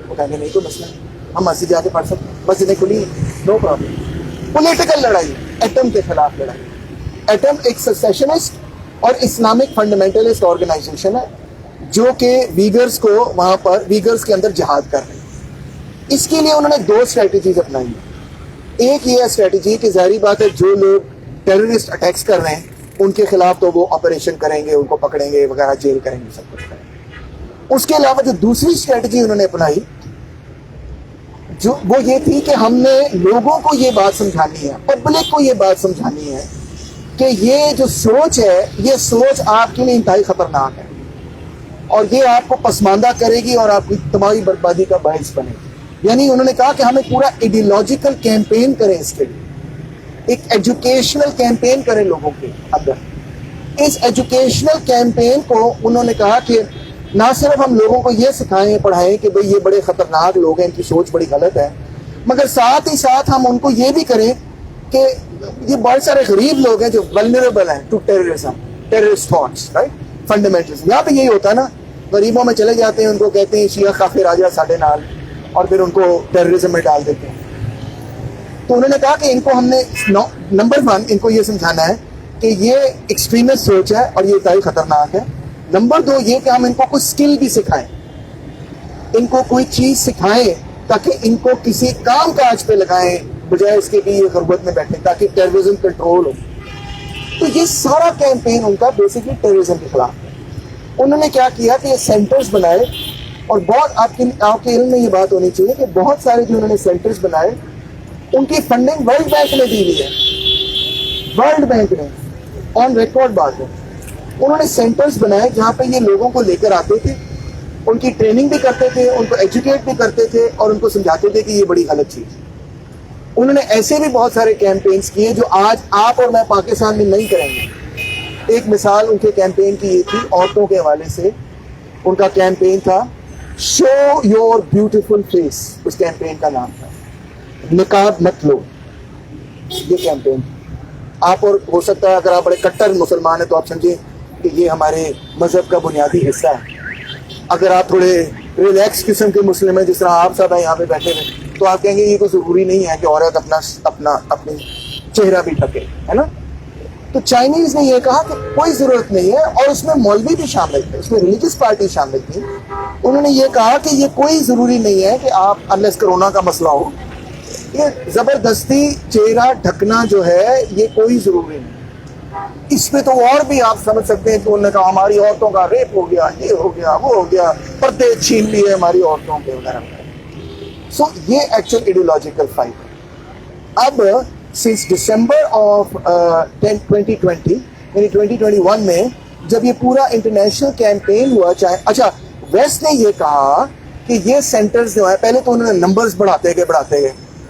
A: وہ کہیں گے نہیں کوئی مسئلہ نہیں، ہم مسجد جا کے پڑھ سکتے ہیں، مسجدیں کھلی ہیں، نو پرابلم. پولیٹیکل لڑائی، ایٹم کے خلاف لڑائی. ایٹم ایک سیسیشنسٹ اور اسلامک فنڈامنٹلسٹ آرگنائزیشن ہے جو کہ ویگرز کو وہاں پر ویگرز کے اندر جہاد کر رہے ہیں. اس کے لیے انہوں نے 2 اسٹریٹجیز اپنائی ہیں. ایک یہ اسٹریٹجی کہ ظاہری بات ہے جو لوگ ٹیررسٹ اٹیکس کر رہے ہیں ان کے خلاف تو وہ آپریشن کریں گے، ان کو پکڑیں گے وغیرہ، جیل کریں گے، سب کچھ کریں گے. اس کے علاوہ جو دوسری اسٹریٹجی انہوں نے اپنائی جو وہ یہ تھی کہ ہم نے لوگوں کو یہ بات سمجھانی ہے، پبلک کو یہ بات سمجھانی ہے کہ یہ جو سوچ ہے یہ سوچ آپ کے لیے انتہائی خطرناک ہے اور یہ آپ کو پسماندہ کرے گی اور آپ کی تمام بربادی کا باعث بنے گی. یعنی انہوں نے کہا کہ ہمیں پورا ایڈیولوجیکل کیمپین کریں، اس کے لیے ایک ایجوکیشنل کیمپین کریں لوگوں کے اندر. اس ایجوکیشنل کیمپین کو انہوں نے کہا کہ نہ صرف ہم لوگوں کو یہ سکھائیں پڑھائیں کہ بھئی یہ بڑے خطرناک لوگ ہیں، ان کی سوچ بڑی غلط ہے، مگر ساتھ ہی ساتھ ہم ان کو یہ بھی کریں کہ یہ بہت سارے غریب لوگ ہیں جو ولنریبل ہیں to terrorism, terrorist thoughts, right, fundamentalism. یہاں پہ یہی ہوتا ہے نا، غریبوں میں چلے جاتے ہیں، ان کو کہتے ہیں شیعہ کافر آ جا ساڈے نال، اور پھر ان کو ٹیررزم میں ڈال دیتے ہیں. تو انہوں نے کہا کہ ان کو ہم نے نمبر 1 ان کو یہ سمجھانا ہے کہ یہ ایکسٹریمسٹ سوچ ہے اور یہ انتہائی خطرناک ہے. نمبر 2 یہ کہ ہم ان کو کوئی اسکل بھی سکھائیں، ان کو کوئی چیز سکھائیں تاکہ ان کو کسی کام کاج پہ لگائیں بجائے اس کے کہ یہ غربت میں بیٹھیں، تاکہ ٹیررزم کنٹرول ہو. تو یہ سارا کیمپین ان کا بیسکلی ٹیررزم کے خلاف ہے. انہوں نے کیا کیا کہ یہ سینٹرز بنائے، اور بہت آپ کے علم میں یہ بات ہونی چاہیے کہ بہت سارے جو انہوں نے سینٹرز بنائے ان کی فنڈنگ ورلڈ بینک نے دی ہوئی ہے. ورلڈ بینک نے آن ریکارڈ بات ہے. انہوں نے سینٹرز بنائے جہاں پہ یہ لوگوں کو لے کر آتے تھے، ان کی ٹریننگ بھی کرتے تھے، ان کو ایجوکیٹ بھی کرتے تھے اور ان کو سمجھاتے تھے کہ یہ بڑی غلط چیز ہے. انہوں نے ایسے بھی بہت سارے کیمپینز کیے جو آج آپ اور میں پاکستان میں نہیں کریں گے. ایک مثال ان کے کیمپین کی یہ تھی عورتوں کے حوالے سے. ان کا کیمپین تھا شو یور بیوٹیفل فیس، اس کیمپین کا نام تھا. نقاب مت لو، یہ کیمپین. آپ اور ہو سکتا ہے اگر آپ بڑے کٹر مسلمان ہیں تو آپ سمجھیں کہ یہ ہمارے مذہب کا بنیادی حصہ ہے. اگر آپ تھوڑے ریلیکس قسم کے مسلم ہیں جس طرح آپ سب ہیں یہاں پہ بیٹھے ہوئے تو آپ کہیں گے یہ کوئی ضروری نہیں ہے کہ عورت اپنی چہرہ بھی ڈھکے، ہے نا. تو چائنیز نے یہ کہا کہ کوئی ضرورت نہیں ہے، اور اس میں مولوی بھی شامل تھے، اس میں ریلیجس پارٹی شامل تھی. انہوں نے یہ کہا کہ یہ کوئی ضروری نہیں ہے کہ آپ انلیس کرونا کا مسئلہ ہو، یہ زبردستی چہرہ ڈھکنا جو ہے یہ کوئی ضروری نہیں. اس پہ تو اور بھی آپ سمجھ سکتے ہیں کہ انہوں نے کہا ہماری عورتوں کا ریپ ہو گیا، یہ ہو گیا، وہ ہو گیا، پردے چھین لیے ہماری عورتوں کے وغیرہ. سو یہ ایکچوئل ایڈیولوجیکل فائٹ ہے. اب سنس ڈسمبر آف 2020 یعنی 2021 میں جب یہ پورا انٹرنیشنل کیمپین ہوا، اچھا ویسٹ نے یہ کہا کہ یہ سینٹرز جو ہے، پہلے تو انہوں نے نمبرز بڑھاتے گئے.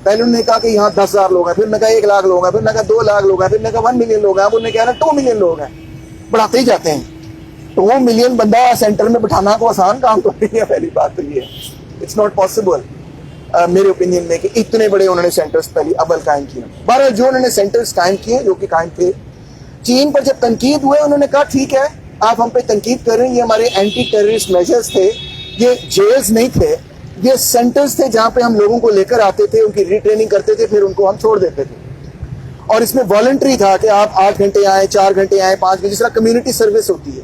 A: پہلے انہوں نے کہا کہ یہاں 10,000 لوگ ہیں، پھر نے کہا 1 لاکھ لوگ ہیں، پھر نے کہا 2 لاکھ لوگ ہیں، پھر نے کہا 1 ملین لوگ ہیں، اب انہوں نے کہا نا 2 ملین لوگ ہیں. بڑھاتے ہی جاتے ہیں. 2 ملین بندہ سینٹر میں بٹھانا کو آسان کام تو نہیں ہے. پہلی بات تو یہ ہے اٹس ناٹ پاسبل میرے اوپینین میں کہ اتنے بڑے انہوں نے سینٹرز پہلی ابل قائم کیے. بہرحال جو انہوں نے سینٹرز قائم کیے جو کہ قائم تھے، چین پر جب تنقید ہوئے انہوں نے کہا ٹھیک ہے آپ ہم پہ تنقید کر رہے ہیں، یہ ہمارے اینٹی ٹیررسٹ میجرز تھے، یہ جیلز نہیں تھے، یہ سینٹرز تھے جہاں پہ ہم لوگوں کو لے کر آتے تھے، ان کی ری ٹریننگ کرتے تھے، پھر ان کو ہم چھوڑ دیتے تھے. اور اس میں والنٹری تھا کہ آپ 8 گھنٹے آئیں, 4 گھنٹے آئیں, 5 گھنٹے, جس طرح کمیونٹی سروس ہوتی ہے.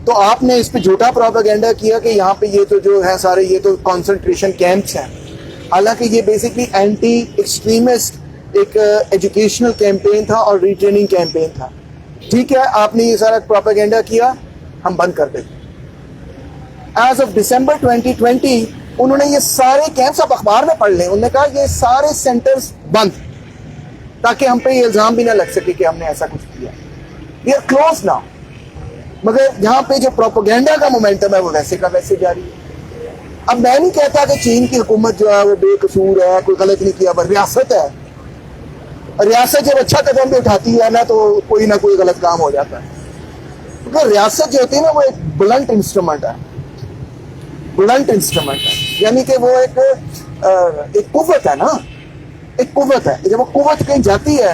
A: تو آپ نے اس پہ جھوٹا پروپیگنڈا کیا کہ یہاں پہ یہ تو جو ہے سارے یہ تو کنسنٹریشن کیمپس ہیں, حالانکہ یہ بیسکلی اینٹی ایکسٹریمسٹ ایک ایجوکیشنل کیمپین تھا اور ریٹریننگ کیمپین تھا. ٹھیک ہے, آپ نے یہ سارا پروپیگنڈا کیا, ہم بند کر دیں. ایز آف دسمبر 2020 انہوں نے یہ سارے کیمپس, آپ اخبار میں پڑھ لیں, انہوں نے کہا یہ سارے سینٹرز بند, تاکہ ہم پہ یہ الزام بھی نہ لگ سکے کہ ہم نے ایسا کچھ کیا. We are close now. مگر یہاں پہ جو پروپیگنڈا کا مومنٹم ہے وہ ویسے کا ویسے جاری ہے. اب میں نہیں کہتا کہ چین کی حکومت جو ہے وہ بے قصور ہے, کوئی غلط نہیں کیا, پر ریاست ہے, ریاست جب اچھا قدم بھی اٹھاتی ہے نا تو کوئی نہ کوئی غلط کام ہو جاتا ہے. کیونکہ ریاست جو ہوتی ہے نا وہ ایک بلنٹ انسٹرومنٹ ہے, بلنٹ انسٹرومنٹ ہے, یعنی کہ وہ ایک قوت ہے نا, ایک قوت ہے. جب وہ قوت کہیں جاتی ہے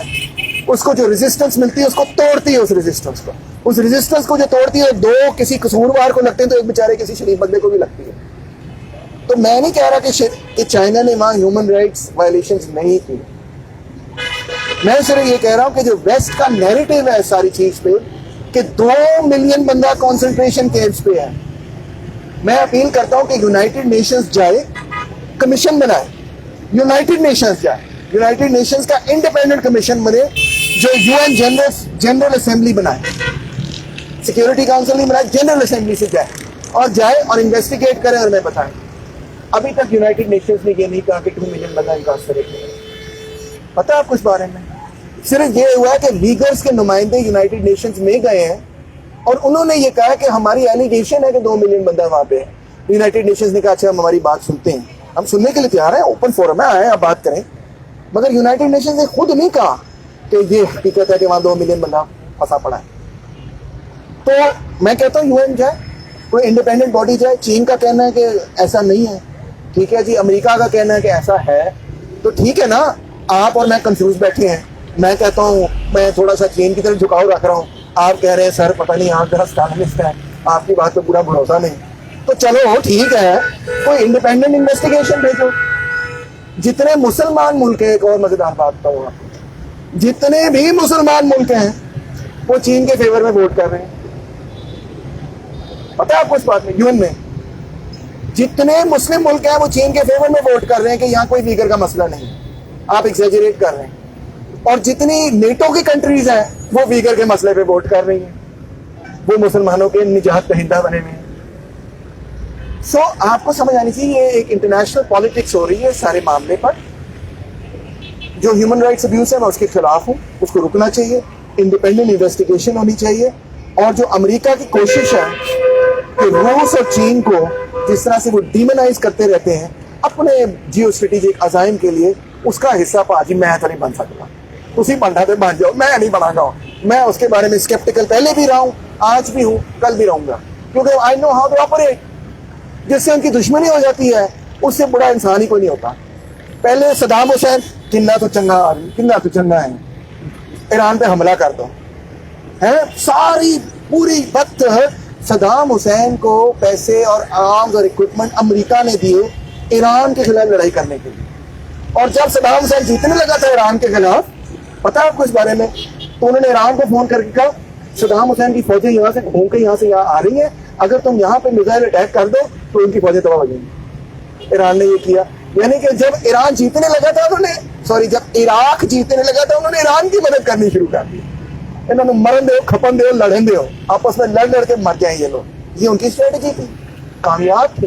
A: اس کو جو ریزسٹنس ملتی ہے اس کو توڑتی ہے, اس ریزسٹنس کو جو توڑتی ہے, دو کسی قصوروار کو لگتے ہیں تو ایک بیچارے کسی شریف بندے کو بھی لگتی ہے. تو میں نہیں کہہ رہا کہ چائنا نے وہاں ہیومن رائٹس وائلیشنز نہیں کی, میں صرف یہ کہہ رہا ہوں کہ جو ویسٹ کا نیریٹو ہے ساری چیز پہ کہ 2 ملین بندہ کانسنٹریشن کیمپس پہ ہے, میں اپیل کرتا ہوں کہ یونائٹڈ نیشنز جائے, کمیشن بنائے, یونائٹڈ نیشنز جائے, یونائٹڈ نیشنز کا انڈیپینڈنٹ کمیشن بنے جو UN جنرل اسمبلی بنائے, سیکیورٹی کاؤنسل نہیں بنائے, جنرل اسمبلی سے جائے اور انویسٹیگیٹ کرے اور میں بتائیں. ابھی تک یونائٹڈ نیشنز نے یہ نہیں کہا کہ 2 ملین بندہ انکارسریٹ کرے. پتہ آپ کچھ بارے میں صرف یہ ہوا کہ لیگرز کے نمائندے یونائٹڈ نیشنز میں گئے ہیں اور انہوں نے یہ کہا کہ ہماری ایلیگیشن ہے کہ 2 ملین بندہ وہاں پہ ہے. یونائٹڈ نیشنز نے کہا اچھا ہم ہماری بات سنتے ہیں, ہم سننے کے لیے تیار ہیں, اوپن فورم ہے, آئیں آپ بات کریں. مگر یونائٹڈ نیشنز نے خود نہیں کہا کہ یہ حقیقت ہے کہ وہاں 2 ملین بندہ پھنسا پڑا ہے. تو میں کہتا ہوں UN جائے, کوئی انڈیپینڈنٹ باڈی جائے. چین کا کہنا ہے کہ ایسا نہیں ہے, ٹھیک ہے جی. امریکہ کا کہنا ہے کہ ایسا ہے, تو ٹھیک ہے نا. آپ اور میں کنفیوز بیٹھے ہیں. میں کہتا ہوں میں تھوڑا سا چین کی طرف جھکاؤ رکھ رہا ہوں, آپ کہہ رہے ہیں سر پتہ نہیں آپ ذرا اسٹالنسٹ ہے, آپ کی بات پہ پورا بھروسہ نہیں. تو چلو ٹھیک ہے, کوئی انڈیپینڈنٹ انویسٹیگیشن بھیجو. جتنے مسلمان ملک ہیں, ایک اور مزیدار بات بتاؤں آپ کو, جتنے بھی مسلمان ملک ہیں وہ چین کے فیور میں ووٹ کر رہے ہیں. پتہ ہے آپ کو اس بات میں, UN میں جتنے مسلم ملک ہیں وہ چین کے فیور میں ووٹ کر رہے ہیں کہ یہاں کوئی لیگر کا مسئلہ نہیں. آپ ایگزیجریٹ کر رہے ہیں. اور جتنی نیٹو کی کنٹریز ہیں وہ ویگر کے مسئلے پہ ووٹ کر رہی ہیں, وہ مسلمانوں کے نجات دہندہ بنے ہوئے ہیں. سو آپ کو سمجھ آنی چاہیے یہ ایک انٹرنیشنل پالیٹکس ہو رہی ہے سارے معاملے پر. جو ہیومن رائٹس ابیوز ہے میں اس کے خلاف ہوں, اس کو رکنا چاہیے, انڈیپینڈنٹ انویسٹیگیشن ہونی چاہیے. اور جو امریکہ کی کوشش ہے کہ روس اور چین کو جس طرح سے وہ ڈیمونائز کرتے رہتے ہیں اپنے جیو اسٹریٹجک عزائم کے لیے, اس کا حصہ پاجی میں تو نہیں بن سکتا. اسی بننا تو بن جاؤ, میں نہیں بنا گا. میں اس کے بارے میں اسکیپٹیکل پہلے بھی رہا ہوں, آج بھی ہوں, کل بھی رہوں گا, کیونکہ آئی نو ہاؤ ٹو آپریٹ. جس سے ان کی دشمنی ہو جاتی ہے اس سے بڑا انسان ہی کوئی نہیں ہوتا. پہلے صدام حسین کننا تو چنگا ہے, ایران پہ حملہ کر دو ہے, ساری پوری وقت صدام حسین کو پیسے اور آرمز اور اکوپمنٹ امریکہ نے دیے ایران کے خلاف لڑائی کرنے کے لیے. اور جب صدام حسین جیتنے لگا تھا ایران کے خلاف, پتا ہے آپ کو اس بارے میں, تو انہوں نے ایران کو فون کر کے کہا صدام حسین کی فوجیں یہاں سے گھوم کے یہاں سے یہاں آ رہی ہیں, اگر تم یہاں پہ میزائل اٹیک کر دو تو ان کی فوجیں تباہ ہو جائیں گی. ایران نے یہ کیا. یعنی کہ جب ایران جیتنے لگا تھا جب عراق جیتنے لگا تھا انہوں نے ایران کی مدد کرنی شروع کر دی. انہوں نے مرن دو, کھپن دو, لڑن دو, آپس میں لڑ کے مر جائیں یہ لوگ. یہ ان کی اسٹریٹجی تھی, کامیاب تھی.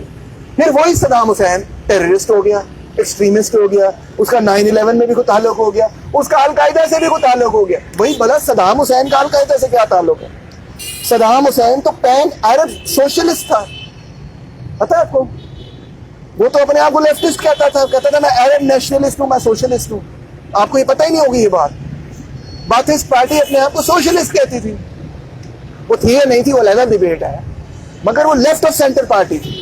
A: پھر وہی صدام حسین ٹیررسٹ ہو گیا, ایکسٹریمسٹ ہو گیا, اس کا 9/11 میں بھی کوئی تعلق ہو گیا, اس کا القاعدہ سے بھی کوئی تعلق ہو گیا. وہی بلا صدام حسین کا القاعدہ سے کیا تعلق ہے؟ صدام حسین تو پین عرب سوشلسٹ تھا, پتہ ہے آپ کو. وہ تو اپنے آپ کو لیفٹسٹ کہتا تھا میں عرب نیشنلسٹ ہوں, میں سوشلسٹ ہوں. آپ کو یہ پتہ ہی نہیں ہوگی یہ بات. باتھسٹ پارٹی اپنے آپ کو سوشلسٹ کہتی تھی. وہ تھی یا نہیں تھی وہ علیحدہ ڈیبیٹ ہے, مگر وہ لیفٹ آف سینٹر پارٹی تھی.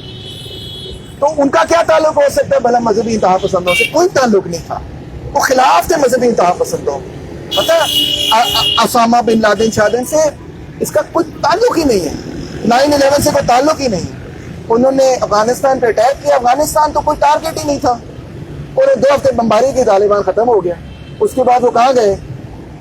A: تو ان کا کیا تعلق ہو سکتا ہے بھلا مذہبی انتہا پسندوں سے؟ کوئی تعلق نہیں تھا. وہ خلاف تھے مذہبی انتہا پسندوں. پتہ اسامہ بن لادن شادن سے اس کا کوئی تعلق ہی نہیں ہے, 9/11 سے کوئی تعلق ہی نہیں. انہوں نے افغانستان پہ اٹیک کیا, افغانستان تو کوئی ٹارگیٹ ہی نہیں تھا. اور 2 ہفتے بمباری کی طالبان ختم ہو گیا. اس کے بعد وہ کہاں گئے؟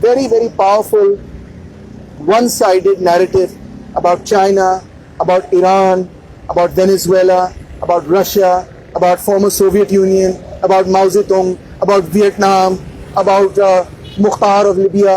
A: very powerful one-sided narrative about China, about Iran, about Venezuela, about Russia, about former Soviet Union, about Mao Zedong, about Vietnam, about Mukhtar of Libya